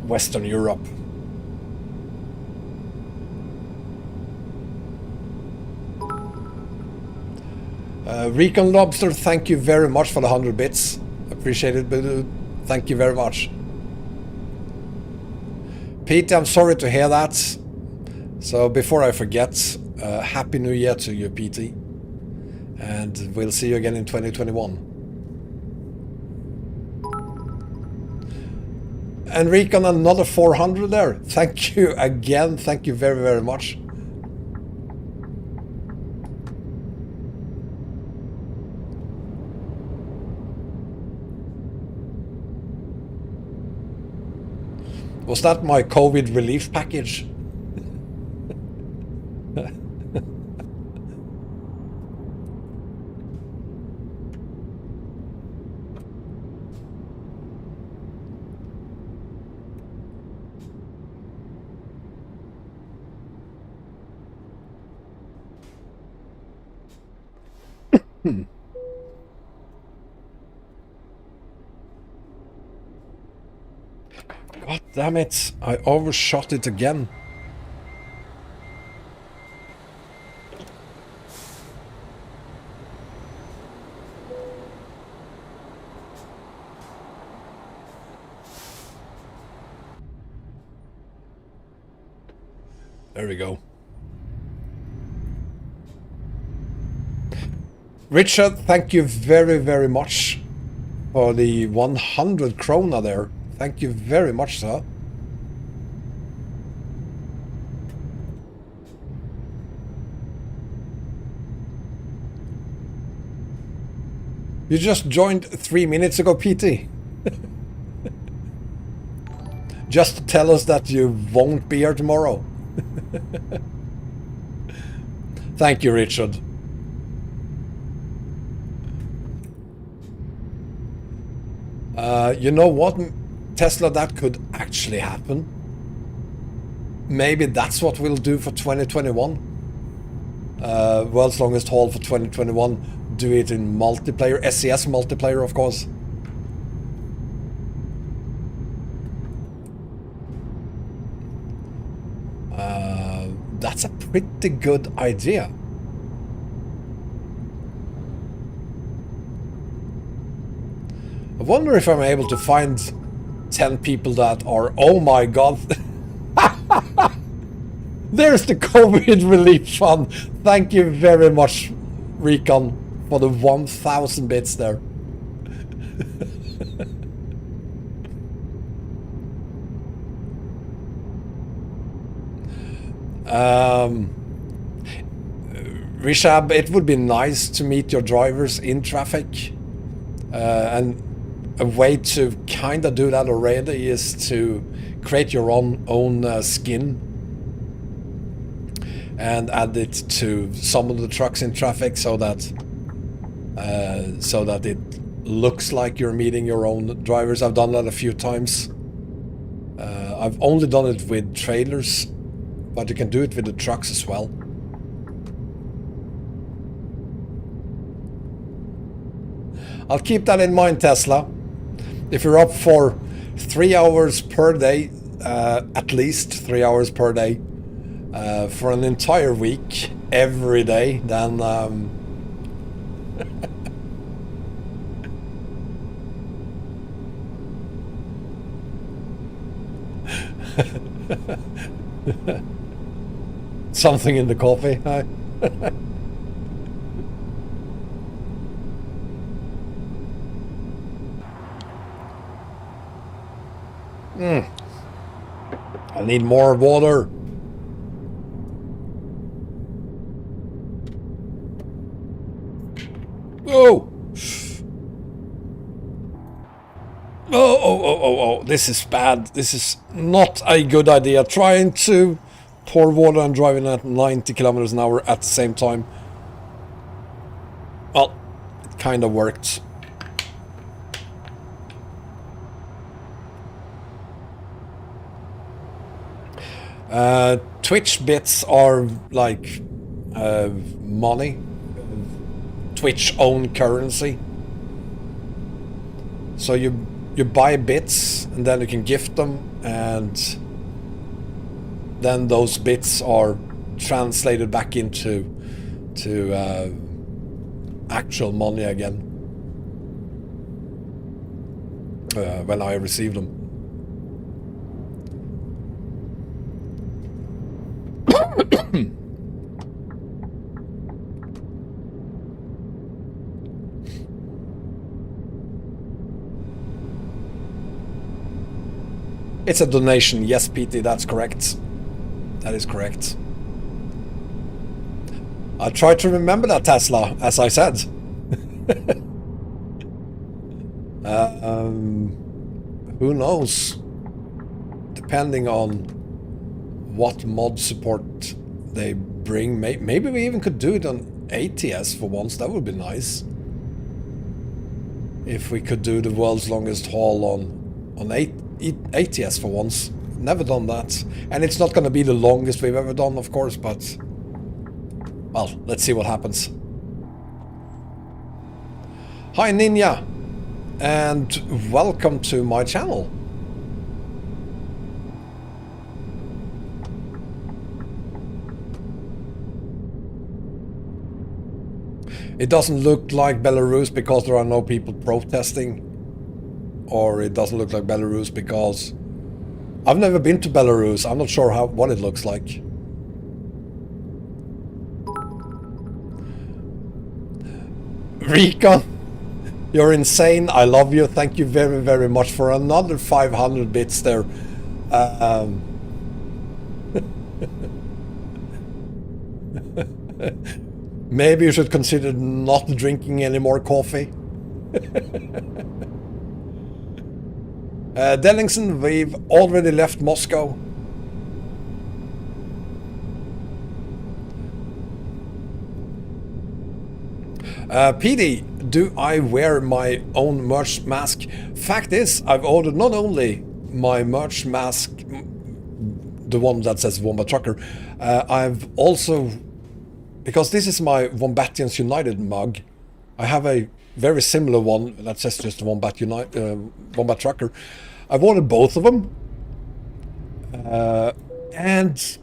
Western Europe. Recon Lobster, thank you very much for the 100 bits. Appreciate it, but thank you very much. Pete, I'm sorry to hear that. So before I forget, Happy New Year to you, Pete. And we'll see you again in 2021. And Recon, another 400 there. Thank you again. Thank you very, very much. Was that my COVID relief package? God damn it, I overshot it again. There we go. Richard, thank you very, very much for the 100 krona there. Thank you very much, sir. You just joined 3 minutes ago, PT. Just to tell us that you won't be here tomorrow. Thank you, Richard. You know what, Tesla, that could actually happen. Maybe that's what we'll do for 2021. World's Longest Haul for 2021. Do it in multiplayer, SES multiplayer, of course. That's a pretty good idea. I wonder if I'm able to find 10 people that are... Oh my god! There's the COVID relief fund! Thank you very much, Recon, for the 1,000 bits there. Rishab, it would be nice to meet your drivers in traffic. And a way to kind of do that already is to create your own skin and add it to some of the trucks in traffic so that it looks like you're meeting your own drivers. I've done that a few times. I've only done it with trailers, But you can do it with the trucks as well. I'll keep that in mind, Tesla. If you're up for 3 hours per day, at least 3 hours per day, for an entire week, every day, then something in the coffee. Huh? I need more water. Oh! Oh, this is bad. This is not a good idea. Trying to pour water and driving at 90 kilometers an hour at the same time. Well, it kind of worked. Twitch bits are like money. Twitch own currency. So you buy bits and then you can gift them, and then those bits are translated back into actual money again when I receive them. It's a donation. Yes, PT, that's correct. That is correct. I try to remember that, Tesla, as I said. Who knows? Depending on what mod support they bring. Maybe we even could do it on ATS for once. That would be nice. If we could do the world's longest haul on ATS for once. Never done that. And it's not going to be the longest we've ever done, of course, but... well, let's see what happens. Hi, Ninja! And welcome to my channel. It doesn't look like Belarus because there are no people protesting. Or it doesn't look like Belarus because... I've never been to Belarus. I'm not sure what it looks like. Recon, you're insane. I love you. Thank you very, very much for another 500 bits there. Maybe you should consider not drinking any more coffee. Dellingson, we've already left Moscow. PD, do I wear my own merch mask? Fact is, I've ordered not only my merch mask, the one that says Wombat Trucker, I've also, because this is my Wombatians United mug, I have a very similar one that says just Wombat Trucker. I've ordered both of them, and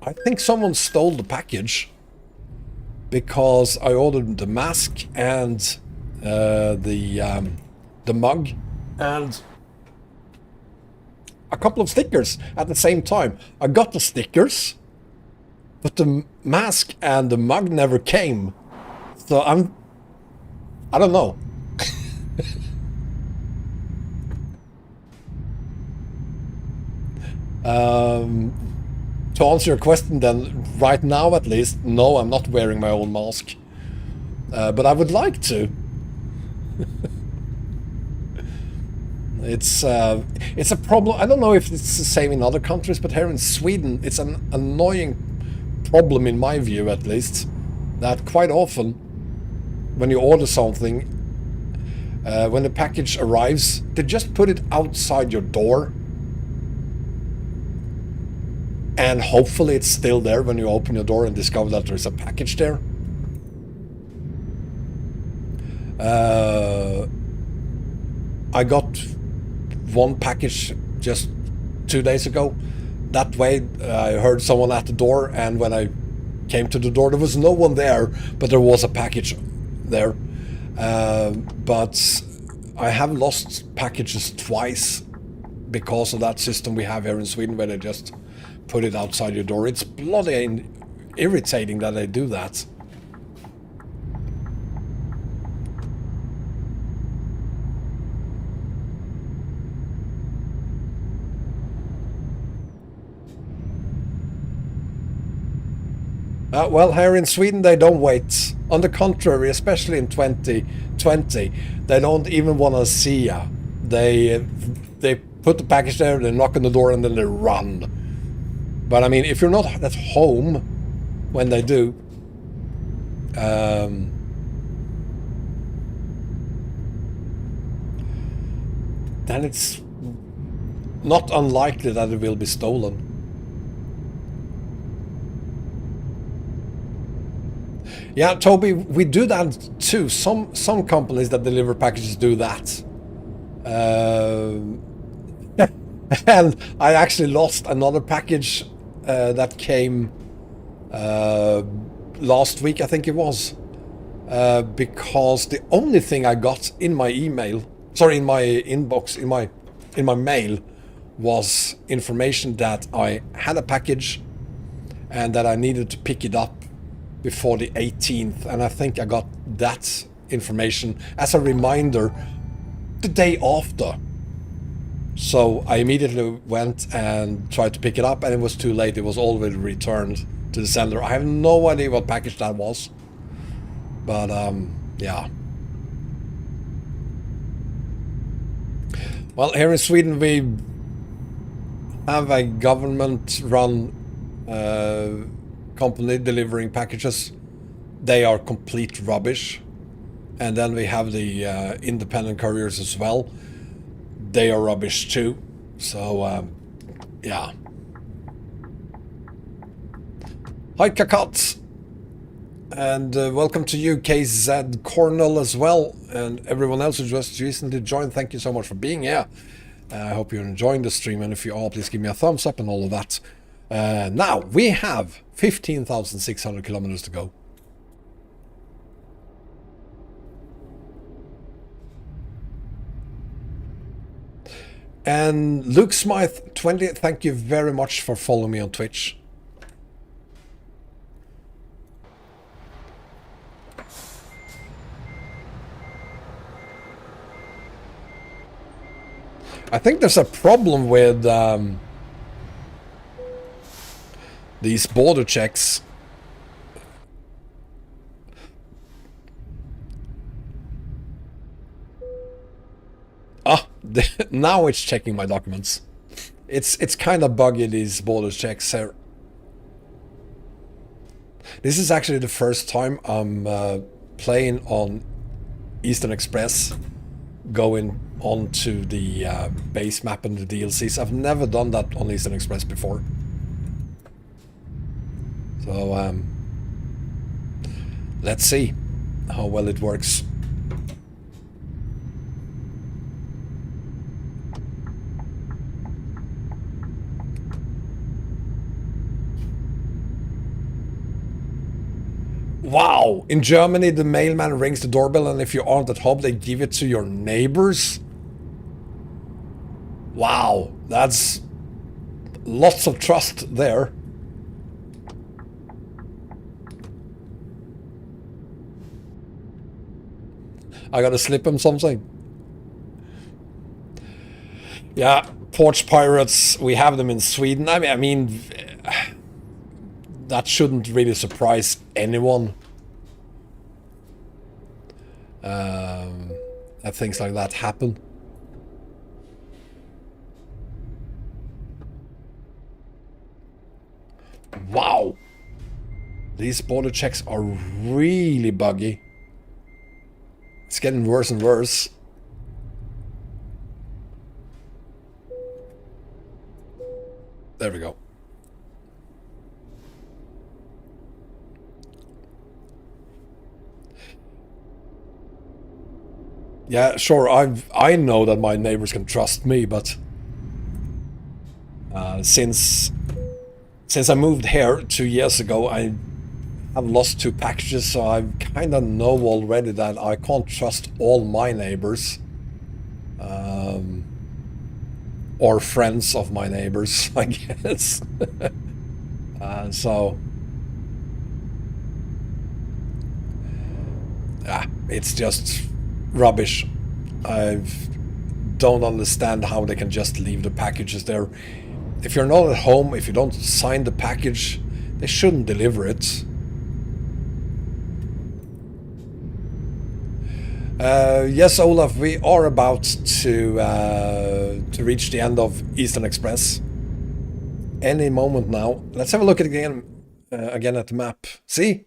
I think someone stole the package because I ordered the mask and the mug and a couple of stickers at the same time. I got the stickers, but the mask and the mug never came. So I don't know. To answer your question then, right now at least, no, I'm not wearing my own mask. But I would like to. It's a problem. I don't know if it's the same in other countries, but here in Sweden, it's an annoying problem in my view at least, that quite often when you order something, when the package arrives, they just put it outside your door. And hopefully it's still there when you open your door and discover that there's a package there. I got one package just 2 days ago. That way I heard someone at the door, and when I came to the door there was no one there, but there was a package there. But I have lost packages twice because of that system we have here in Sweden, where they just put it outside your door. It's bloody irritating that they do that. Well, here in Sweden they don't wait. On the contrary, especially in 2020, they don't even want to see you. They put the package there, they knock on the door, and then they run. But I mean, if you're not at home when they do, then it's not unlikely that it will be stolen. Yeah, Toby, we do that too. Some companies that deliver packages do that. And I actually lost another package that came last week, I think it was, because the only thing I got in my email, sorry, in my inbox, in my mail, was information that I had a package and that I needed to pick it up before the 18th, and I think I got that information as a reminder the day after. So I immediately went and tried to pick it up, and it was too late. It was already returned to the sender. I have no idea what package that was, but yeah. Well, here in Sweden we have a government-run company delivering packages. They are complete rubbish. And then we have the independent couriers as well. They are rubbish too. So yeah. Hi Kakat, and welcome to you KZ Cornell as well, and everyone else who just recently joined. Thank you so much for being here. I hope you're enjoying the stream, and if you are, please give me a thumbs up and all of that. Now we have 15,600 kilometers to go. And Luke Smythe 20, thank you very much for following me on Twitch. I think there's a problem with these border checks. Ah, now it's checking my documents. It's kind of buggy, these border checks here. This is actually the first time I'm playing on Eastern Express, going on to the base map and the DLCs. I've never done that on Eastern Express before. So let's see how well it works. Wow! In Germany, the mailman rings the doorbell, and if you aren't at home, they give it to your neighbors? Wow, that's lots of trust there. I gotta slip him something. Yeah, porch pirates, we have them in Sweden. I mean, that shouldn't really surprise anyone. That things like that happen. Wow! These border checks are really buggy. It's getting worse and worse. There we go. Yeah, sure. I know that my neighbors can trust me, but since I moved here 2 years ago, I have lost 2 packages, so I kind of know already that I can't trust all my neighbors, or friends of my neighbors, I guess. So it's just rubbish. I don't understand how they can just leave the packages there. If you're not at home, if you don't sign the package, they shouldn't deliver it. Yes, Olaf, we are about to reach the end of Eastern Express. Any moment now. Let's have a look at it again at the map. See?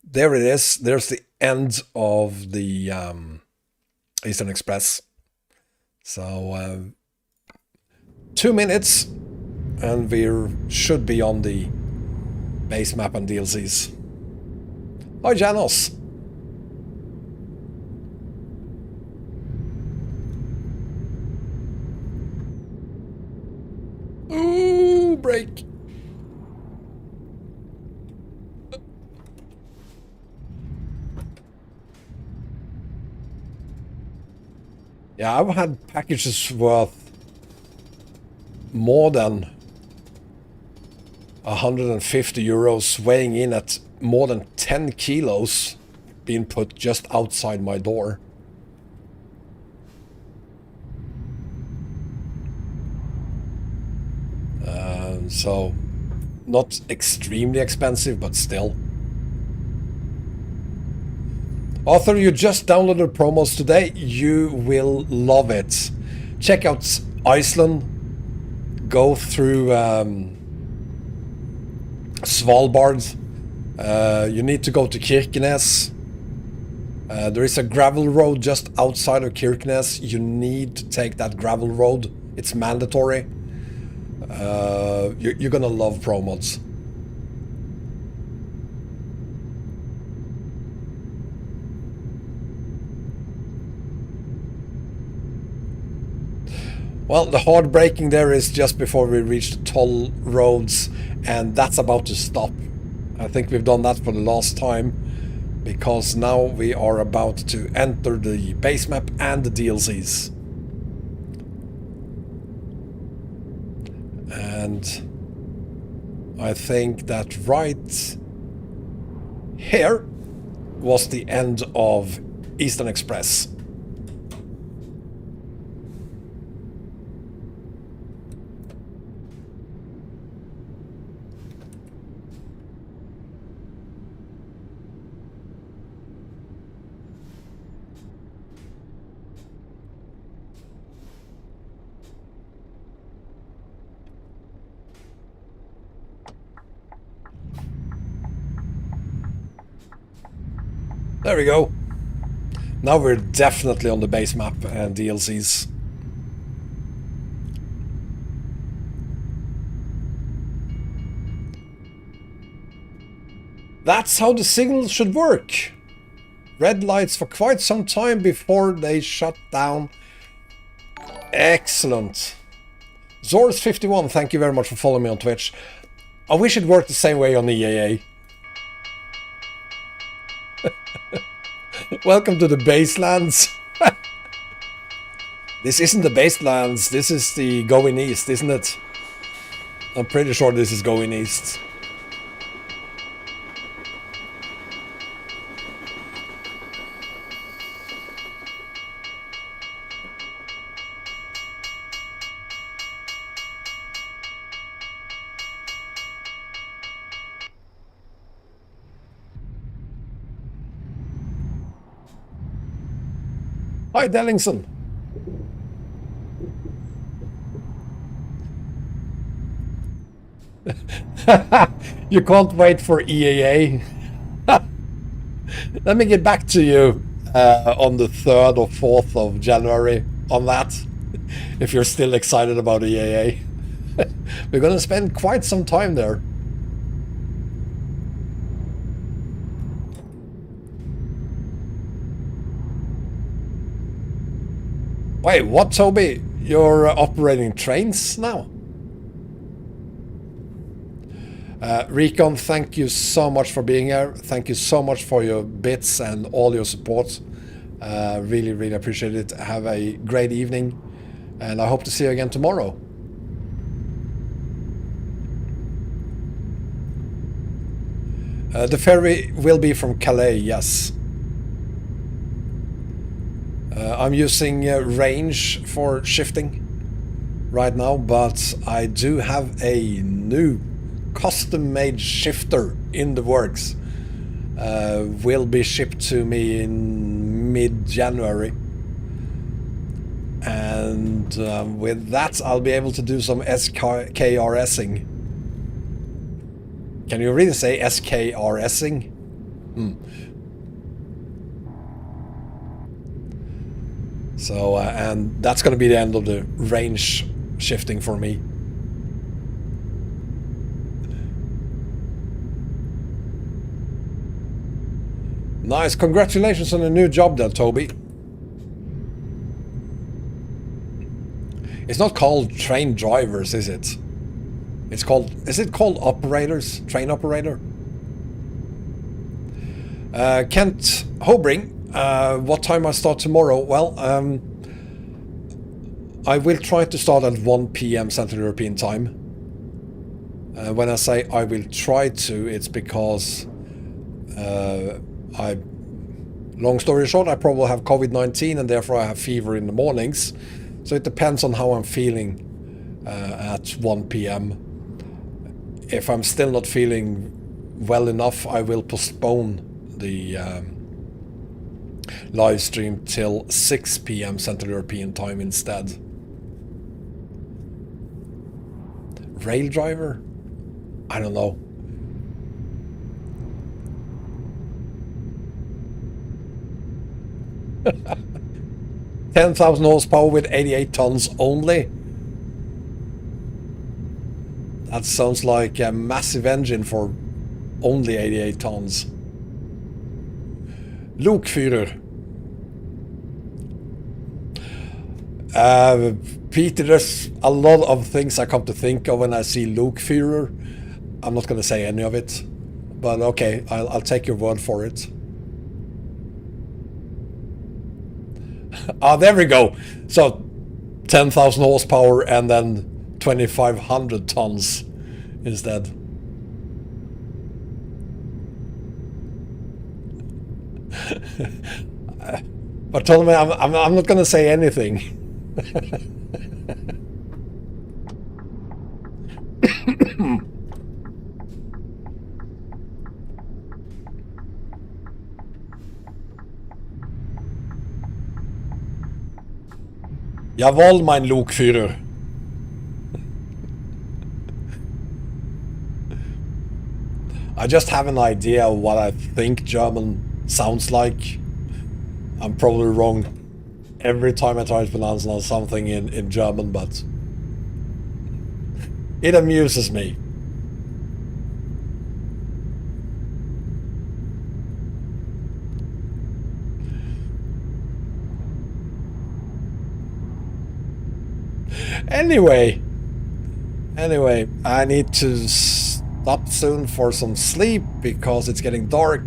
There it is. There's the end of the Eastern Express. So 2 minutes and we should be on the base map and DLCs. Hi Janos. Ooh, break. Yeah, I've had packages worth more than 150 euros weighing in at more than 10 kilos being put just outside my door. So not extremely expensive, but still. Arthur, you just downloaded promos today. You will love it. Check out Iceland. Go through Svalbard. You need to go to Kirkenes. There is a gravel road just outside of Kirkenes. You need to take that gravel road. It's mandatory. You're gonna love promos. Well, the hard braking there is just before we reach the toll roads, and that's about to stop. I think we've done that for the last time, because now we are about to enter the base map and the DLCs. And I think that right here was the end of Eastern Express. There we go. Now we're definitely on the base map and DLCs. That's how the signal should work. Red lights for quite some time before they shut down. Excellent. Zors51, thank you very much for following me on Twitch. I wish it worked the same way on EAA. Welcome to the Baselands. This isn't the Baselands, this is the going east, isn't it? I'm pretty sure this is going east. Hi, Dellingson. You can't wait for EAA. Let me get back to you on the 3rd or 4th of January on that, if you're still excited about EAA. We're gonna spend quite some time there. Wait, what, Toby? You're operating trains now? Recon, thank you so much for being here. Thank you so much for your bits and all your support. Really, really appreciate it. Have a great evening, and I hope to see you again tomorrow. The ferry will be from Calais, yes. I'm using range for shifting right now, but I do have a new custom-made shifter in the works. Will be shipped to me in mid-January. And with that, I'll be able to do some SKRSing. Can you really say SKRSing? So, and that's going to be the end of the range shifting for me. Nice, congratulations on a new job there, Toby. It's not called train drivers, is it? It's called, is it called operators? Train operator? Kent Hobring, what time I start tomorrow? Well, I will try to start at 1 p.m. Central European time. When I say I will try to, it's because long story short, I probably have COVID-19 and therefore I have fever in the mornings. So it depends on how I'm feeling at 1 p.m. If I'm still not feeling well enough, I will postpone the live stream till 6 p.m. Central European time instead. Rail driver? I don't know. $10,000 horsepower with 88 tons only. That sounds like a massive engine for only 88 tons. Lokführer. Peter, there's a lot of things I come to think of when I see Lokführer. I'm not going to say any of it, but okay, I'll take your word for it. Ah, there we go. So 10,000 horsepower and then 2,500 tons instead. But tell me, I'm not going to say anything. Jawohl, mein Lokführer. I just have an idea of what I think German sounds like. I'm probably wrong every time I try to pronounce something in German, but it amuses me. Anyway, I need to stop soon for some sleep because it's getting dark.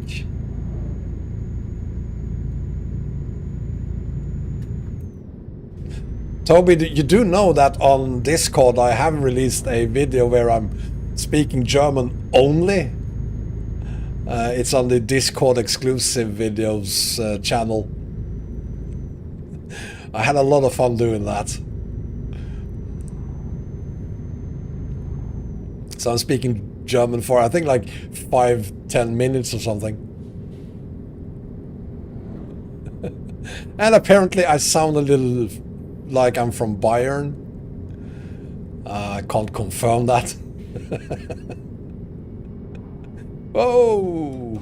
Toby, you do know that on Discord I have released a video where I'm speaking German only. It's on the Discord exclusive videos channel. I had a lot of fun doing that. So I'm speaking German for I think like 5-10 minutes or something. And apparently I sound a little like I'm from Bayern. I can't confirm that. Whoa!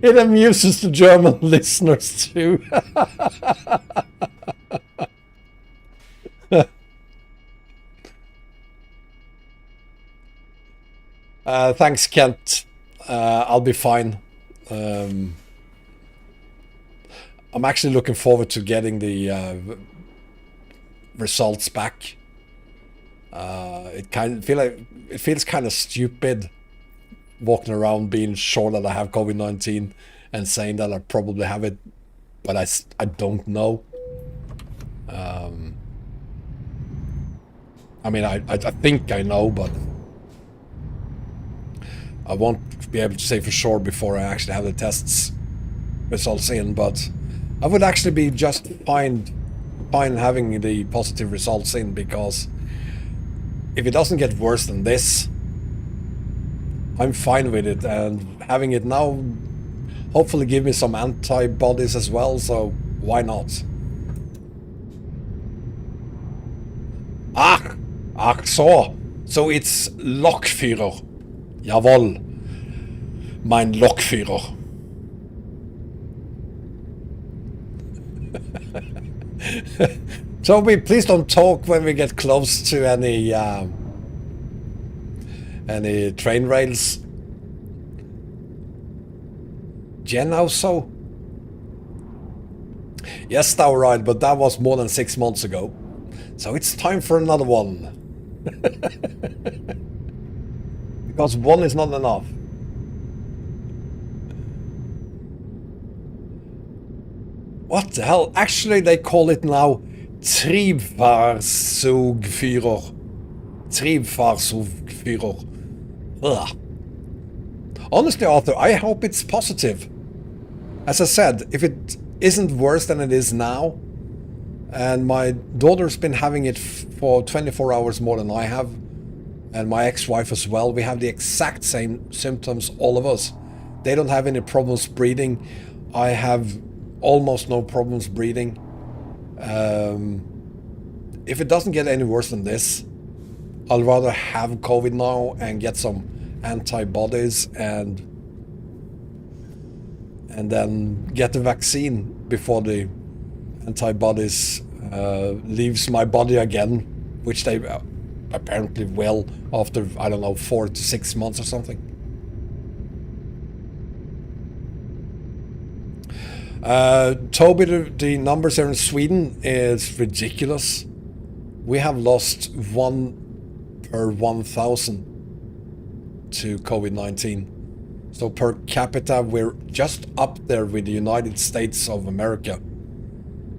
It amuses the German listeners too. Thanks, Kent. I'll be fine. I'm actually looking forward to getting the results back. It feels kind of stupid walking around being sure that I have COVID-19 and saying that I probably have it, but I don't know. I mean, I think I know, but I won't be able to say for sure before I actually have the tests results in, but I would actually be just fine having the positive results in, because if it doesn't get worse than this, I'm fine with it, and having it now hopefully give me some antibodies as well, so why not? Ach so. So it's Lokführer. Jawohl. Mein Lokführer. Toby, please don't talk when we get close to any train rails. Jen also? Yes, thou right, but that was more than 6 months ago. So it's time for another one. Because one is not enough. What the hell? Actually, they call it now Triebfahrzeugführer. Triebfahrzeugführer. Ugh. Honestly, Arthur, I hope it's positive. As I said, if it isn't worse than it is now, and my daughter's been having it for 24 hours more than I have, and my ex-wife as well, we have the exact same symptoms, all of us. They don't have any problems breathing. I have almost no problems breathing. If it doesn't get any worse than this, I'll rather have COVID now and get some antibodies and then get the vaccine before the antibodies leaves my body again, which they apparently will after, I don't know, 4 to 6 months or something. Toby, the numbers here in Sweden is ridiculous. We have lost 1 per 1,000 to COVID-19. So per capita, we're just up there with the United States of America.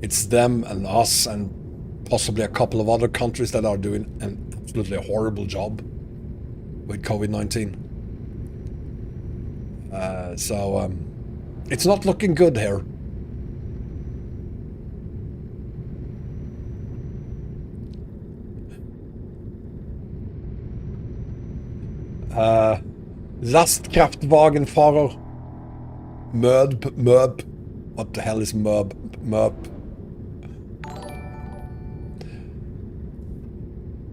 It's them and us and possibly a couple of other countries that are doing an absolutely horrible job with COVID-19. So it's not looking good here. Lastkraftwagenfahrer. Möb. What the hell is Möb?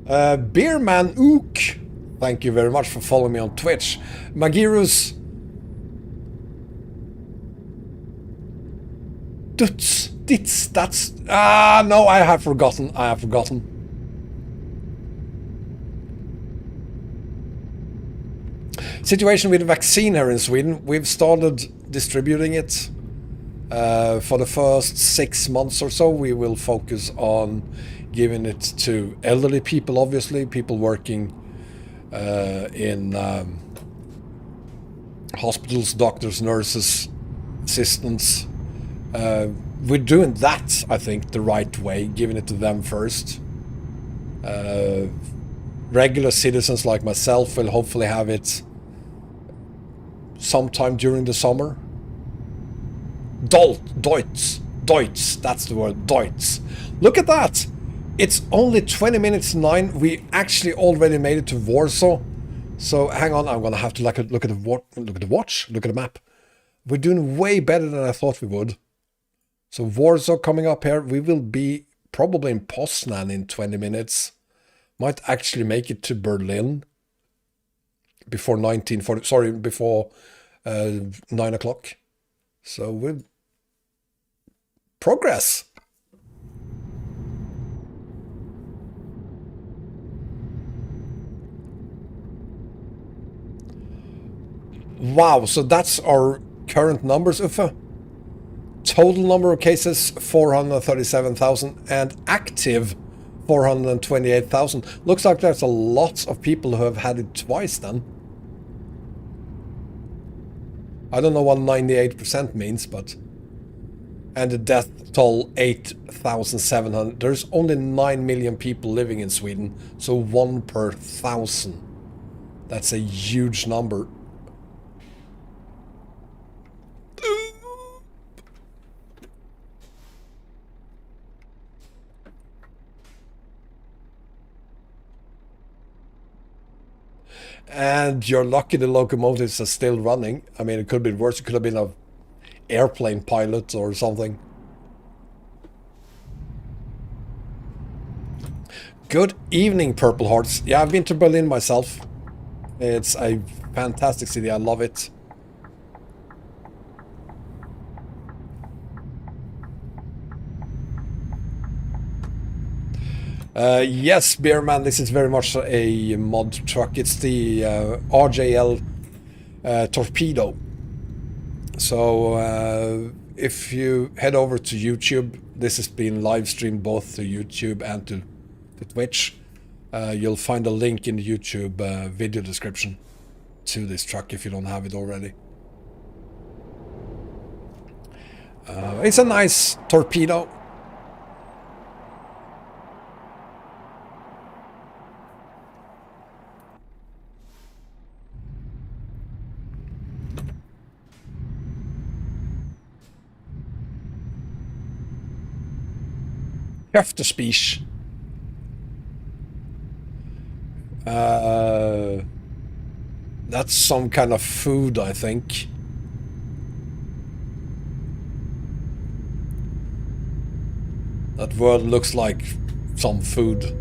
Beerman Ook. Thank you very much for following me on Twitch. Magirus. Dits. That's... no, I have forgotten. Situation with the vaccine here in Sweden. We've started distributing it. For the first 6 months or so, we will focus on giving it to elderly people, obviously, people working in hospitals, doctors, nurses, assistants. We're doing that, I think, the right way, giving it to them first. Regular citizens like myself will hopefully have it sometime during the summer. Deutz, that's the word, Deutz. Look at that! It's only 20 minutes to 9. We actually already made it to Warsaw. So hang on, I'm gonna have to look at the map. We're doing way better than I thought we would. So Warsaw coming up here. We will be probably in Poznan in 20 minutes. Might actually make it to Berlin before 9 o'clock. So we'll progress. Wow, so that's our current numbers, Uffe. Total number of cases 437,000 and active 428,000. Looks like there's a lot of people who have had it twice then. I don't know what 98% means, but... And the death toll 8,700. There's only 9 million people living in Sweden, so 1 per 1,000. That's a huge number. And you're lucky the locomotives are still running. I mean, it could have been worse. It could have been an airplane pilot or something. Good evening, Purple Hearts. Yeah, I've been to Berlin myself. It's a fantastic city. I love it. Yes, Beerman, this is very much a mod truck. It's the RJL Torpedo. So if you head over to YouTube, this has been live streamed both to YouTube and to Twitch. You'll find a link in the YouTube video description to this truck if you don't have it already. It's a nice torpedo. Köftespieß. That's some kind of food, I think. That word looks like some food.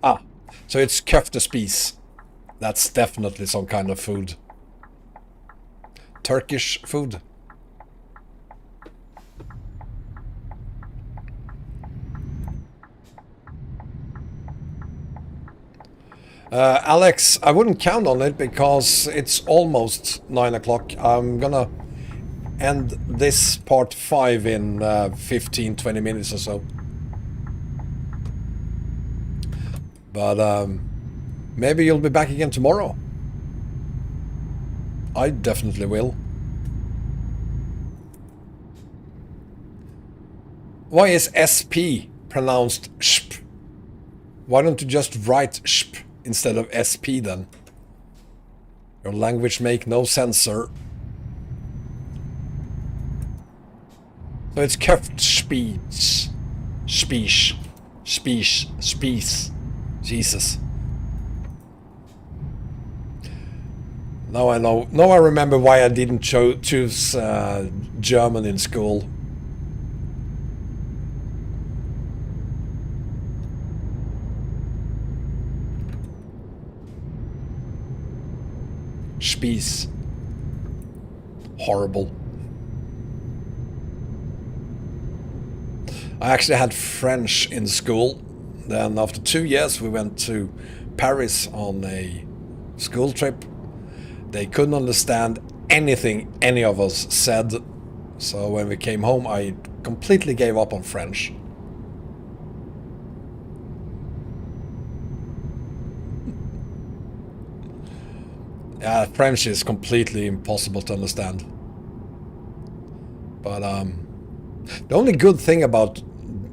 Ah, so it's köftespieß. That's definitely some kind of food. Turkish food. Alex, I wouldn't count on it because it's almost 9 o'clock. I'm gonna end this part 5 in 15-20 minutes or so. But maybe you'll be back again tomorrow. I definitely will. Why is SP pronounced SP? Why don't you just write SP instead of SP then? Your language make no sense, sir. So it's Köftspieß. Spieß. Spieß. Spieß. Jesus. Now I know. Now I remember why I didn't choose German in school. Spieß. Horrible. I actually had French in school. Then after 2 years we went to Paris on a school trip. They couldn't understand anything any of us said. So when we came home I completely gave up on French. Yeah, French is completely impossible to understand. But the only good thing about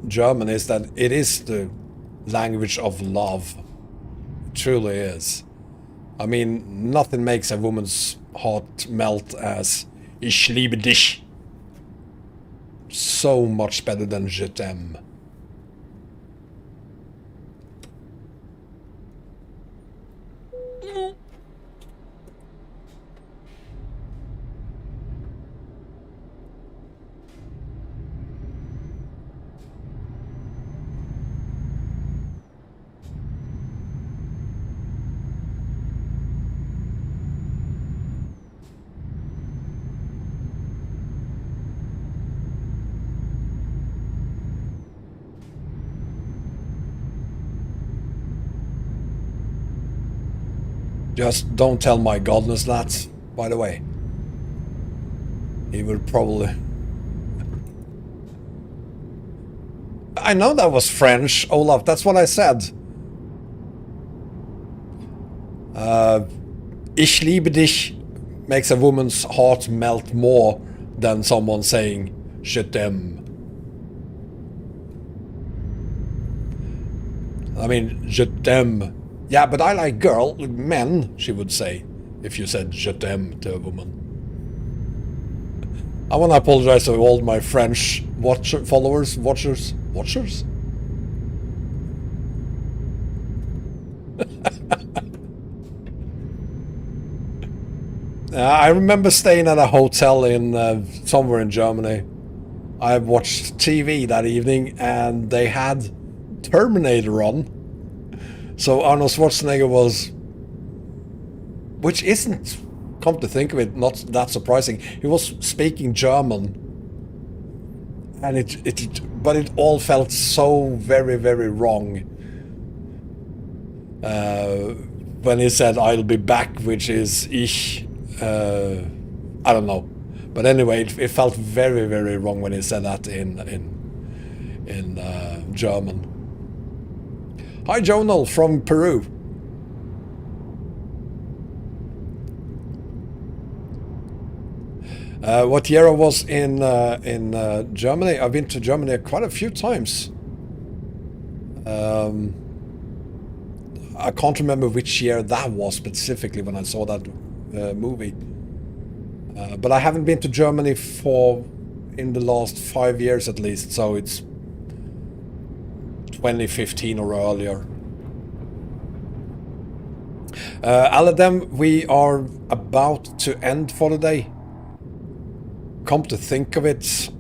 German is that it is the language of love. It truly is. I mean, nothing makes a woman's heart melt as Ich liebe dich. So much better than Je t'aime. Just don't tell my godness that, by the way. He would probably... I know that was French, Olaf, that's what I said. Ich liebe dich makes a woman's heart melt more than someone saying je t'aime. I mean, je t'aime. Yeah, but I like men, she would say, if you said je t'aime to a woman. I want to apologize to all my French watchers? I remember staying at a hotel in somewhere in Germany. I watched TV that evening and they had Terminator on. So Arnold Schwarzenegger was, which isn't, come to think of it, not that surprising. He was speaking German, and but it all felt so very, very wrong. When he said "I'll be back," which is ich, I don't know, but anyway, it felt very, very wrong when he said that in German. Hi, Jonal from Peru. What year I was in Germany? I've been to Germany quite a few times. I can't remember which year that was specifically when I saw that movie. But I haven't been to Germany in the last 5 years at least, so it's 2015 or earlier. Aladem, we are about to end for the day. Come to think of it,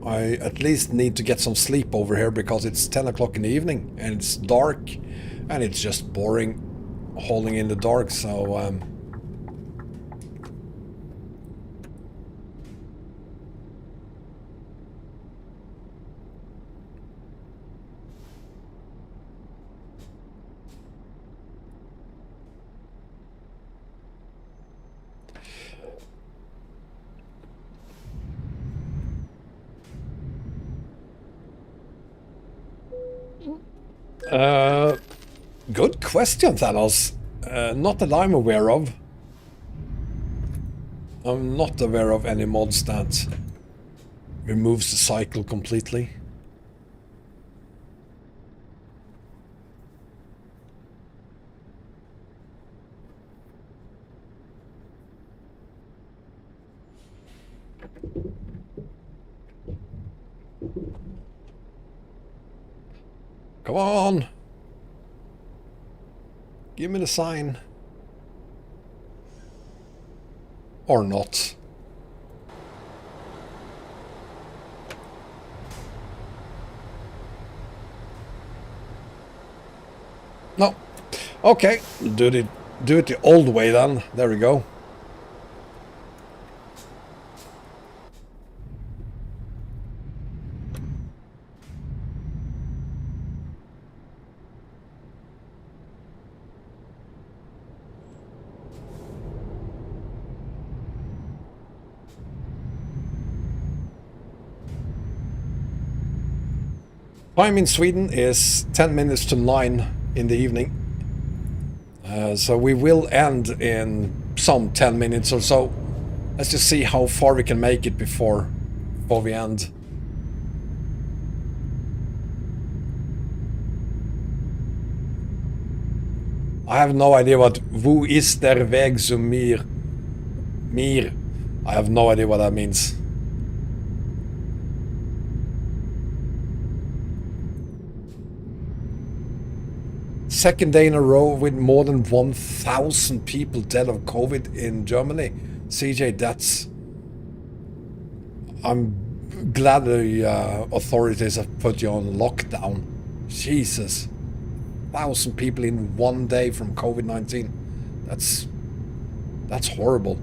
I at least need to get some sleep over here because it's 10 o'clock in the evening and it's dark and it's just boring hauling in the dark, so good question, Thanos. Not that I'm aware of. I'm not aware of any mods that removes the cycle completely. Come on! Give me the sign. Or not. No. Okay, do it the old way then. There we go. Time in Sweden is 10 minutes to 9 in the evening. So we will end in some 10 minutes or so. Let's just see how far we can make it before we end. I have no idea what Wo ist der Weg zu mir? Mir. I have no idea what that means. Second day in a row with more than 1,000 people dead of COVID in Germany. CJ, that's... I'm glad the authorities have put you on lockdown. Jesus. 1,000 people in one day from COVID-19. That's horrible.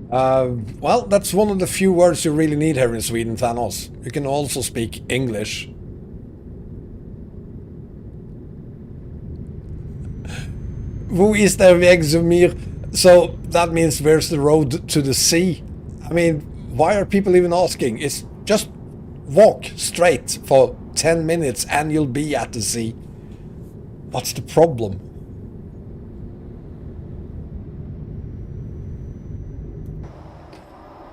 Well, that's one of the few words you really need here in Sweden, Thanos. You can also speak English. Wo ist der Weg zu mir? So that means where's the road to the sea? I mean, why are people even asking? It's just walk straight for 10 minutes and you'll be at the sea. What's the problem?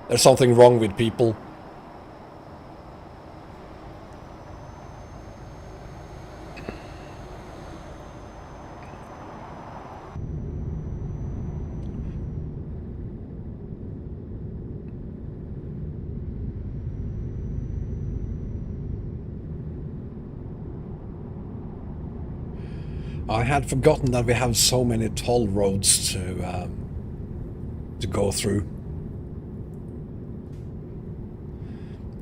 There's something wrong with people. I had forgotten that we have so many toll roads to go through.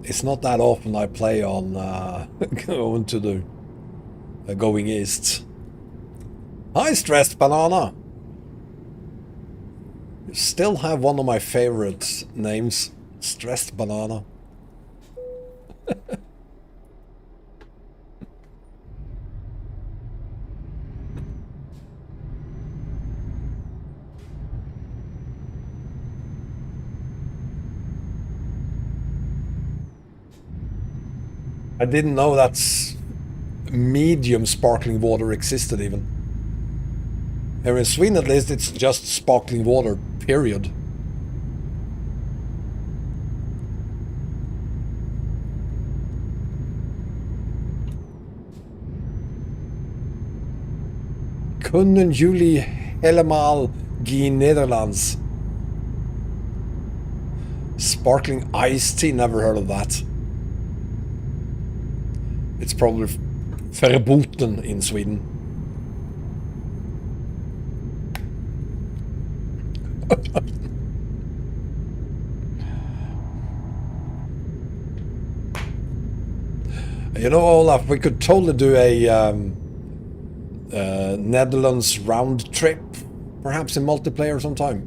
It's not that often I play on going to the going east. Hi, Stressed Banana. You still have one of my favorite names, Stressed Banana. I didn't know that medium sparkling water existed even. Here in Sweden at least it's just sparkling water, period. Kunnen jullie helemaal geen Nederlands? Sparkling iced tea, never heard of that. It's probably verboten in Sweden. You know, Olaf, we could totally do a Netherlands round trip, perhaps in multiplayer sometime.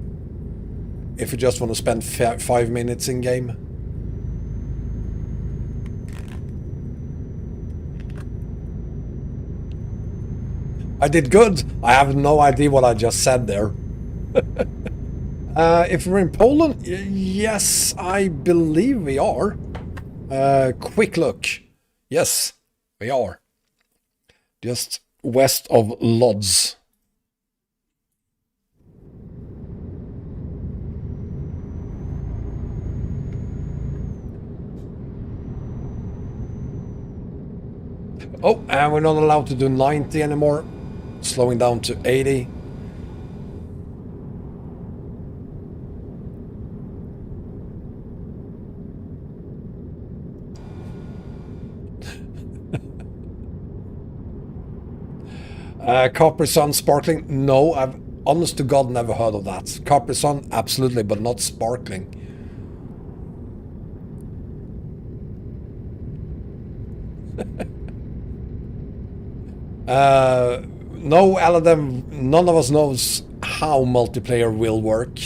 If you just want to spend 5 minutes in game. I did good. I have no idea what I just said there. If we're in Poland, yes, I believe we are. Quick look. Yes, we are. Just west of Lodz. Oh, and we're not allowed to do 90 anymore. Slowing down to 80. Capri Sun sparkling? No, I've honest to God never heard of that. Capri Sun, absolutely, but not sparkling. No, Aladdin, none of us knows how multiplayer will work.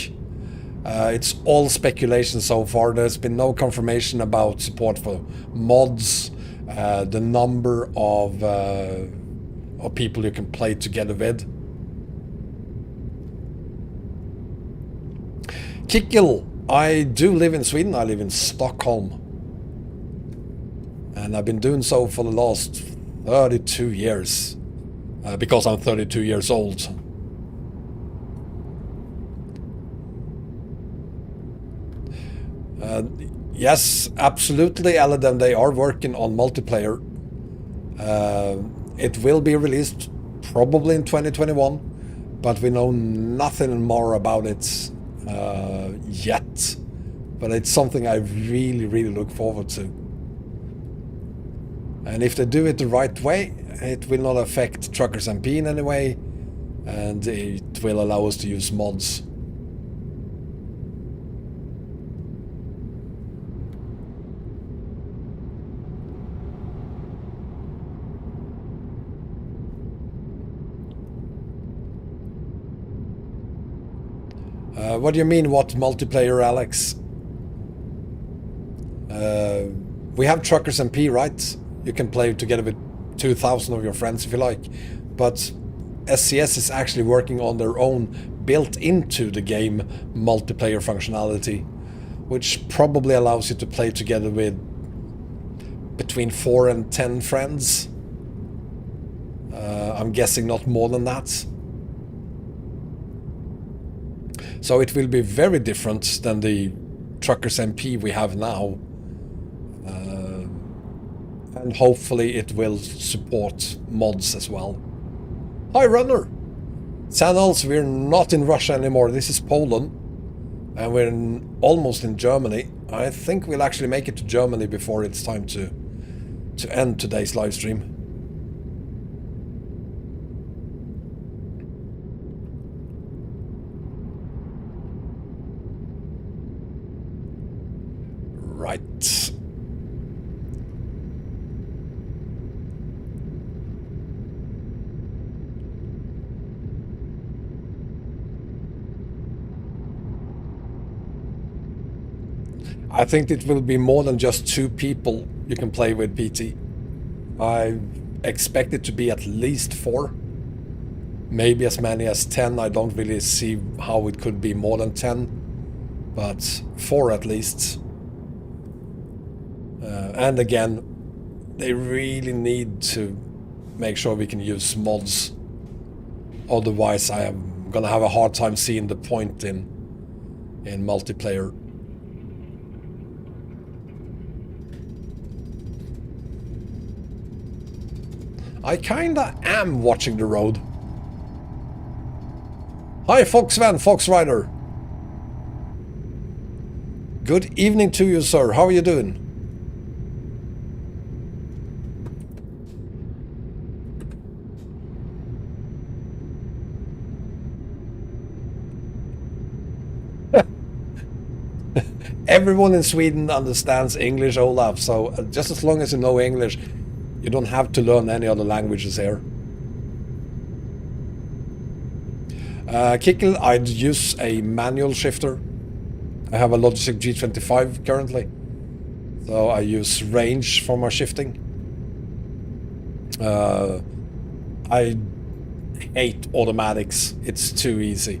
It's all speculation so far. There's been no confirmation about support for mods, the number of people you can play together with. Kikil, I do live in Sweden. I live in Stockholm. And I've been doing so for the last 32 years. Because I'm 32 years old. Yes, absolutely, Aladdin, they are working on multiplayer. It will be released probably in 2021, but we know nothing more about it yet. But it's something I really, really look forward to. And if they do it the right way, it will not affect Truckers MP in any way, and it will allow us to use mods. What do you mean, what multiplayer, Alex? We have Truckers MP, right? You can play together with 2,000 of your friends if you like. But SCS is actually working on their own built into the game multiplayer functionality, which probably allows you to play together with between 4 and 10 friends. I'm guessing not more than that. So it will be very different than the Truckers MP we have now. And hopefully it will support mods as well. Hi Runner! Channels, we're not in Russia anymore, this is Poland. And we're almost in Germany. I think we'll actually make it to Germany before it's time to end today's live stream. Right. I think it will be more than just 2 people you can play with, PT. I expect it to be at least 4. Maybe as many as 10. I don't really see how it could be more than 10. But 4 at least. And again, they really need to make sure we can use mods. Otherwise I am gonna have a hard time seeing the point in multiplayer. I kinda am watching the road. Hi Foxvan, Fox Rider. Good evening to you, sir. How are you doing? Everyone in Sweden understands English, Olaf, so just as long as you know English, you don't have to learn any other languages here. Kickel, I'd use a manual shifter. I have a Logitech G25 currently, so I use range for my shifting. I hate automatics, it's too easy.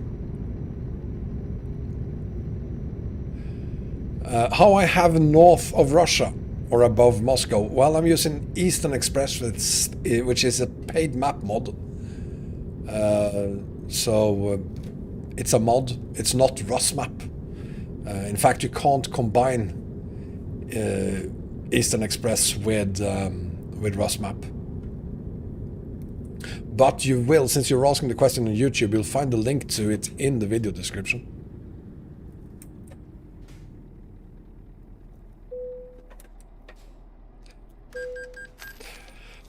How I have north of Russia or above Moscow? Well, I'm using Eastern Express, which is a paid map mod. So it's a mod, it's not Rusmap. In fact, you can't combine Eastern Express with Rusmap. But you will, since you're asking the question on YouTube, you'll find the link to it in the video description.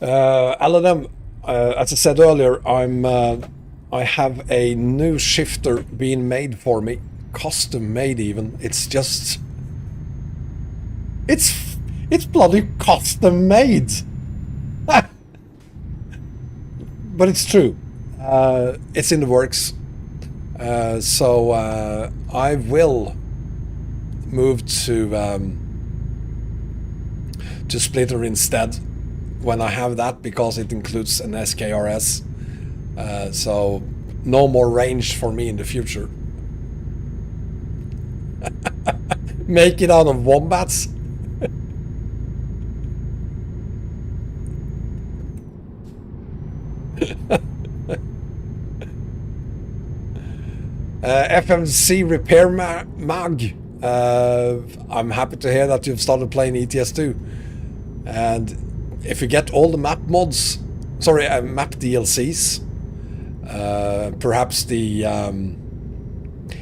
LNM, as I said earlier, I have a new shifter being made for me, custom made even. It's just, it's bloody custom made. But it's true. It's in the works. So I will move to Splitter instead when I have that, because it includes an SKRS. So no more range for me in the future. Make it out of wombats. FMC Repair Mag. I'm happy to hear that you've started playing ETS2. And if you get all the map mods, sorry, map DLCs, perhaps the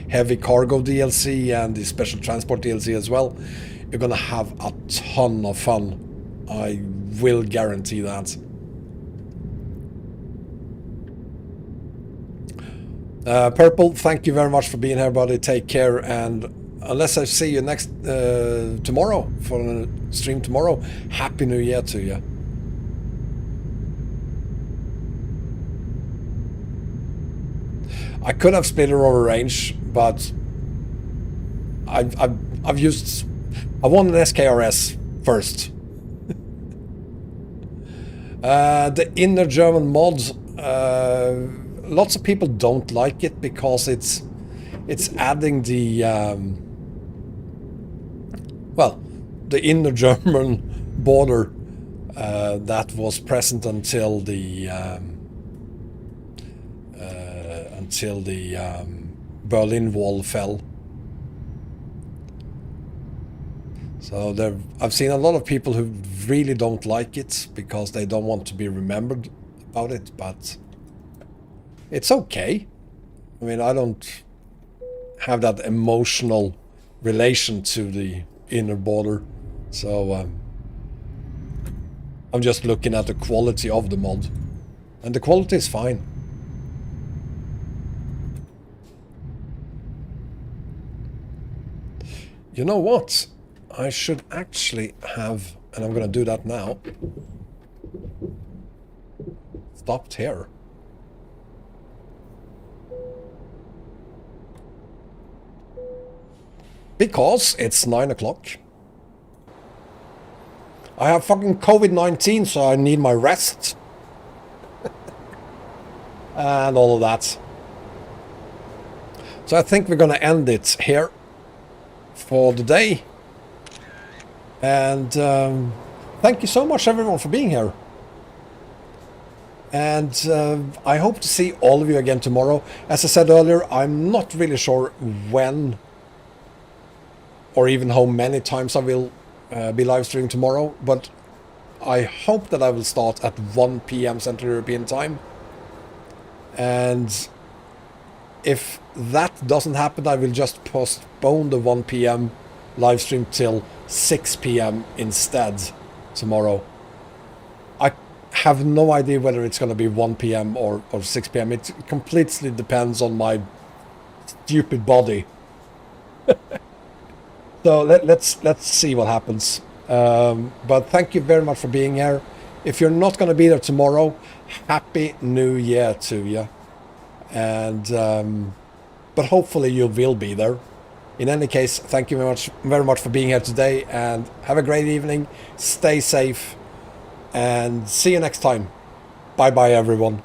heavy cargo DLC and the special transport DLC as well, you're gonna have a ton of fun. I will guarantee that. Purple, thank you very much for being here, buddy. Take care, and unless I see you next tomorrow for a stream tomorrow, Happy New Year to you. I could have split it over range, but I've used. I want an SKRS first. The inner German mods. Lots of people don't like it because it's adding the well, the inner German border that was present until the Berlin Wall fell. So I've seen a lot of people who really don't like it because they don't want to be remembered about it, but it's okay. I mean, I don't have that emotional relation to the inner border, so I'm just looking at the quality of the mod, and the quality is fine. You know what? I should actually have, and I'm gonna do that now, stopped here. Because it's 9 o'clock. I have fucking COVID-19, so I need my rest. And all of that. So I think we're gonna end it here for the day. And thank you so much everyone for being here. And I hope to see all of you again tomorrow. As I said earlier, I'm not really sure when or even how many times I will be live streaming tomorrow, but I hope that I will start at 1 p.m. Central European time. And if that doesn't happen, I will just postpone the 1 p.m. live stream till 6 p.m. instead tomorrow. I have no idea whether it's going to be 1 p.m. or 6 p.m. It completely depends on my stupid body. So let's see what happens. But thank you very much for being here. If you're not going to be there tomorrow, Happy New Year to you. And but hopefully you will be there. In any case, thank you very much for being here today, and have a great evening. Stay safe, and see you next time. Bye bye everyone.